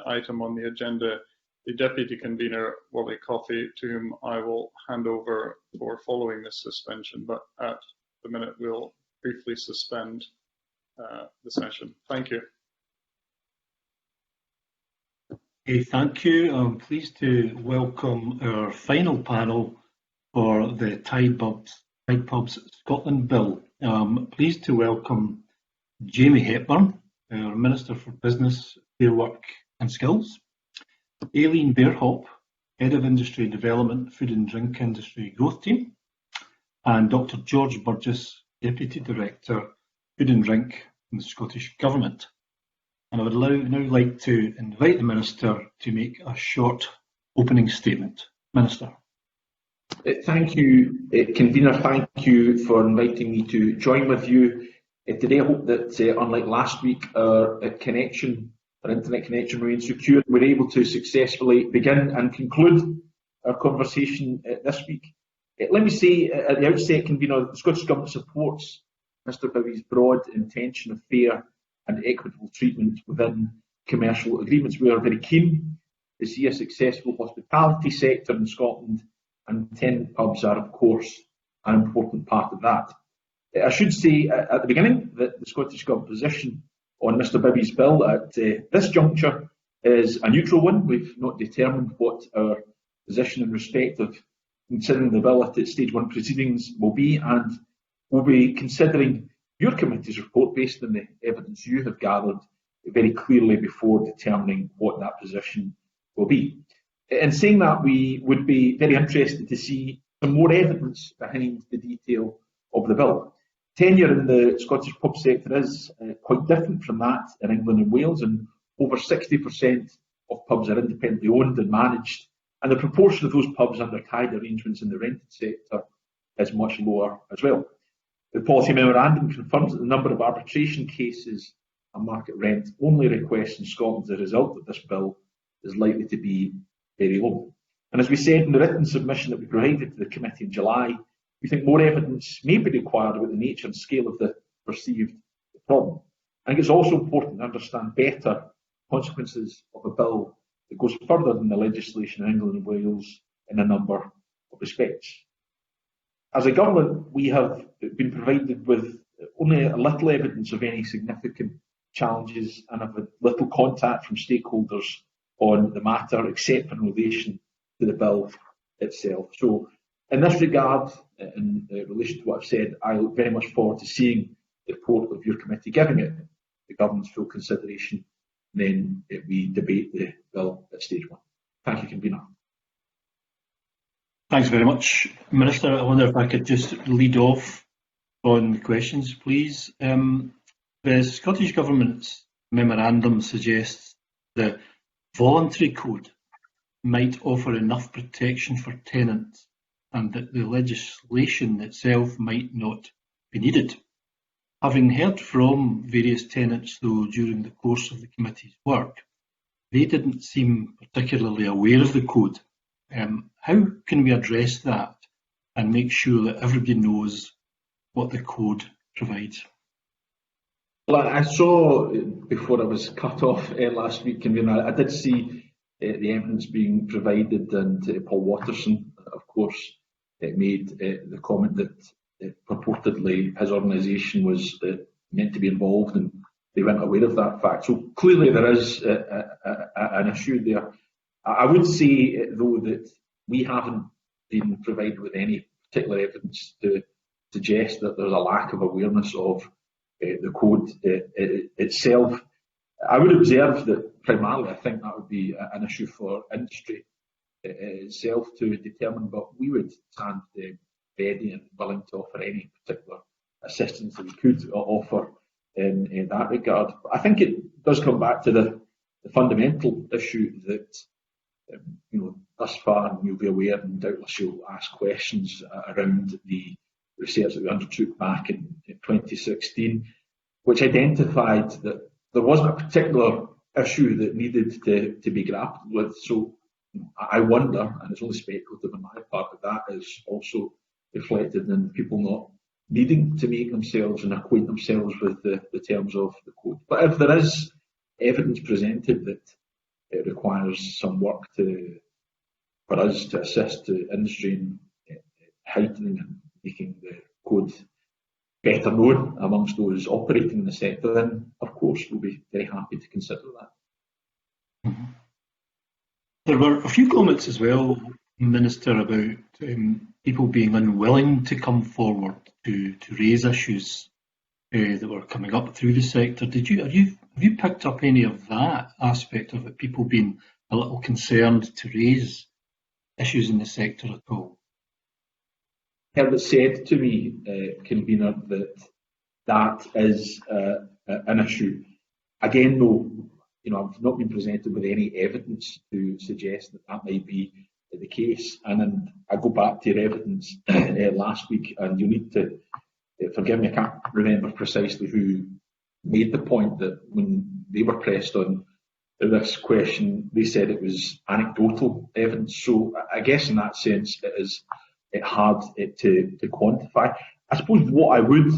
item on the agenda, the Deputy Convener, Wally Coffey, to whom I will hand over for following this suspension, but at the minute we'll briefly suspend the session. Thank you. Okay, thank you. I'm pleased to welcome our final panel for the Tide Pubs Scotland Bill. Pleased to welcome Jamie Hepburn, our Minister for Business, Fair Work and Skills, Aileen Bearhop, Head of Industry Development, Food and Drink Industry Growth Team, and Dr George Burgess, Deputy Director, Food and Drink in the Scottish Government. And I would now like to invite the Minister to make a short opening statement. Minister. Thank you, Convener. Thank you for inviting me to join with you today. I hope that, unlike last week, our internet connection remains secure. We're able to successfully begin and conclude our conversation this week. Let me say at the outset, Convener, the Scottish Government supports Mr Bibby's broad intention of fair and equitable treatment within commercial agreements. We are very keen to see a successful hospitality sector in Scotland, and tenant pubs are, of course, an important part of that. I should say at the beginning that the Scottish Government position on Mr Bibby's bill at this juncture is a neutral one. We've not determined what our position in respect of considering the bill at its stage 1 proceedings will be, and we'll be considering your committee's report based on the evidence you have gathered very clearly before determining what that position will be. In saying that, we would be very interested to see some more evidence behind the detail of the bill. Tenure in the Scottish pub sector is quite different from that in England and Wales, and over 60% of pubs are independently owned and managed, and the proportion of those pubs under tied arrangements in the rented sector is much lower as well. The policy memorandum confirms that the number of arbitration cases and market rent only requests in Scotland as a result of this bill is likely to be very low. And as we said in the written submission that we provided to the committee in July, we think more evidence may be required about the nature and scale of the perceived problem. I think it's also important to understand better consequences of a bill that goes further than the legislation in England and Wales in a number of respects. As a government, we have been provided with only a little evidence of any significant challenges and have had little contact from stakeholders on the matter, except in relation to the bill itself. So in this regard, in relation to what I've said, I look very much forward to seeing the report of your committee, giving it the government's full consideration, and then we debate the bill at stage 1. Thank you, Convener. Thanks very much, Minister. I wonder if I could just lead off on the questions, please. The Scottish Government's memorandum suggests the voluntary code might offer enough protection for tenants and that the legislation itself might not be needed. Having heard from various tenants, though, during the course of the committee's work, they didn't seem particularly aware of the code. How can we address that and make sure that everybody knows what the code provides? Well, I saw, before I was cut off last week, Convener, I did see the evidence being provided, and Paul Watterson, of course, made the comment that purportedly his organisation was meant to be involved, and they weren't aware of that fact. So clearly there is an issue there. I would say, though, that we haven't been provided with any particular evidence to suggest that there's a lack of awareness of the code itself. I would observe that primarily I think that would be an issue for industry itself to determine, but we would stand ready and willing to offer any particular assistance that we could offer in that regard. But I think it does come back to the fundamental issue that, thus far, and you'll be aware, and doubtless you'll ask questions around the research that we undertook back in 2016, which identified that there wasn't a particular issue that needed to be grappled with. So I wonder, and it's only speculative on my part, that is also reflected in people not needing to make themselves and acquaint themselves with the terms of the code. But if there is evidence presented that it requires some work for us to assist the industry in heightening and making the code better known amongst those operating in the sector, then of course we'll be very happy to consider that. Mm-hmm. There were a few comments as well, Minister, about people being unwilling to come forward to raise issues that were coming up through the sector. Have you picked up any of that aspect of it, people being a little concerned to raise issues in the sector at all? Heard it said to me, Convener, that is an issue. Again, though, I've not been presented with any evidence to suggest that might be the case. And then I go back to your evidence last week, and you need to forgive me, I can't remember precisely who made the point that when they were pressed on this question, they said it was anecdotal evidence. So I guess in that sense, it hard to quantify. I suppose what I would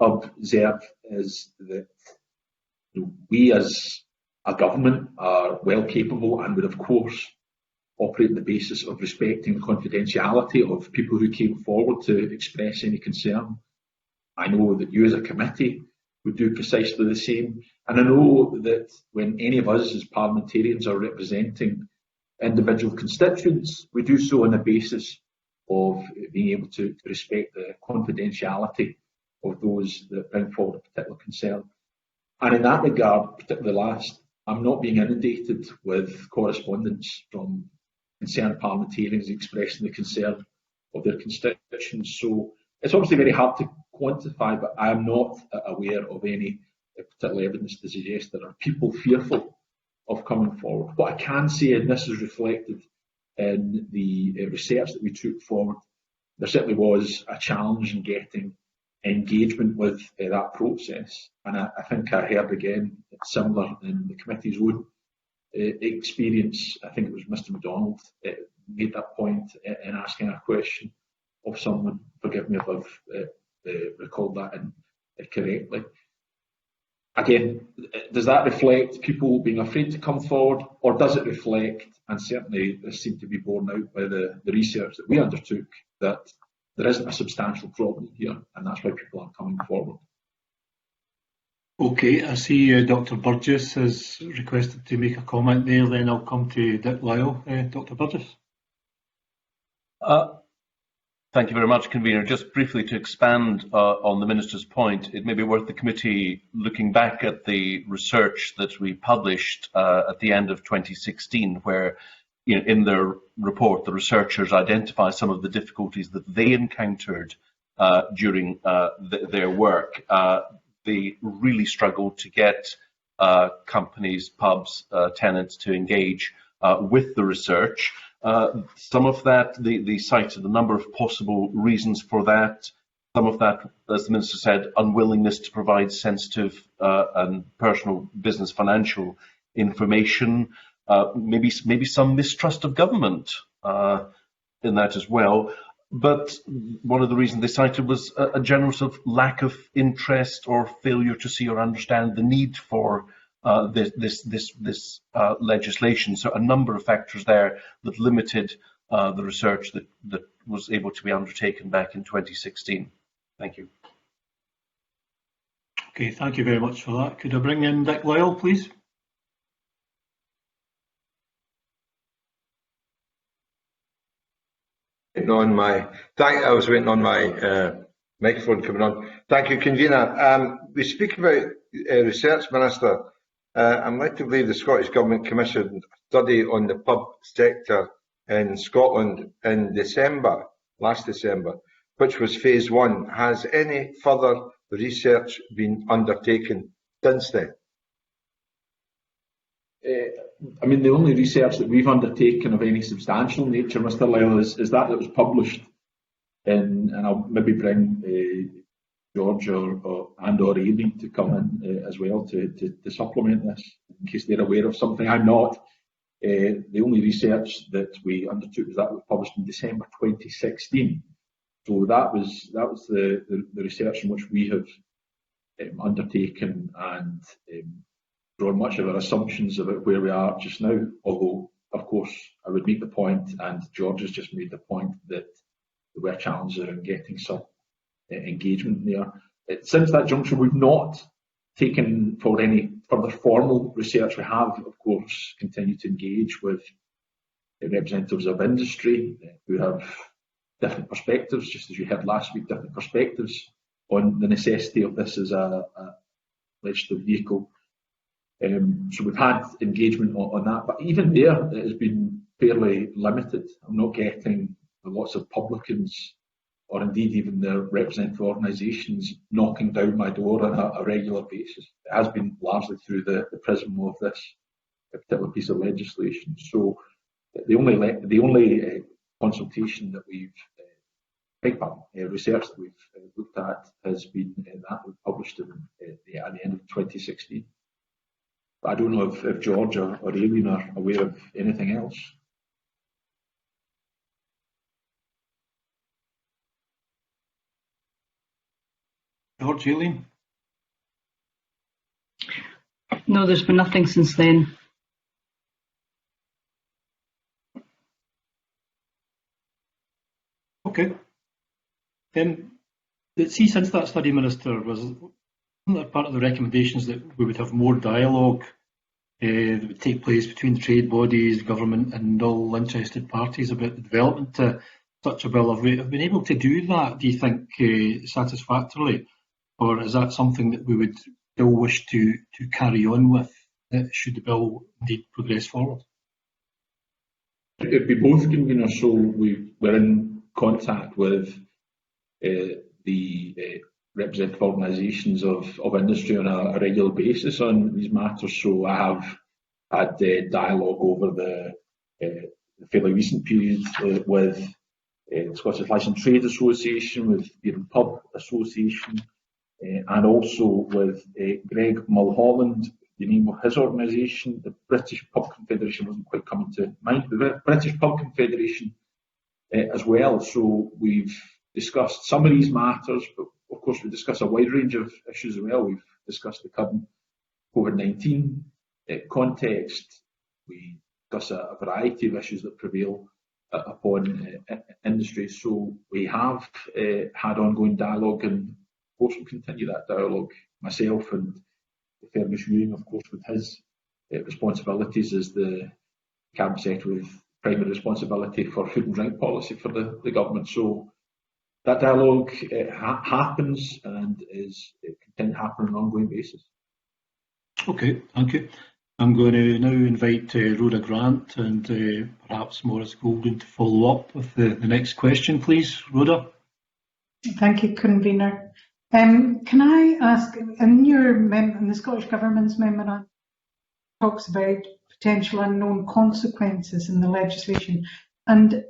observe is that we as a government are well capable and would of course operate on the basis of respecting the confidentiality of people who came forward to express any concern. I know that you as a committee would do precisely the same, and I know that when any of us as parliamentarians are representing individual constituents, we do so on the basis of being able to respect the confidentiality of those that bring forward a particular concern. And in that regard, particularly last, I'm not being inundated with correspondence from concerned parliamentarians expressing the concern of their constituents. So it's obviously very hard to quantify, but I am not aware of any particular evidence to suggest there are people fearful of coming forward. What I can say, and this is reflected in the research that we took forward, there certainly was a challenge in getting engagement with that process. And I think I heard again, similar in the committee's own experience, I think it was Mr MacDonald made that point in asking a question of someone. Forgive me if I've recalled that incorrectly. Again, does that reflect people being afraid to come forward, or does it reflect, and certainly this seemed to be borne out by the research that we undertook, that there isn't a substantial problem here, and that's why people aren't coming forward? Okay, I see Dr Burgess has requested to make a comment there, then I'll come to Dick Lyall. Dr Burgess. Thank you very much, Convener. Just briefly to expand on the Minister's point, it may be worth the committee looking back at the research that we published at the end of 2016, where in their report, the researchers identify some of the difficulties that they encountered during their work. They really struggled to get companies, pubs, tenants to engage with the research. Some of that, they cited a number of possible reasons for that. Some of that, as the Minister said, unwillingness to provide sensitive and personal business financial information. Maybe some mistrust of government in that as well. But one of the reasons they cited was a general sort of lack of interest or failure to see or understand the need for this legislation. So a number of factors there that limited the research that was able to be undertaken back in 2016. Thank you. Okay, thank you very much for that. Could I bring in Dick Lyall, please? I was waiting on my microphone coming on. Thank you, Convener. We speak about research, Minister. I'm led to believe the Scottish Government commissioned a study on the pub sector in Scotland in December, last December. which was phase 1. Has any further research been undertaken since then? I mean, the only research that we've undertaken of any substantial nature, Mr. Lyle, is that was published in, and I'll maybe bring George or Aileen to come in as well to supplement this, in case they're aware of something I'm not. The only research that we undertook was that was published in December 2016. So that was the research in which we have undertaken and drawn much of our assumptions about where we are just now. Although, of course, I would make the point, and George has just made the point, that there were challenges in getting some engagement there. Since that juncture, we've not taken for any further formal research. We have, of course, continued to engage with representatives of industry who have different perspectives, just as you heard last week, different perspectives on the necessity of this as a legislative vehicle. So we've had engagement on that, but even there it has been fairly limited. I'm not getting lots of publicans or indeed even their representative organisations knocking down my door on a regular basis. It has been largely through the prism of this particular piece of legislation. So the only consultation that we've research that we've looked at has been that we published at the end of 2016. But I don't know if George or Aileen are aware of anything else. George, Aileen? No, there's been nothing since then. Okay. See, since that study, Minister, wasn't that part of the recommendations that we would have more dialogue that would take place between the trade bodies, government and all interested parties about the development to such a bill? Have we been able to do that, do you think, satisfactorily? Or is that something that we would still wish to carry on with, should the bill indeed progress forward? It'd be both, convener. So we're in contact with the representative organisations of industry on a regular basis on these matters. So I have had dialogue over the fairly recent period with the Scottish Licensed Trade Association, with the Pub Association, and also with Greg Mulholland, the name of his organisation. The British Pub Confederation wasn't quite coming to mind, the British Pub Confederation as well. So we've discussed some of these matters, but of course we discuss a wide range of issues as well. We've discussed the current COVID-19 context. We discuss a variety of issues that prevail upon industry. So we have had ongoing dialogue, and of course we'll continue that dialogue. Myself and Fergus Ewing, of course, with his responsibilities as the Cabinet Secretary with primary responsibility for food and drink policy for the government. So that dialogue happens and is continue to happen on an ongoing basis. Okay, thank you. I'm going to now invite Rhoda Grant and perhaps Maurice Golden to follow up with the next question, please. Rhoda. Thank you, convener. Can I ask, in the Scottish Government's memorandum talks about potential unknown consequences in the legislation, and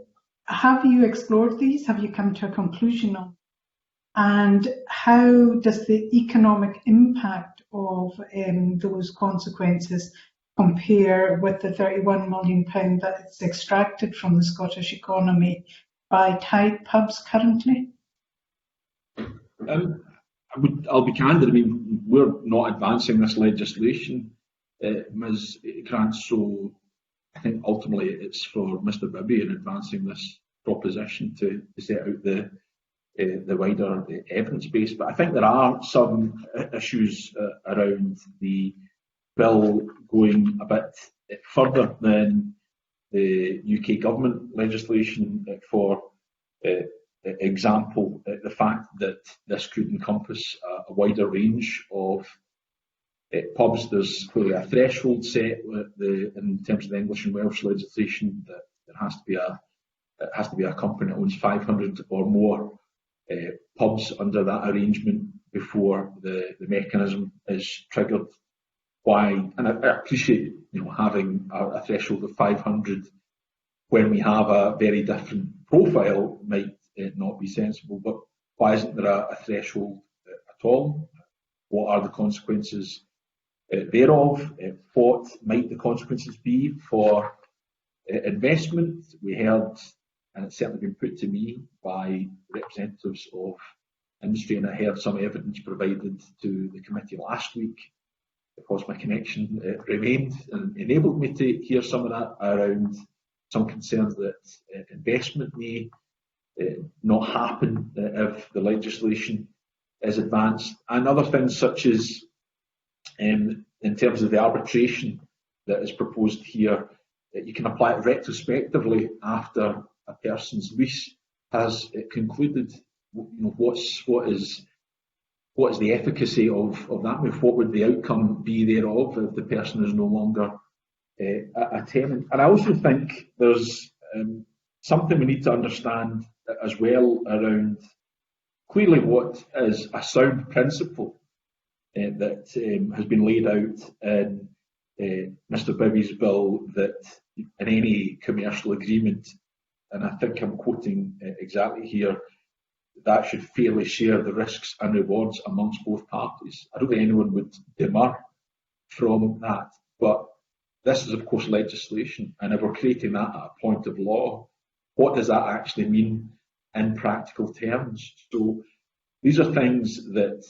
have you explored these? Have you come to a conclusion on? And how does the economic impact of those consequences compare with the £31 million that is extracted from the Scottish economy by Tide pubs currently? I'll be candid. I mean, we're not advancing this legislation, Ms. Grant, so I think ultimately it's for Mr. Bibby in advancing this proposition to set out the wider evidence base. But I think there are some issues around the bill going a bit further than the UK government legislation. For example, the fact that this could encompass a wider range of pubs. There's clearly a threshold set in terms of the English and Welsh legislation that there has to be a company that owns 500 or more pubs under that arrangement before the mechanism is triggered. Why? And I appreciate having a threshold of 500 when we have a very different profile might not be sensible, but why isn't there a threshold at all? What are the consequences thereof? What might the consequences be for investment? We heard, and it's certainly been put to me by representatives of industry, and I heard some evidence provided to the committee last week. Of course, my connection remained and enabled me to hear some of that around some concerns that investment may not happen if the legislation is advanced, and other things such as in terms of the arbitration that is proposed here, that you can apply it retrospectively after a person's lease has concluded. What is the efficacy of that move? What would the outcome be thereof if the person is no longer a tenant? And I also think there's something we need to understand as well around clearly what is a sound principle that has been laid out in Mr Bibby's bill, that in any commercial agreement, and I think I'm quoting exactly here, that should fairly share the risks and rewards amongst both parties. I don't think anyone would demur from that, but this is of course legislation, and if we're creating that at a point of law, what does that actually mean in practical terms? So these are things that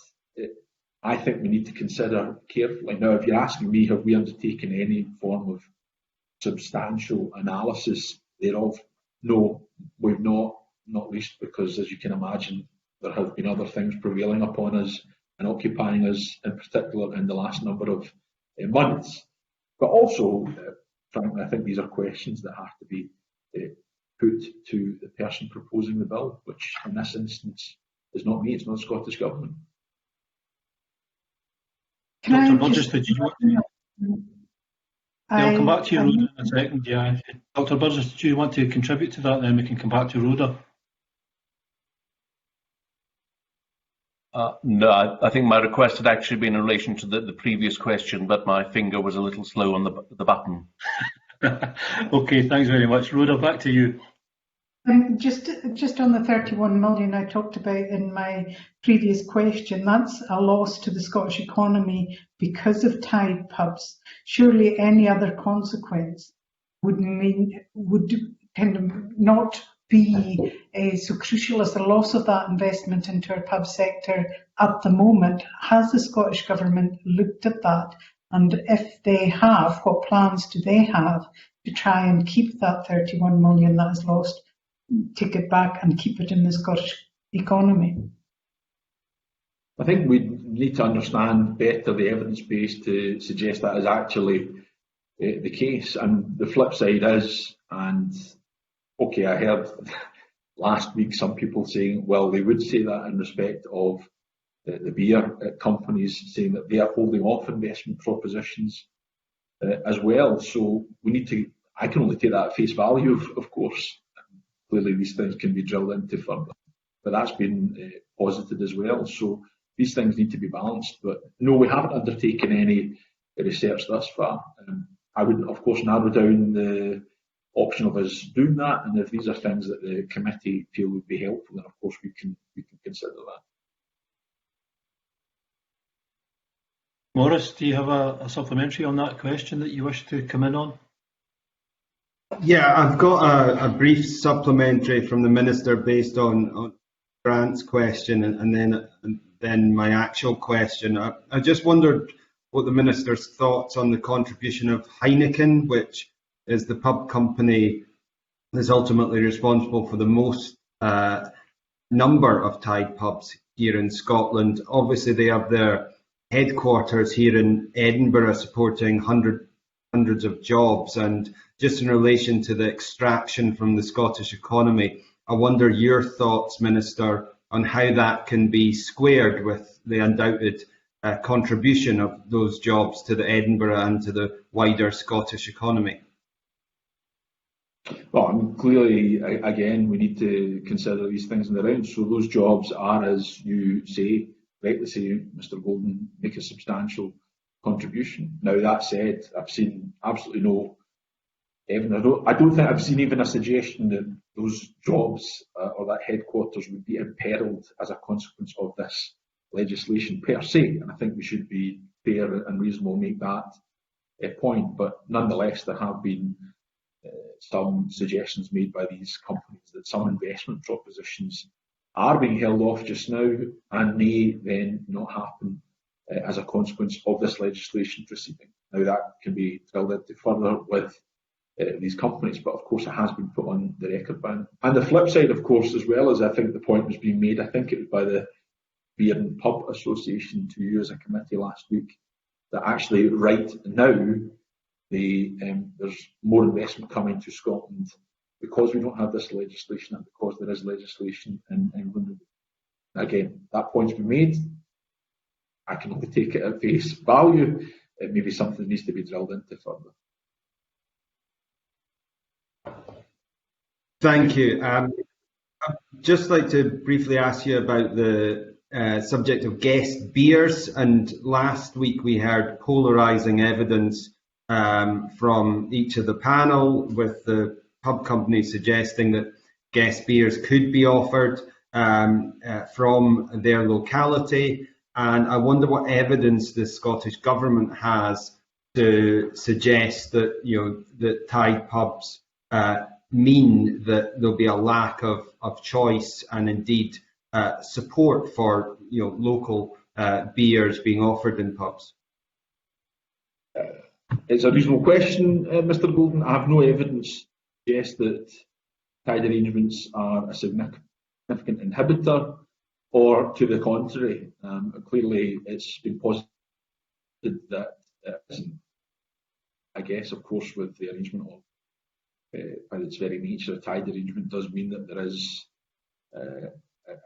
I think we need to consider carefully. Now, if you're asking me, have we undertaken any form of substantial analysis thereof? No, we've not least because, as you can imagine, there have been other things prevailing upon us and occupying us, in particular in the last number of months. But also, frankly, I think these are questions that have to be put to the person proposing the bill, which in this instance is not me, it's not the Scottish Government. Dr Burgess, did you want to? I'll come back to you, Rhoda, in a second. Yeah, Dr Burgess, do you want to contribute to that? Then we can come back to Rhoda. No, I think my request had actually been in relation to the previous question, but my finger was a little slow on the button. Okay, thanks very much. Rhoda, back to you. Just on the 31 million I talked about in my previous question, that's a loss to the Scottish economy because of Tide pubs. Surely any other consequence would kind of not be so crucial as the loss of that investment into our pub sector at the moment. Has the Scottish Government looked at that? And if they have, what plans do they have to try and keep that 31 million that is lost, take it back and keep it in the Scottish economy? I think we need to understand better the evidence base to suggest that is actually the case. And the flip side is, and okay, I heard last week some people saying, well, they would say that in respect of the beer companies, saying that they are holding off investment propositions as well. So we need to, I can only take that at face value, of course. Clearly these things can be drilled into further, but that's been posited as well. So these things need to be balanced. But no, we haven't undertaken any research thus far. I would, of course, narrow down the option of us doing that, and if these are things that the committee feel would be helpful, then of course we can consider that. Maurice, do you have a supplementary on that question that you wish to come in on? Yeah, I've got a brief supplementary from the Minister based on Grant's question and then my actual question. I just wondered what the Minister's thoughts on the contribution of Heineken, which is the pub company that's ultimately responsible for the most number of Tide pubs here in Scotland. Obviously, they have their headquarters here in Edinburgh, supporting hundreds of jobs, and just in relation to the extraction from the Scottish economy, I wonder your thoughts, Minister, on how that can be squared with the undoubted contribution of those jobs to the Edinburgh and to the wider Scottish economy. Well, I mean, clearly, again, we need to consider these things in the round. So those jobs are, as you say, rightly say, Mr. Golden, make a substantial contribution. Now, that said, I've seen absolutely no evidence. I don't think I've seen even a suggestion that those jobs or that headquarters would be imperilled as a consequence of this legislation per se. And I think we should be fair and reasonable and make that point. But nonetheless, there have been some suggestions made by these companies that some investment propositions are being held off just now and may then not happen as a consequence of this legislation proceeding. Now, that can be drilled into further with these companies, but of course it has been put on the record ban. And the flip side, of course, as well, as I think the point was being made, I think it was by the Beer and Pub Association to you as a committee last week, that actually right now there's more investment coming to Scotland because we don't have this legislation and because there is legislation in England. Again, that point's been made. I can only take it at face value. It may be something that needs to be drilled into further. Thank you. I'd just like to briefly ask you about the subject of guest beers. And last week we heard polarising evidence from each of the panel, with the pub companies suggesting that guest beers could be offered from their locality. And I wonder what evidence the Scottish Government has to suggest that, that Tide pubs mean that there'll be a lack of choice and indeed support for local beers being offered in pubs. It's a reasonable question, Mr. Golden. I have no evidence to suggest that Tide arrangements are a significant inhibitor, or to the contrary. Clearly, it's been posited that, I guess, of course, with the arrangement of, by its very nature, a Tide arrangement does mean that there is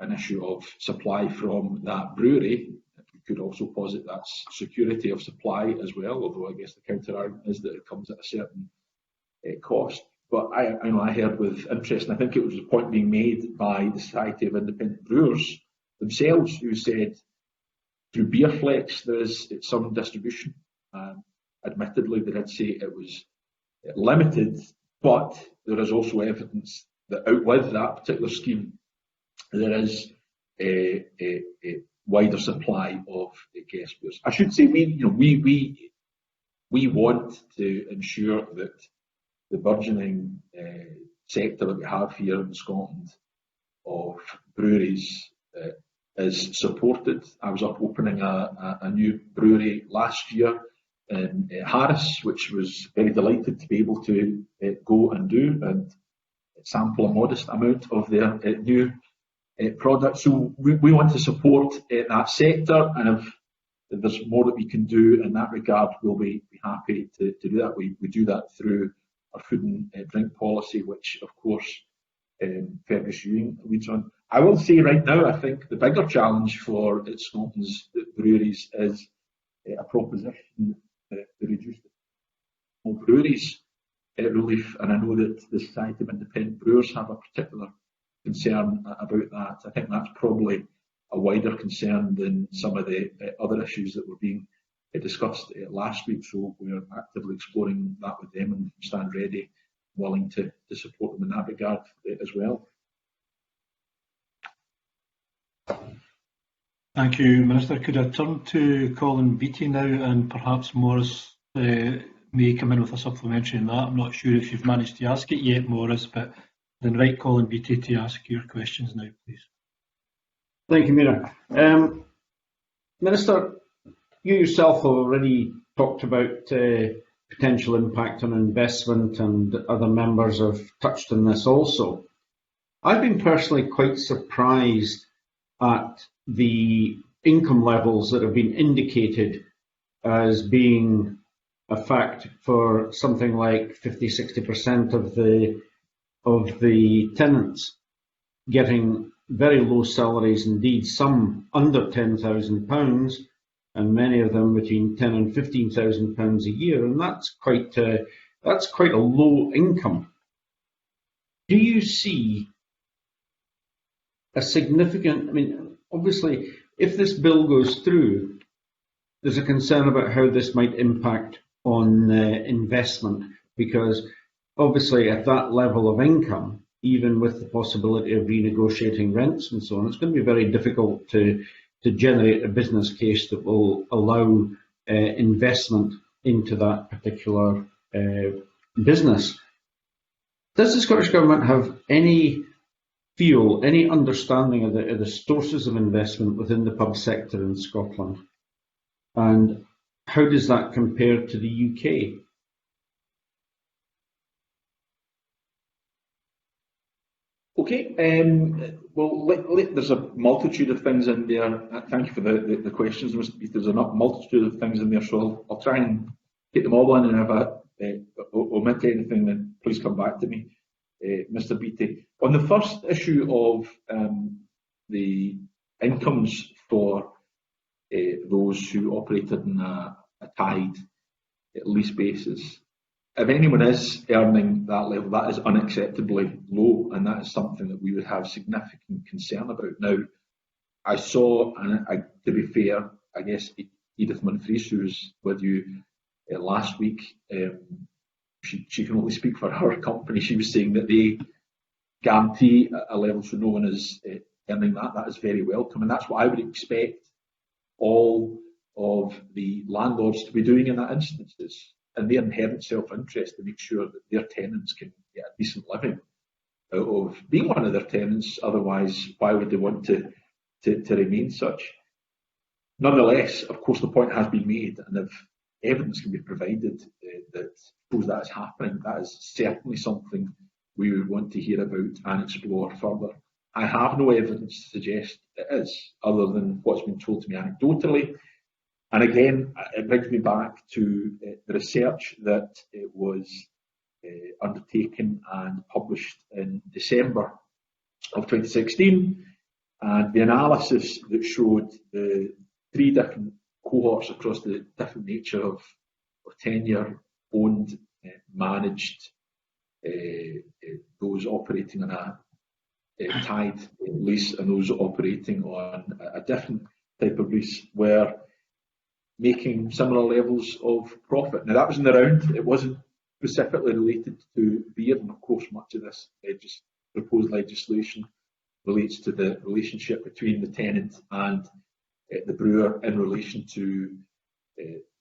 an issue of supply from that brewery. We could also posit that's security of supply as well, although I guess the counter-argument is that it comes at a certain cost. But I heard with interest, and I think it was a point being made by the Society of Independent Brewers themselves, who said through Beerflex there is some distribution. Admittedly, they did say it was limited, but there is also evidence that out with that particular scheme, there is a wider supply of guest beers. I should say we want to ensure that the burgeoning sector that we have here in Scotland of breweries is supported. I was up opening a new brewery last year in Harris, which was very delighted to be able to go and do and sample a modest amount of their new product. So we want to support that sector, and if there's more that we can do in that regard, we'll be happy to do that. We do that through our food and drink policy, which of course Fergus Ewing leads on. I will say right now, I think the bigger challenge for Scotland's breweries is a proposition to reduce the small breweries relief, and I know that the Society of Independent Brewers have a particular concern about that. I think that's probably a wider concern than some of the other issues that were being discussed last week, so we're actively exploring that with them and stand ready, willing to support them in that regard as well. Thank you, Minister. Could I turn to Colin Beattie now, and perhaps Maurice may come in with a supplementary on that. I'm not sure if you've managed to ask it yet, Maurice, but I'd invite Colin Beattie to ask your questions now, please. Thank you, Mira. Minister, you yourself have already talked about potential impact on investment, and other members have touched on this also. I've been personally quite surprised at the income levels that have been indicated as being a fact for something like 50–60% of the tenants getting very low salaries indeed, some under £10,000, and many of them between £10,000 and £15,000 a year, and that's quite a low income. do you see a significant, I mean, obviously, if this bill goes through, there's a concern about how this might impact on investment, because obviously at that level of income, even with the possibility of renegotiating rents and so on, it's going to be very difficult to generate a business case that will allow investment into that particular business. Does the Scottish Government have any understanding of the sources of investment within the pub sector in Scotland? And how does that compare to the UK? Okay, well, there's a multitude of things in there. Thank you for the questions, Mr. Beattie. There's a multitude of things in there, so I'll try and get them all in, and if I omit anything, then please come back to me, Mr. Beattie. On the first issue of the incomes for those who operated on a tied lease basis, if anyone is earning that level, that is unacceptably low, and that is something that we would have significant concern about. Now, I saw, and to be fair, I guess Edith Monfries, who was with you last week, she can only speak for her company. She was saying that they guarantee a level so no one is earning that. That is very welcome, and that's what I would expect all of the landlords to be doing in that instance. It's in their inherent self-interest to make sure that their tenants can get a decent living out of being one of their tenants. Otherwise, why would they want to remain such? Nonetheless, of course, the point has been made, and if evidence can be provided that shows that is happening, that is certainly something we would want to hear about and explore further. I have no evidence to suggest it is, other than what's been told to me anecdotally. And again, it brings me back to the research that was undertaken and published in December of 2016, and the analysis that showed the 3 different cohorts across the different nature of tenure, owned, managed, those operating on a tied lease and those operating on a different type of lease were making similar levels of profit. Now, that was in the round. It wasn't specifically related to beer, and of course much of this proposed legislation relates to the relationship between the tenant and the brewer in relation to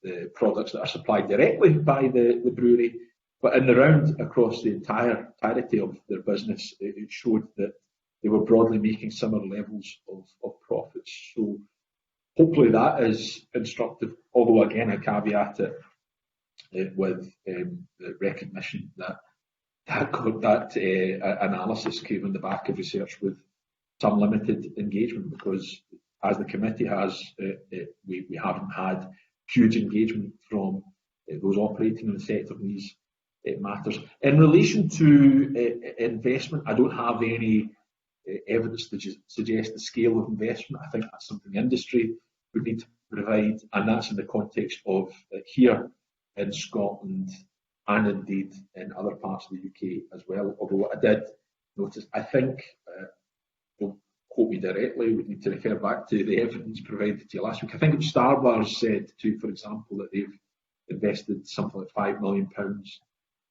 the products that are supplied directly by the brewery. But in the round, across the entirety of their business, it showed that they were broadly making similar levels of profits. So hopefully that is instructive, although again I caveat it with the recognition that analysis came on the back of research with some limited engagement, because as the committee has, we haven't had huge engagement from those operating in the sector in these matters. In relation to investment, I don't have any evidence to suggest the scale of investment. I think that's something industry would need to provide, and that's in the context of here in Scotland and indeed in other parts of the UK as well. Although I did notice, I think, don't quote me directly, we need to refer back to the evidence provided to you last week. I think it was Starbars said too, for example, that they've invested something like £5 million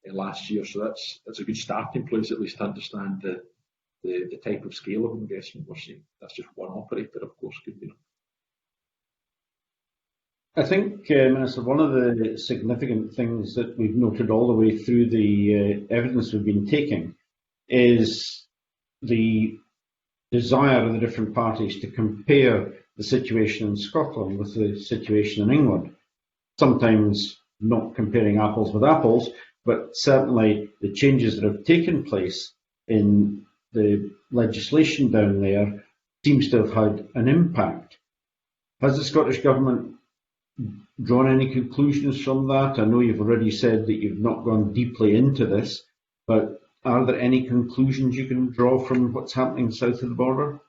last year. So that's a good starting place, at least, to understand the type of scale of investment we're seeing. That's just one operator, of course, could be. I think, Minister, one of the significant things that we've noted all the way through the evidence we've been taking is the desire of the different parties to compare the situation in Scotland with the situation in England. Sometimes not comparing apples with apples, but certainly the changes that have taken place in the legislation down there seems to have had an impact. Has the Scottish Government drawn any conclusions from that? I know you've already said that you've not gone deeply into this, but are there any conclusions you can draw from what's happening south of the border?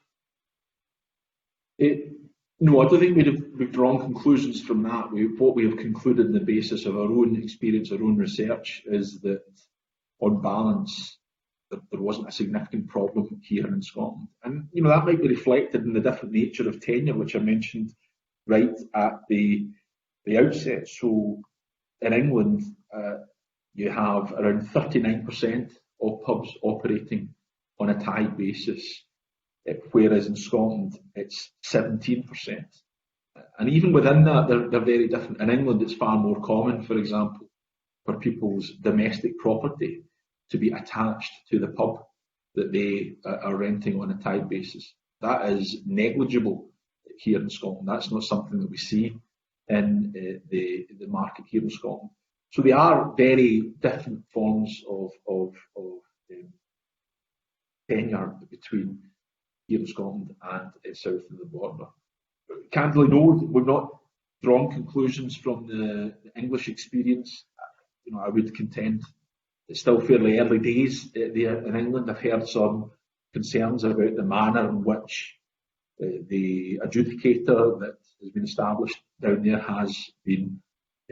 No, I don't think we've drawn conclusions from that. What we have concluded on the basis of our own experience, our own research, is that on balance, there wasn't a significant problem here in Scotland. And that might be reflected in the different nature of tenure, which I mentioned right at the outset. So in England, you have around 39% of pubs operating on a tied basis, whereas in Scotland it's 17%. And even within that, they're very different. In England, it's far more common, for example, for people's domestic property to be attached to the pub that they are renting on a tied basis. That is negligible here in Scotland. That's not something that we see in the market here in Scotland. So they are very different forms of tenure between here in Scotland and south of the border. Candidly, no, we've not drawn conclusions from the English experience. I would contend it's still fairly early days there in England. I've heard some concerns about the manner in which the adjudicator that has been established down there has been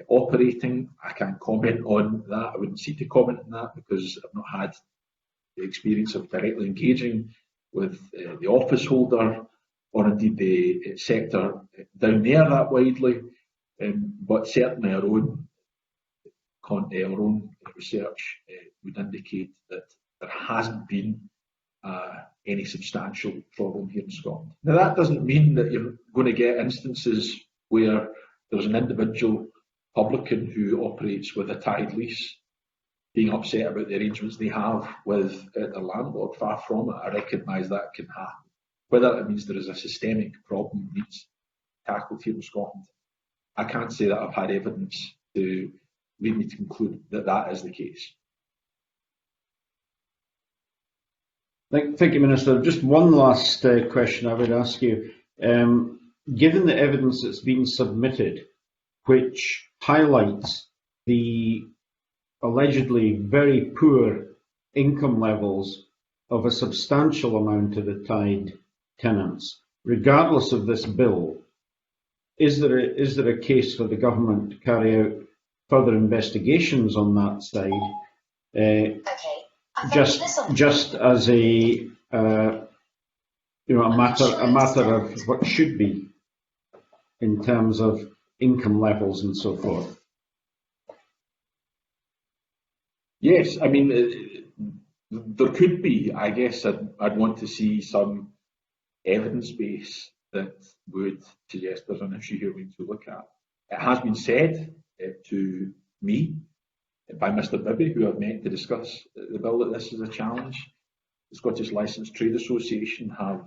operating. I can't comment on that. I wouldn't seek to comment on that because I've not had the experience of directly engaging with the office holder or indeed the sector down there that widely. But certainly our own research would indicate that there hasn't been any substantial problem here in Scotland. Now that doesn't mean that you're going to get instances where there's an individual publican who operates with a tied lease being upset about the arrangements they have with their landlord. Far from it. I recognise that can happen. Whether it means there is a systemic problem that needs tackled here in Scotland, I can't say that I've had evidence to lead me to conclude that that is the case. Thank you, Minister. Just one last question I would ask you. Given the evidence that's been submitted, which highlights the allegedly very poor income levels of a substantial amount of the tied tenants, regardless of this bill, is there a case for the government to carry out further investigations on that side? Just as a matter of what should be in terms of income levels and so forth. Yes, I mean there could be. I guess I'd want to see some evidence base that would suggest there's an issue here we need to look at. It has been said to me by Mr Bibby, who I've met to discuss the bill, that this is a challenge. The Scottish Licensed Trade Association have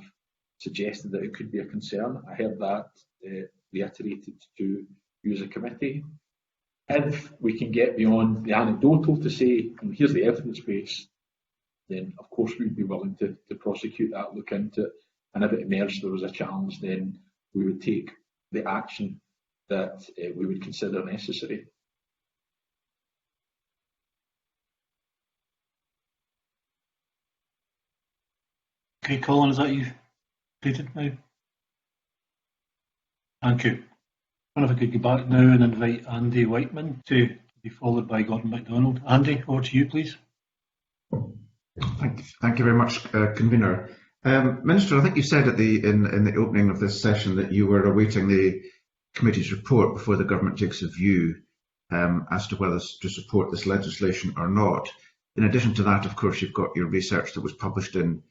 suggested that it could be a concern. I heard that reiterated to you as a committee. If we can get beyond the anecdotal to say, here's the evidence base, then of course we'd be willing to prosecute that, look into it, and if it emerged there was a challenge, then we would take the action that we would consider necessary. Okay, Colin, is that you completed now? Thank you. I wonder if I could go back now and invite Andy Whiteman to be followed by Gordon MacDonald. Andy, over to you, please. Thank you very much, Convener. Minister, I think you said in the opening of this session that you were awaiting the committee's report before the government takes a view as to whether to support this legislation or not. In addition to that, of course, you've got your research that was published in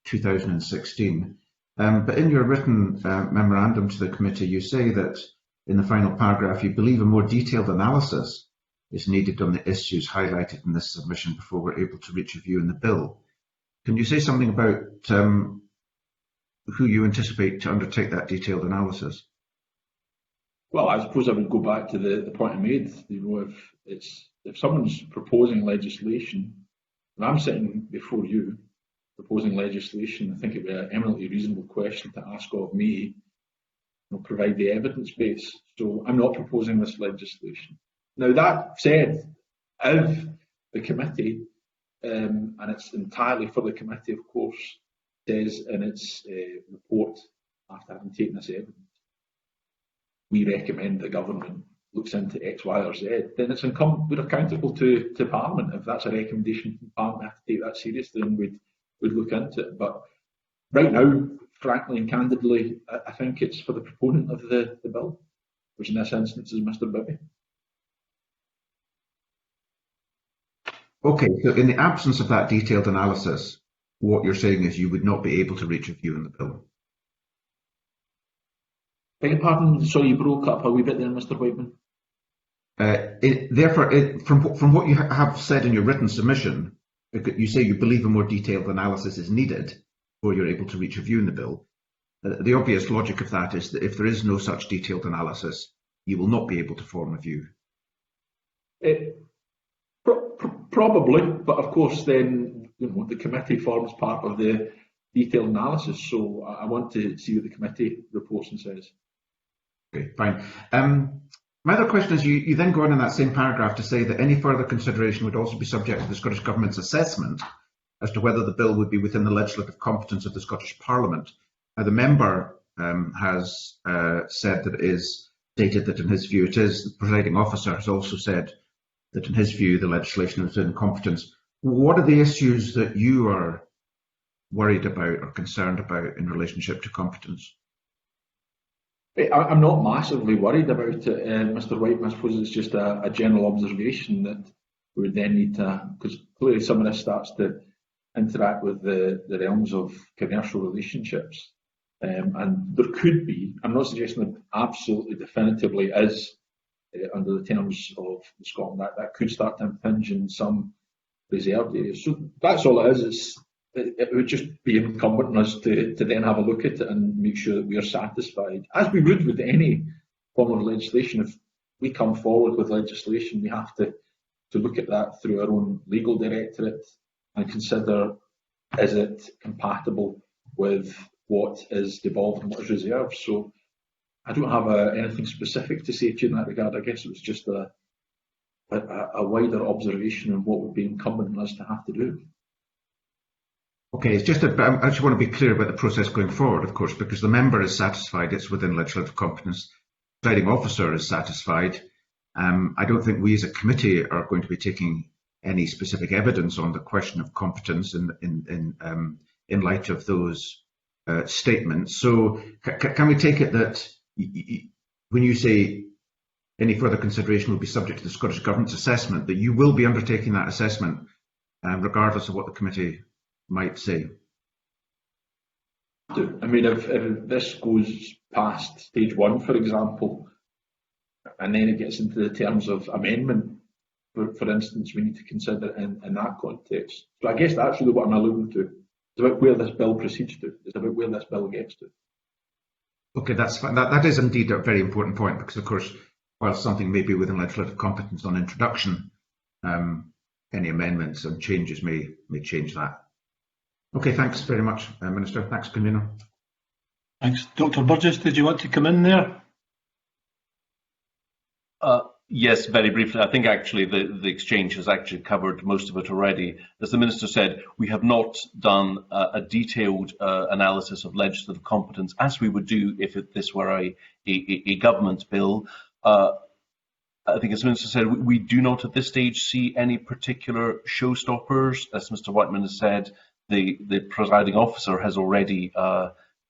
2016. But in your written memorandum to the committee, you say that in the final paragraph, you believe a more detailed analysis is needed on the issues highlighted in this submission before we're able to reach a view in the bill. Can you say something about who you anticipate to undertake that detailed analysis? Well, I suppose I would go back to the point I made. If someone's proposing legislation, if I'm sitting before you proposing legislation, I think it would be an eminently reasonable question to ask of me, provide the evidence base. So I'm not proposing this legislation. Now that said, if the committee, and it's entirely for the committee, of course, says in its report, after having taken this evidence, we recommend the government looks into X, Y, or Z, then it's incumbent we're accountable to Parliament. If that's a recommendation from Parliament, we have to take that seriously, and we'd look into it. But right now, frankly and candidly, I think it's for the proponent of the bill, which in this instance is Mr. Bibby. Okay, so in the absence of that detailed analysis, what you're saying is you would not be able to reach a view in the bill. Beg your pardon, sorry, you broke up a wee bit there, Mr. Whiteman. Therefore, from what you have said in your written submission, you say you believe a more detailed analysis is needed before you're able to reach a view in the bill. The obvious logic of that is that if there is no such detailed analysis, you will not be able to form a view. Probably, but of course then the committee forms part of the detailed analysis, so I want to see what the committee reports and says. Okay, fine. My other question is, you then go on in that same paragraph to say that any further consideration would also be subject to the Scottish Government's assessment as to whether the bill would be within the legislative competence of the Scottish Parliament. Now, the member has said that it is stated that in his view it is. The presiding officer has also said that in his view the legislation is in competence. What are the issues that you are worried about or concerned about in relationship to competence? I'm not massively worried about it, Mr. Whiteman. I suppose it's just a general observation that we would then need to, because clearly some of this starts to interact with the realms of commercial relationships. And there could be, I'm not suggesting that absolutely definitively is under the terms of Scotland Act, that could start to impinge in some reserved areas. So that's all it is. It would just be incumbent on us to then have a look at it and make sure that we are satisfied, as we would with any form of legislation. If we come forward with legislation, we have to look at that through our own legal directorate and consider, is it compatible with what is devolved and what is reserved. So I don't have anything specific to say to you in that regard. I guess it was just a wider observation of what would be incumbent on us to have to do. Okay, it's just I just want to be clear about the process going forward, of course, because the member is satisfied it's within legislative competence. The presiding officer is satisfied. I don't think we as a committee are going to be taking any specific evidence on the question of competence in light of those statements. So can we take it that when you say any further consideration will be subject to the Scottish Government's assessment, that you will be undertaking that assessment regardless of what the committee might say? I mean, if this goes past stage one, for example, and then it gets into the terms of amendment, for instance, we need to consider it in that context. So I guess that's really what I'm alluding to. It's about where this bill proceeds to. It's about where this bill gets to. Okay, that's fine. That is indeed a very important point, because, of course, while something may be within legislative competence on introduction, any amendments and changes may change that. Okay, thanks very much, Minister. Thanks, Convener. Thanks. Dr. Burgess, did you want to come in there? Yes, very briefly. I think actually the exchange has actually covered most of it already. As the Minister said, we have not done a detailed analysis of legislative competence as we would do if this were a government bill. I think, as the Minister said, we do not at this stage see any particular showstoppers. As Mr. Whiteman has said, the presiding officer has already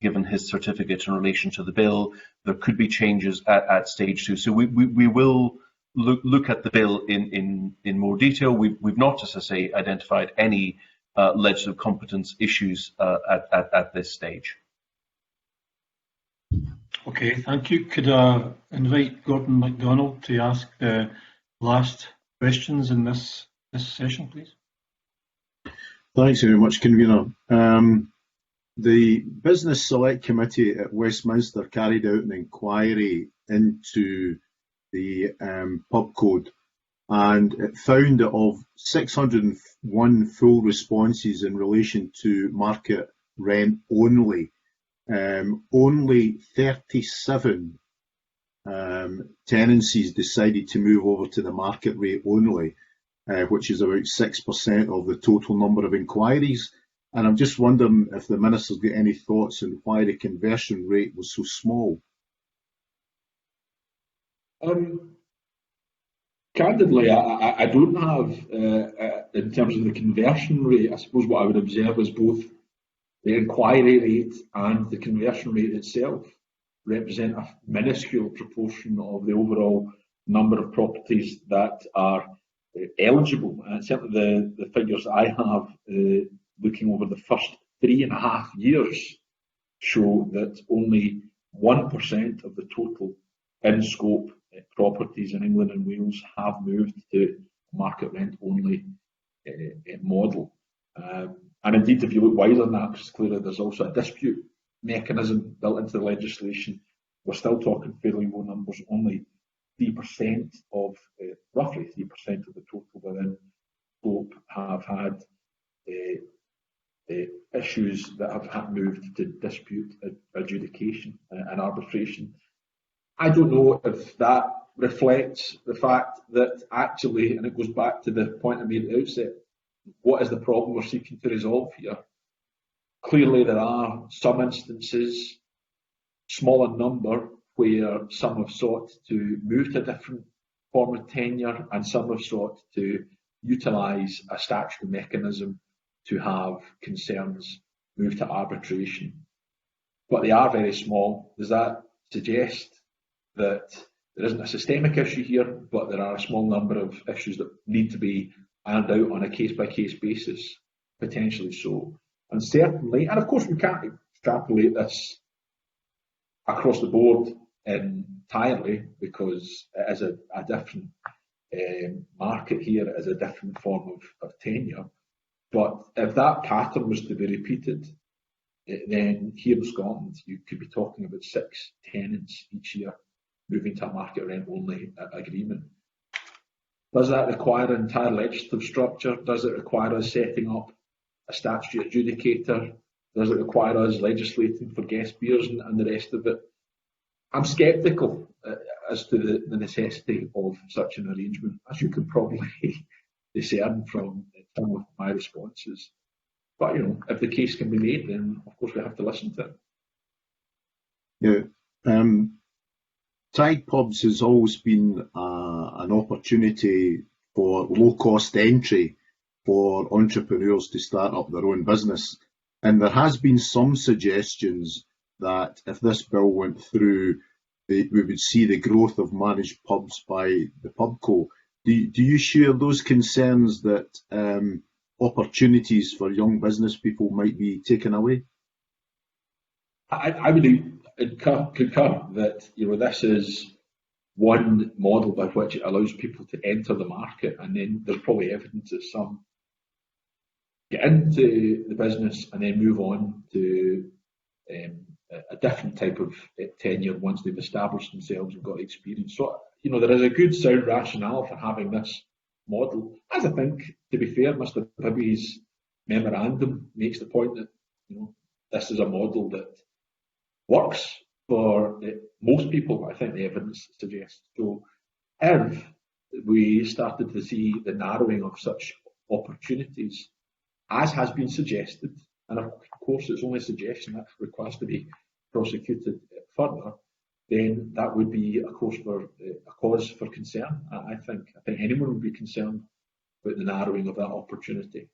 given his certificate in relation to the bill. There could be changes at stage two. So we will look at the bill in more detail. We've not, as I say, identified any legislative competence issues at this stage. Okay, thank you. Could I invite Gordon MacDonald to ask the last questions in this session, please? Thanks very much, Convener. The Business Select Committee at Westminster carried out an inquiry into the pub code, and it found that of 601 full responses in relation to market rent only, only 37 tenancies decided to move over to the market rate only, which is about 6% of the total number of inquiries. And I'm just wondering if the Minister's got any thoughts on why the conversion rate was so small. Candidly, I don't have, in terms of the conversion rate, I suppose what I would observe is both the inquiry rate and the conversion rate itself represent a minuscule proportion of the overall number of properties that are eligible. And certainly the figures I have looking over the first 3.5 years show that only 1% of the total in-scope properties in England and Wales have moved to market rent only model. And indeed, if you look wider than that, because clearly there's also a dispute mechanism built into the legislation, we're still talking fairly low numbers. Only 3% of, roughly 3% of the total within scope have had issues that have had moved to dispute adjudication and arbitration. I don't know if that reflects the fact that actually, and it goes back to the point I made at the outset, what is the problem we're seeking to resolve here? Clearly there are some instances, smaller number, where some have sought to move to a different form of tenure and some have sought to utilise a statutory mechanism to have concerns move to arbitration. But they are very small. Does that suggest that there isn't a systemic issue here, but there are a small number of issues that need to be ironed out on a case-by-case basis? Potentially so. And certainly, and of course we can't extrapolate this across the board entirely, because it is a different market here, it is a different form of tenure. But if that pattern was to be repeated, then here in Scotland you could be talking about 6 tenants each year moving to a market rent only agreement. Does that require an entire legislative structure? Does it require us setting up a statutory adjudicator? Does it require us legislating for guest beers and the rest of it? I'm sceptical as to the necessity of such an arrangement, as you can probably discern from some of my responses. But, you know, if the case can be made, then of course we have to listen to it. Yeah. Tide pubs has always been an opportunity for low-cost entry for entrepreneurs to start up their own business. And there has been some suggestions that if this bill went through, we would see the growth of managed pubs by the Pubco. Do you share those concerns that opportunities for young business people might be taken away? I would concur that, you know, this is one model by which it allows people to enter the market, and then there's probably evidence that some get into the business and then move on to a different type of tenure once they've established themselves and got experience. So, you know, there is a good sound rationale for having this model. As I think, to be fair, Mr. Bibby's memorandum makes the point that, you know, this is a model that works for most people, I think the evidence suggests. So if we started to see the narrowing of such opportunities, as has been suggested, and of course it's only a suggestion that requires to be prosecuted further, then that would be a cause for concern. I think anyone would be concerned about the narrowing of that opportunity.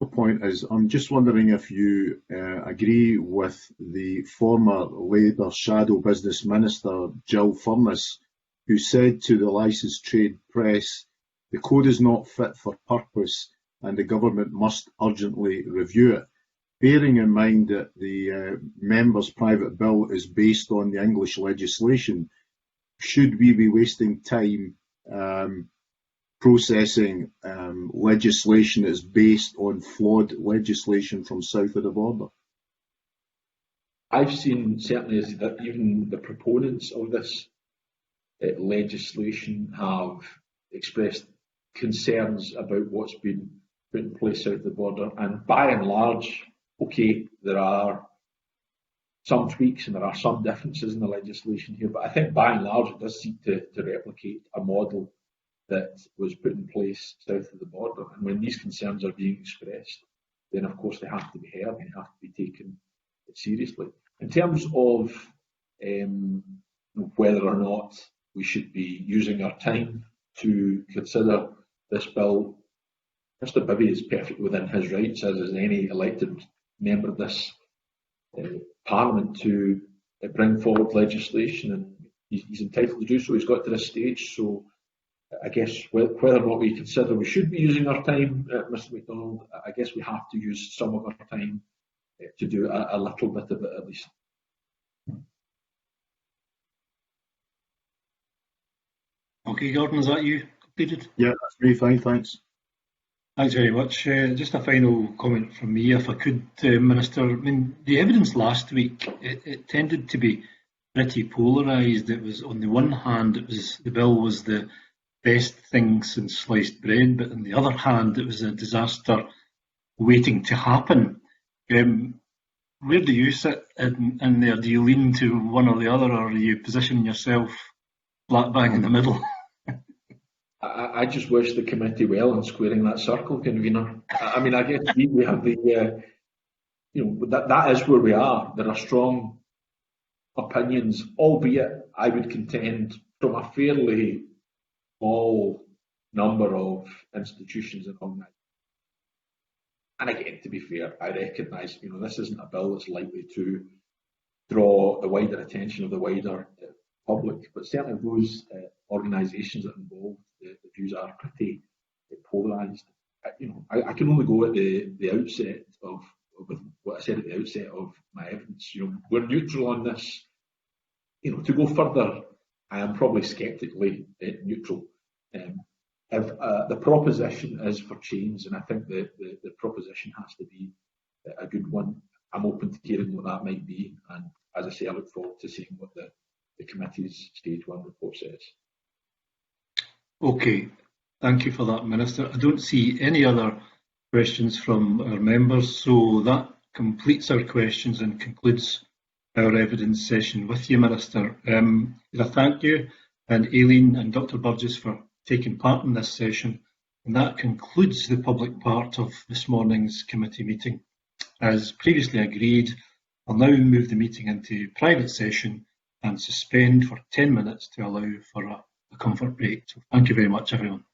The point is, I'm just wondering if you agree with the former Labour Shadow Business Minister, Jill Furness, who said to the Licensed Trade Press, "The code is not fit for purpose and the government must urgently review it." Bearing in mind that the member's private bill is based on the English legislation, should we be wasting time processing legislation that is based on flawed legislation from south of the border? I've seen certainly that even the proponents of this legislation have expressed concerns about what's been put in place south of the border, and by and large, okay, there are some tweaks and there are some differences in the legislation here, but I think by and large it does seek to replicate a model that was put in place south of the border. And when these concerns are being expressed, then of course they have to be heard and have to be taken seriously. In terms of whether or not we should be using our time to consider this bill. Mr Bibby is perfectly within his rights, as is any elected member of this Parliament, to bring forward legislation, and he's entitled to do so. He's got to this stage, so I guess whether or not we consider we should be using our time, Mr MacDonald, I guess we have to use some of our time to do a little bit of it at least. Okay, Gordon, is that you completed? Yeah, that's me, fine, thanks. Thanks very much. Just a final comment from me, if I could, Minister. I mean, the evidence last week, it tended to be pretty polarised. It was, on the one hand, the bill was the best thing since sliced bread, but on the other hand, it was a disaster waiting to happen. Where do you sit in there? Do you lean to one or the other, or are you positioning yourself flat bang in the middle? I just wish the committee well in squaring that circle, convener. I mean, I guess we have the, that is where we are. There are strong opinions, albeit I would contend from a fairly small number of institutions and organisations. And again, to be fair, I recognise, this isn't a bill that's likely to draw the wider attention of the wider public, but certainly those organisations that are involved, the views are pretty polarised. I can only go at the outset of what I said at the outset of my evidence. We're neutral on this. To go further, I am probably sceptically neutral. If the proposition is for change, and I think the proposition has to be a good one, I'm open to hearing what that might be. And as I say, I look forward to seeing what the committee's stage 1 report says. Okay, thank you for that, Minister. I don't see any other questions from our members, so that completes our questions and concludes our evidence session with you, Minister. I thank you and Aileen and Dr Burgess for taking part in this session, and that concludes the public part of this morning's committee meeting. As previously agreed, I'll now move the meeting into private session and suspend for 10 minutes to allow for a comfort break. So thank you very much, everyone.